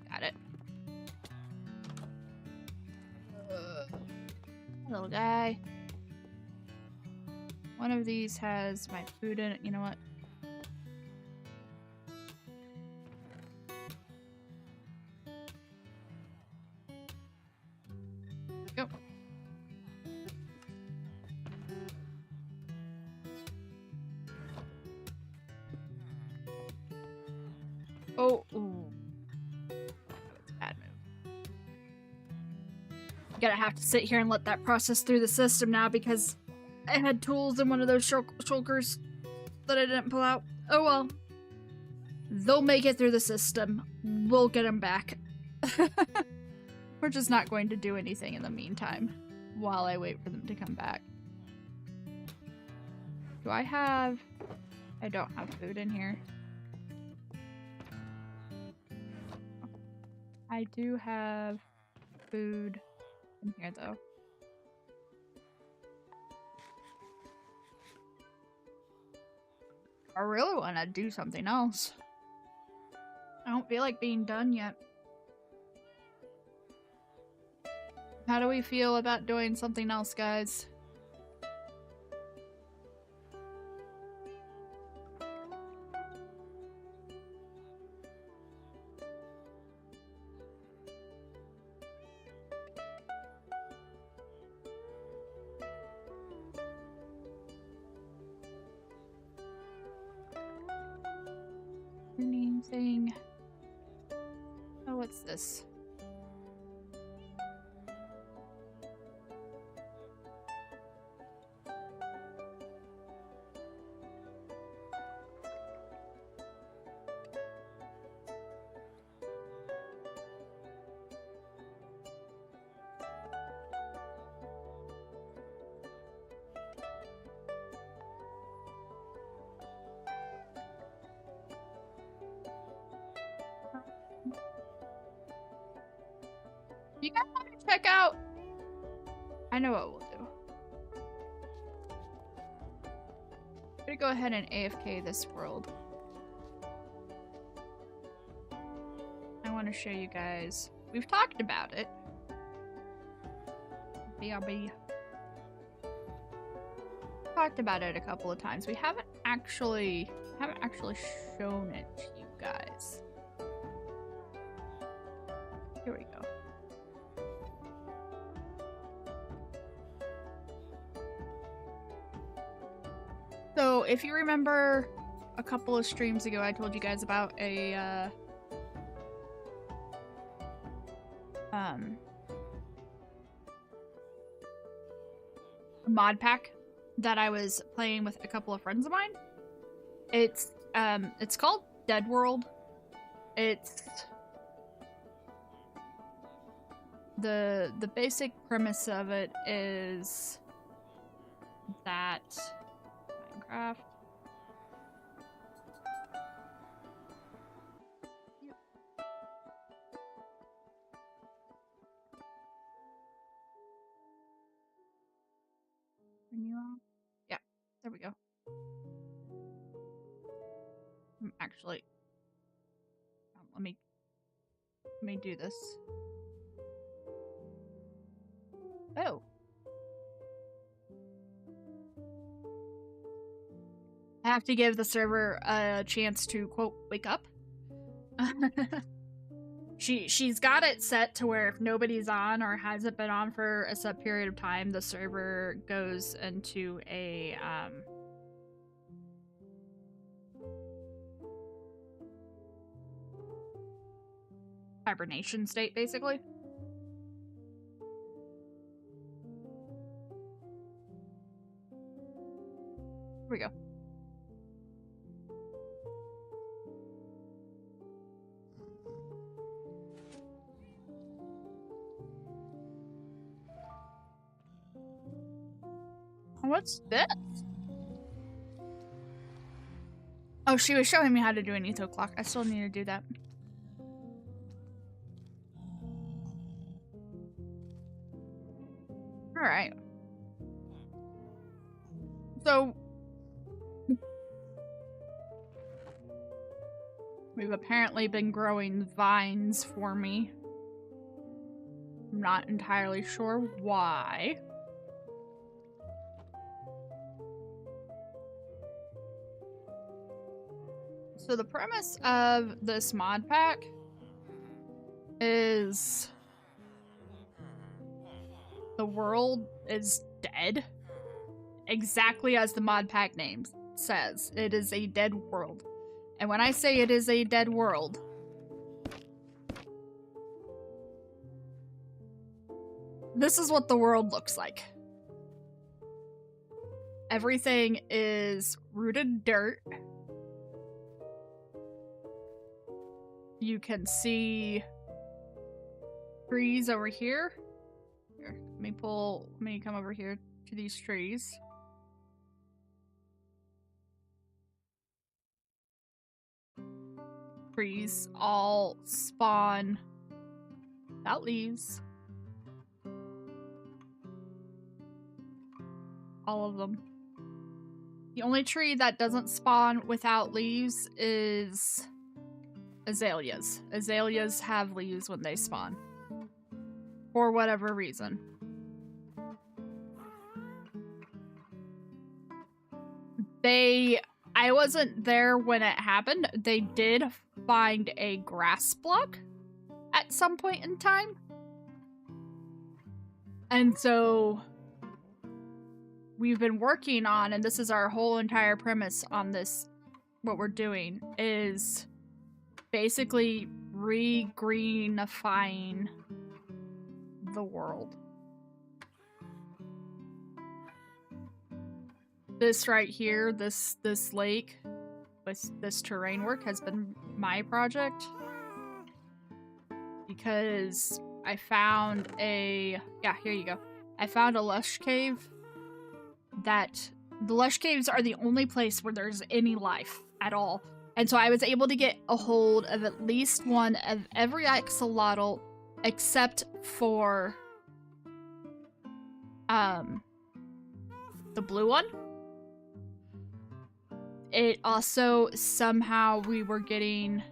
Got it. Little guy. One of these has my food in it. You know what? Go. Oh, ooh. Bad move. Gonna have to sit here and let that process through the system now because I had tools in one of those shulkers that I didn't pull out. Oh well. They'll make it through the system. We'll get them back. We're just not going to do anything in the meantime while I wait for them to come back. Do I have... I don't have food in here. I do have food in here though. I really want to do something else. I don't feel like being done yet. How do we feel about doing something else, guys? Thing. Oh, what's this? You guys want to check out? I know what we'll do. I'm gonna go ahead and AFK this world. I want to show you guys. We've talked about it. BRB. Talked about it a couple of times. We haven't actually shown it to you guys. Here we go. if you remember a couple of streams ago, I told you guys about a mod pack that I was playing with a couple of friends of mine. It's called Dead World. It's the basic premise of it is that Minecraft. Yeah, there we go. Actually, let me do this. Oh. I have to give the server a chance to, quote, wake up. She's got it set to where if nobody's on or hasn't been on for a sub period of time, the server goes into a hibernation state, basically. Here we go. What's this? Oh, she was showing me how to do an etho clock. I still need to do that. Alright. So we've apparently been growing vines for me. I'm not entirely sure why. So the premise of this mod pack is the world is dead. Exactly as the mod pack name says. It is a dead world. And when I say it is a dead world, this is what the world looks like. Everything is rooted dirt. You can see trees over here. Here, let me come over here to these trees. Trees all spawn without leaves. All of them. The only tree that doesn't spawn without leaves is azaleas. Azaleas have leaves when they spawn. For whatever reason. I wasn't there when it happened. They did find a grass block at some point in time. And so we've been working on, and this is our whole entire premise on this, what we're doing, is basically re-greenifying the world. This right here, this lake with this terrain work has been my project because I found a, yeah, here you go. I found a lush cave that, the lush caves are the only place where there's any life at all. And so I was able to get a hold of at least one of every axolotl except for the blue one. It also, somehow we were getting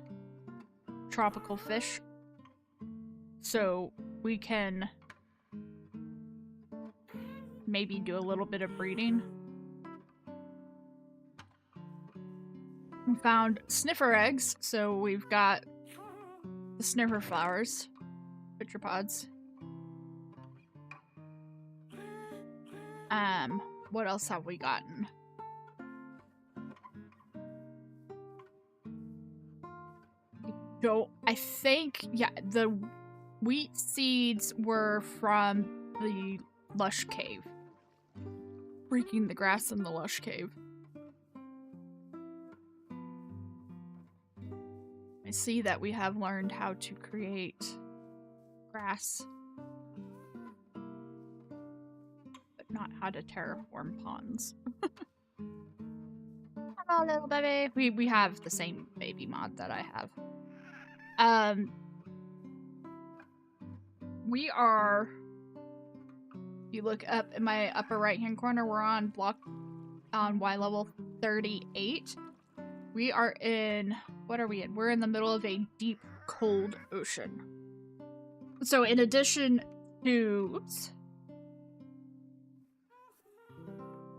tropical fish. So we can maybe do a little bit of breeding. We found sniffer eggs, so we've got the sniffer flowers, tetrapods. What else have we gotten? don't. I think, yeah, the wheat seeds were from the lush cave. Breaking the grass in the lush cave. I see that we have learned how to create grass, but not how to terraform ponds. Hello, little baby. We have the same baby mod that I have. We are. If you look up in my upper right hand corner, we're on Y level 38. We are in. What are we in? We're in the middle of a deep, cold ocean. So, in addition to. Oops.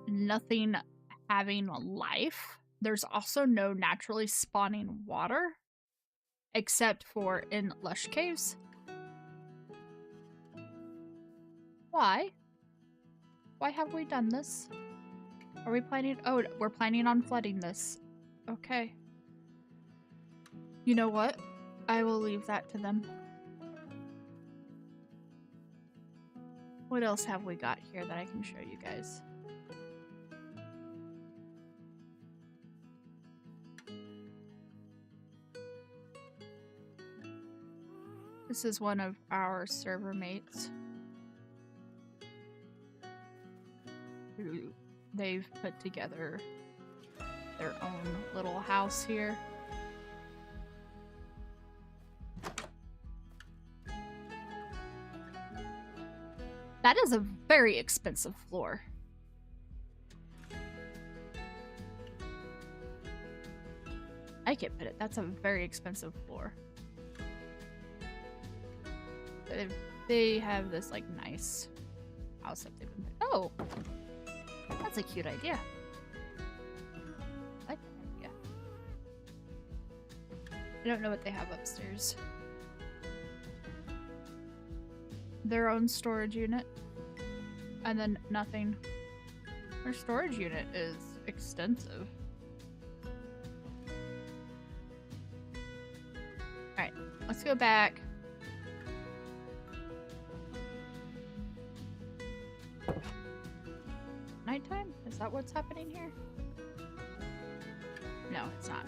Nothing having life, there's also no naturally spawning water except for in lush caves. Why have we done this? Are we planning? Oh, we're planning on flooding this. Okay. You know what? I will leave that to them. What else have we got here that I can show you guys? This is one of our server mates who they've put together their own little house here. That is a very expensive floor. I can put it. That's a very expensive floor. They have this like nice house that they've been. Oh, that's a cute idea. I like that idea. I don't know what they have upstairs. Their own storage unit, and then nothing. Their storage unit is extensive. All right, let's go back. Nighttime? Is that what's happening here? No, it's not.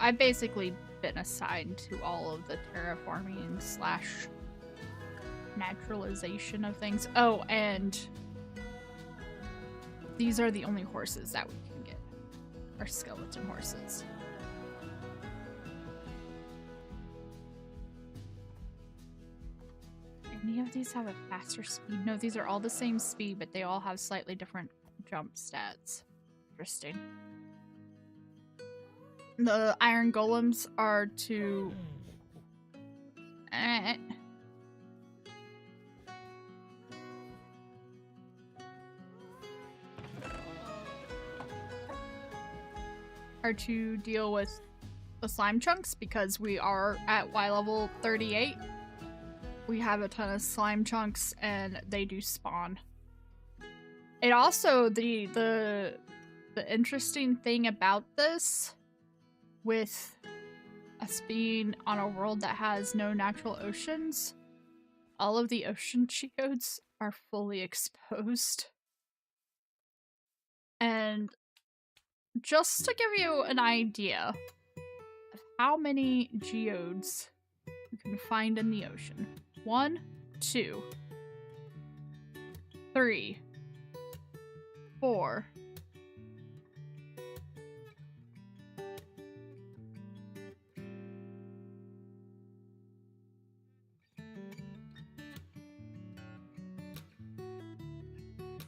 I've basically been assigned to all of the terraforming / naturalization of things. Oh, and these are the only horses that we can get. Are skeleton horses. Any of these have a faster speed? No, these are all the same speed, but they all have slightly different jump stats. Interesting. The iron golems are to... are to deal with the slime chunks because we are at Y level 38. We have a ton of slime chunks and they do spawn. It also, the interesting thing about this, with us being on a world that has no natural oceans, all of the ocean geodes are fully exposed. And just to give you an idea of how many geodes you can find in the ocean. 1, 2, 3, 4.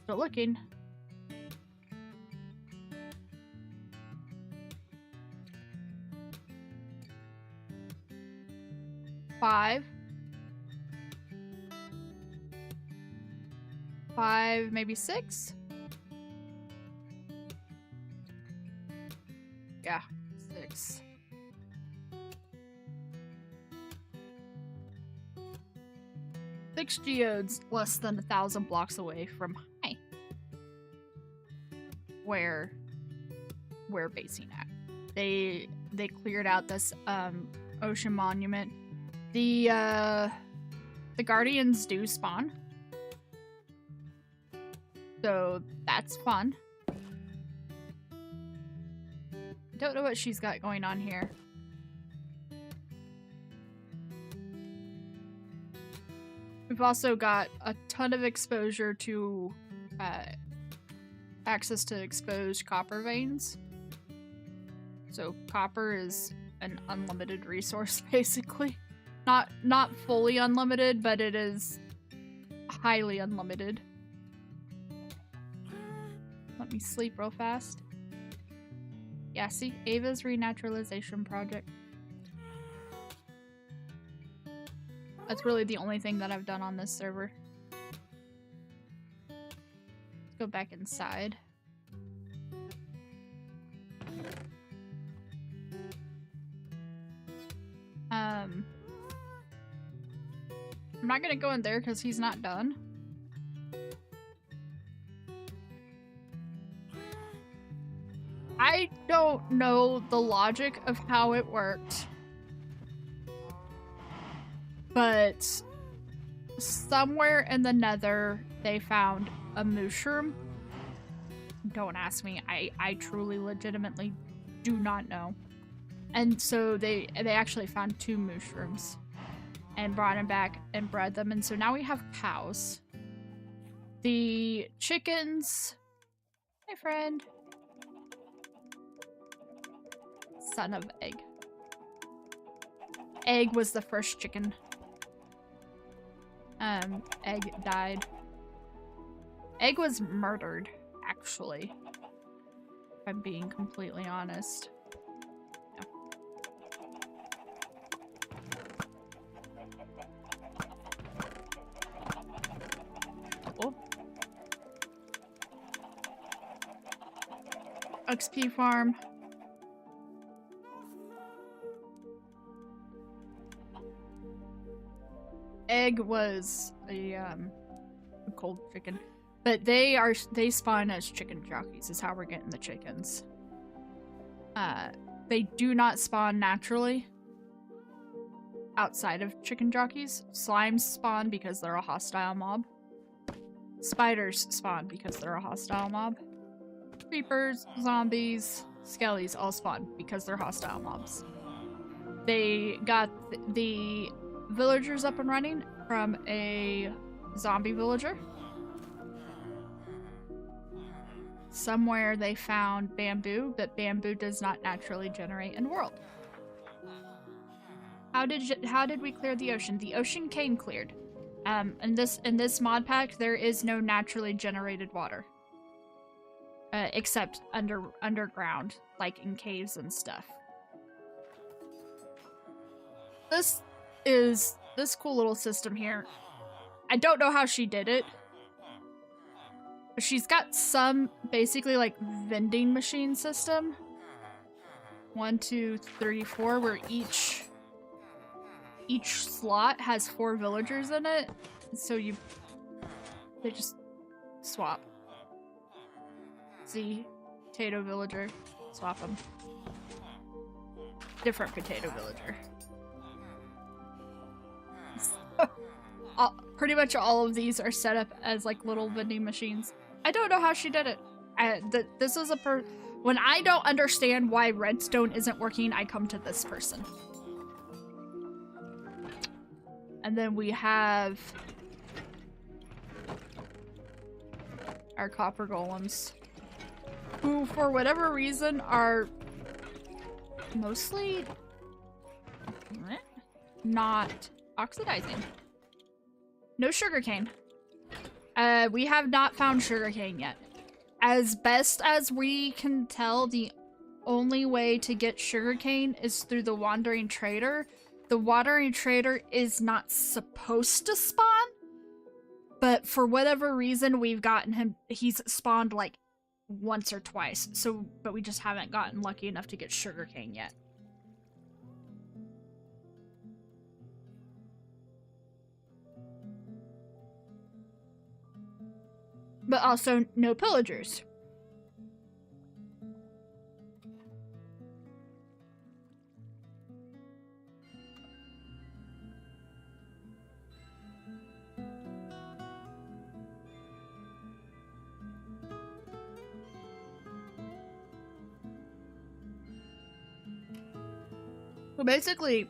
Still looking. 5. 5, maybe 6? Yeah, 6. 6 geodes less than 1,000 blocks away from High, where we're basing at. They cleared out this ocean monument. The Guardians do spawn, so that's fun. Don't know what she's got going on here. We've also got a ton of exposure to access to exposed copper veins. So copper is an unlimited resource, basically. Not fully unlimited, but it is highly unlimited. Let me sleep real fast. Yeah, see? Ava's renaturalization project. That's really the only thing that I've done on this server. Let's go back inside. I'm not gonna go in there because he's not done. I don't know the logic of how it worked, but somewhere in the Nether they found a mushroom. Don't ask me. I truly legitimately do not know. And so they actually found 2 mushrooms and brought them back and bred them, and so now we have cows. The chickens, my friend, son of Egg. Egg was the first chicken. Egg died. Egg was murdered, actually. If I'm being completely honest. Yeah. Cool. XP farm. Egg was a cold chicken, but they spawn as chicken jockeys is how we're getting the chickens. They do not spawn naturally outside of chicken jockeys. Slimes spawn because they're a hostile mob. Spiders spawn because they're a hostile mob. Creepers, zombies, skellies all spawn because they're hostile mobs. They got the villagers up and running from a zombie villager. Somewhere they found bamboo, but bamboo does not naturally generate in world. How did we clear the ocean? The ocean cane cleared. In this mod pack, there is no naturally generated water. Except underground, like in caves and stuff. This is this cool little system here. I don't know how she did it. But she's got some basically like vending machine system. 1, 2, 3, 4, where each slot has 4 villagers in it. So they just swap. See, potato villager, swap them. Different potato villager. Pretty much all of these are set up as like little vending machines. I don't know how she did it. This is when I don't understand why redstone isn't working, I come to this person. And then we have our copper golems, who for whatever reason are mostly not oxidizing. No sugarcane. We have not found sugarcane yet. As best as we can tell, the only way to get sugarcane is through the Wandering Trader. The Wandering Trader is not supposed to spawn, but for whatever reason, we've gotten him. He's spawned like once or twice. But we just haven't gotten lucky enough to get sugarcane yet. but also no pillagers. So basically,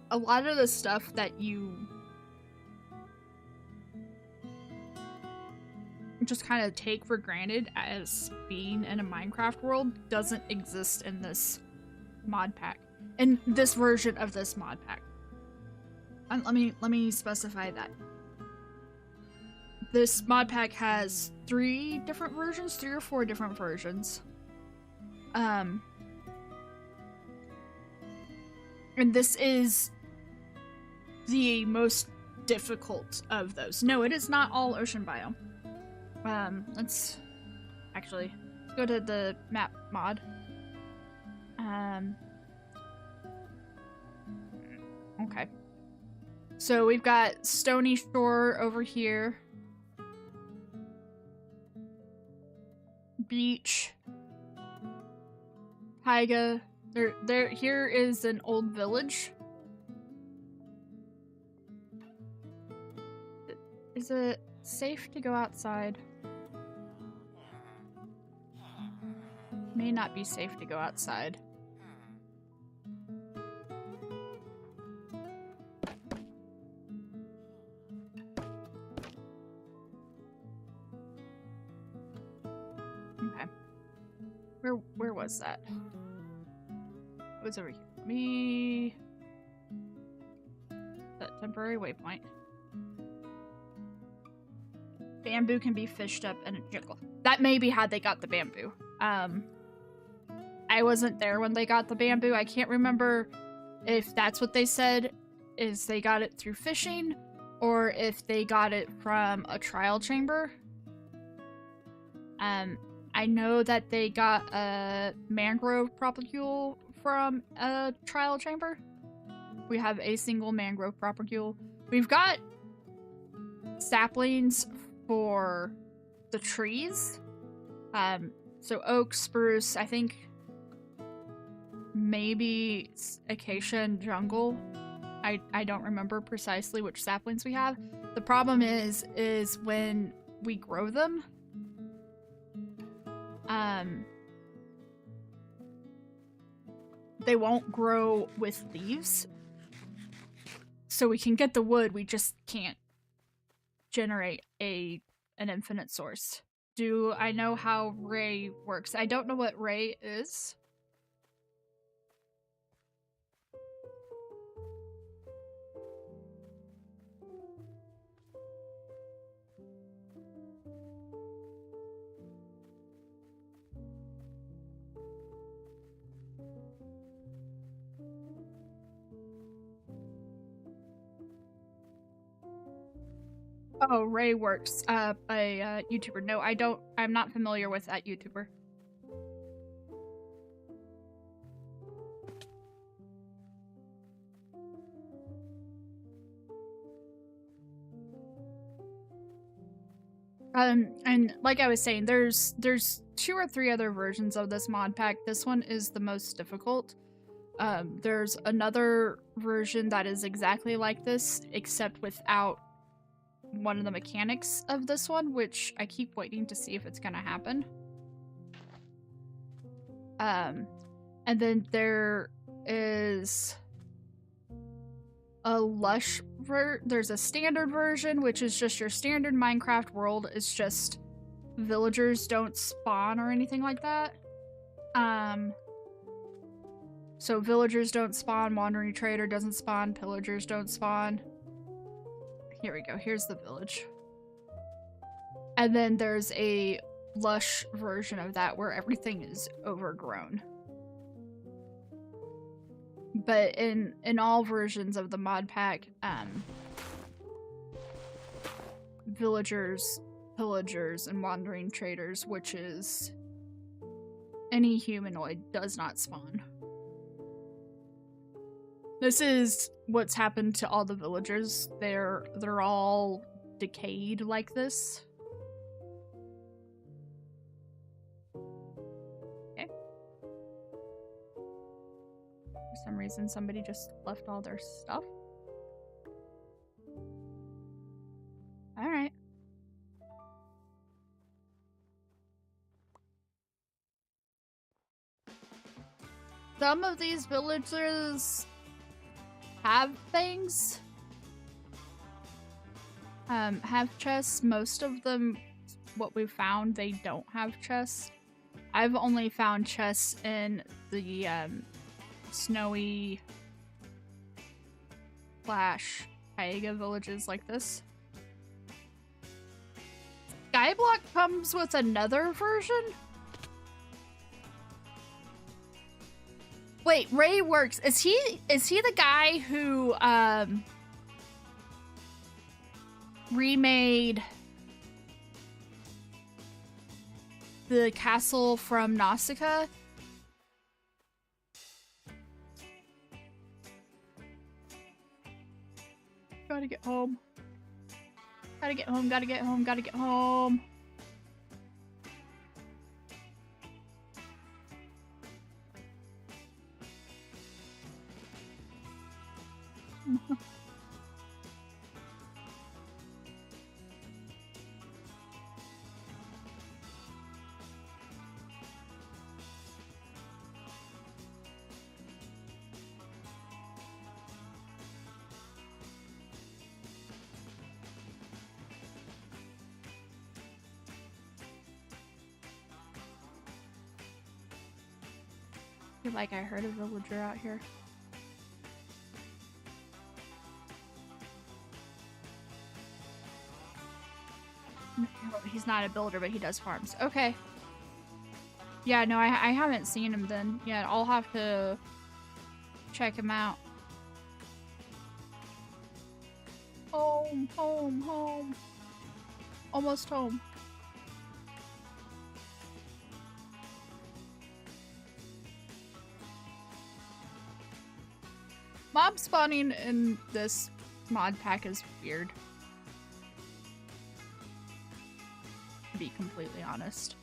a lot of the stuff that you just kind of take for granted as being in a Minecraft world doesn't exist in this mod pack. In this version of this mod pack. Let me specify that. This mod pack has 3 or 4 different versions. And this is the most difficult of those. No, it is not all ocean biome. Let's go to the map mod. Okay. So we've got Stony Shore over here. Beach. Taiga. Here is an old village. Is it safe to go outside? May not be safe to go outside. Okay. Where was that? It was over here. That temporary waypoint. Bamboo can be fished up in a jungle. That may be how they got the bamboo. I wasn't there when they got the bamboo. I can't remember if that's what they said, is they got it through fishing, or if they got it from a trial chamber. I know that they got a mangrove propagule from a trial chamber. We have a single mangrove propagule. We've got saplings for the trees. So oak, spruce, I think maybe acacia and jungle. I don't remember precisely which saplings we have. The problem is when we grow them, they won't grow with leaves. So we can get the wood, we just can't generate an infinite source. Do I know how Ray works? I don't know what Ray is. Oh, Ray Works, a YouTuber. No, I'm not familiar with that YouTuber. And like I was saying, there's 2 or 3 other versions of this mod pack. This one is the most difficult. There's another version that is exactly like this, except without one of the mechanics of this one, which I keep waiting to see if it's gonna happen. And then there is a lush there's a standard version, which is just your standard Minecraft world. It's just villagers don't spawn or anything like that. So villagers don't spawn, wandering trader doesn't spawn, pillagers don't spawn. Here we go, here's the village. And then there's a lush version of that where everything is overgrown. But in all versions of the mod pack, villagers, pillagers, and wandering traders, which is any humanoid, does not spawn. This is what's happened to all the villagers. They're all decayed like this. reason somebody just left all their stuff. Alright. Some of these villagers have things. Have chests. Most of them, what we've found, they don't have chests. I've only found chests in the snowy / taiga villages like this. Skyblock comes with another version? Wait, Ray Works. Is he the guy who remade the castle from Nausicaa? Gotta get home. Gotta get home, gotta get home, gotta get home. I feel like I heard a villager out here. He's not a builder, but he does farms. Okay. Yeah, no, I haven't seen him then yet. I'll have to check him out. Home, home, home. Almost home. Mob spawning in this mod pack is weird. To be completely honest.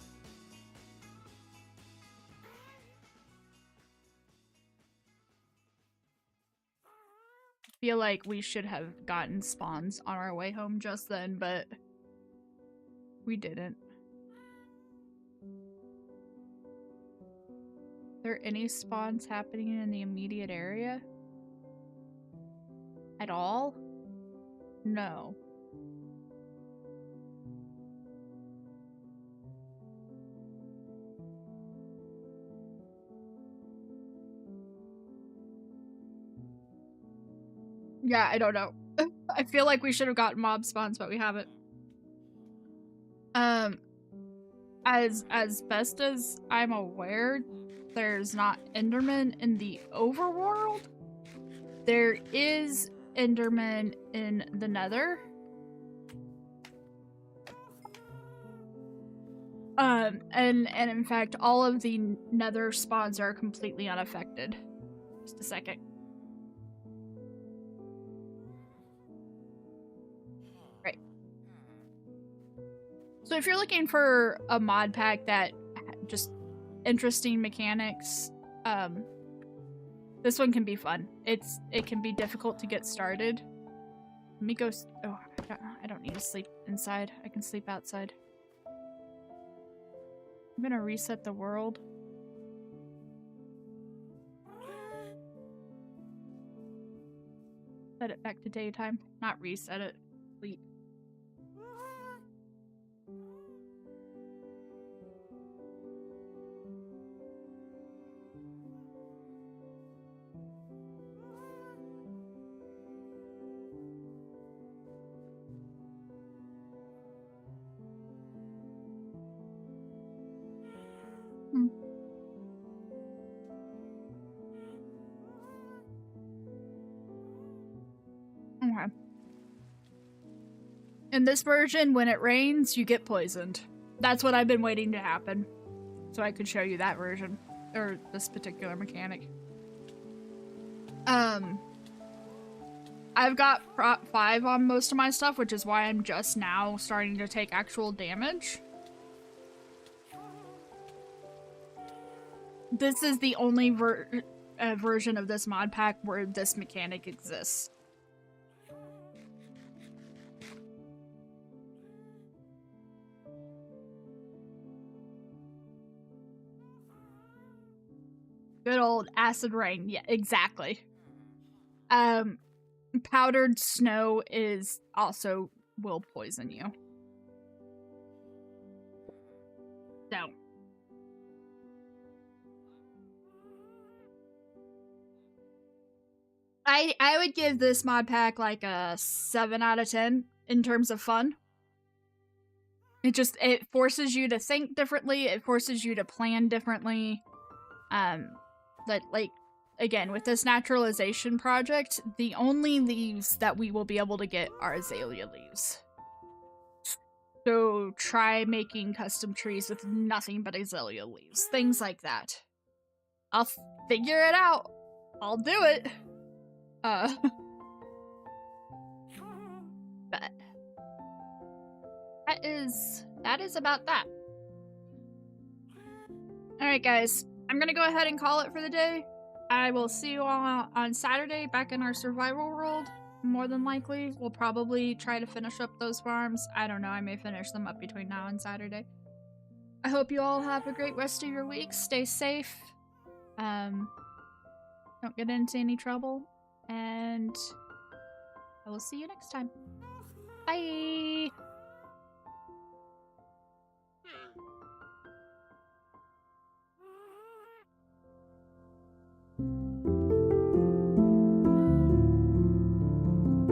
I feel like we should have gotten spawns on our way home just then, but we didn't. Are there any spawns happening in the immediate area? At all? No. Yeah, I don't know. I feel like we should have gotten mob spawns, but we haven't. As best as I'm aware, there's not Enderman in the overworld. There is Enderman in the Nether. And in fact, all of the Nether spawns are completely unaffected. Just a second. Right. So if you're looking for a mod pack that just interesting mechanics, this one can be fun. It can be difficult to get started. Let me go. Oh, I don't need to sleep inside. I can sleep outside. I'm gonna reset the world. Set it back to daytime. Not reset it. Sleep. Okay. In this version, when it rains, you get poisoned. That's what I've been waiting to happen. So I could show you that version. Or this particular mechanic. I've got prop 5 on most of my stuff, which is why I'm just now starting to take actual damage. This is the only version of this mod pack where this mechanic exists. Good old acid rain. Yeah, exactly. Powdered snow is also will poison you. So. I would give this mod pack like a 7 out of 10 in terms of fun. It forces you to think differently, it forces you to plan differently. That, like, again, with this naturalization project, the only leaves that we will be able to get are azalea leaves. So try making custom trees with nothing but azalea leaves. Things like that. I'll figure it out. I'll do it. But that is about that. Alright guys, I'm gonna go ahead and call it for the day. I will see you all on Saturday back in our survival world. More than likely, we'll probably try to finish up those farms. I don't know, I may finish them up between now and Saturday. I hope you all have a great rest of your week. Stay safe. Don't get into any trouble. And I will see you next time. Bye!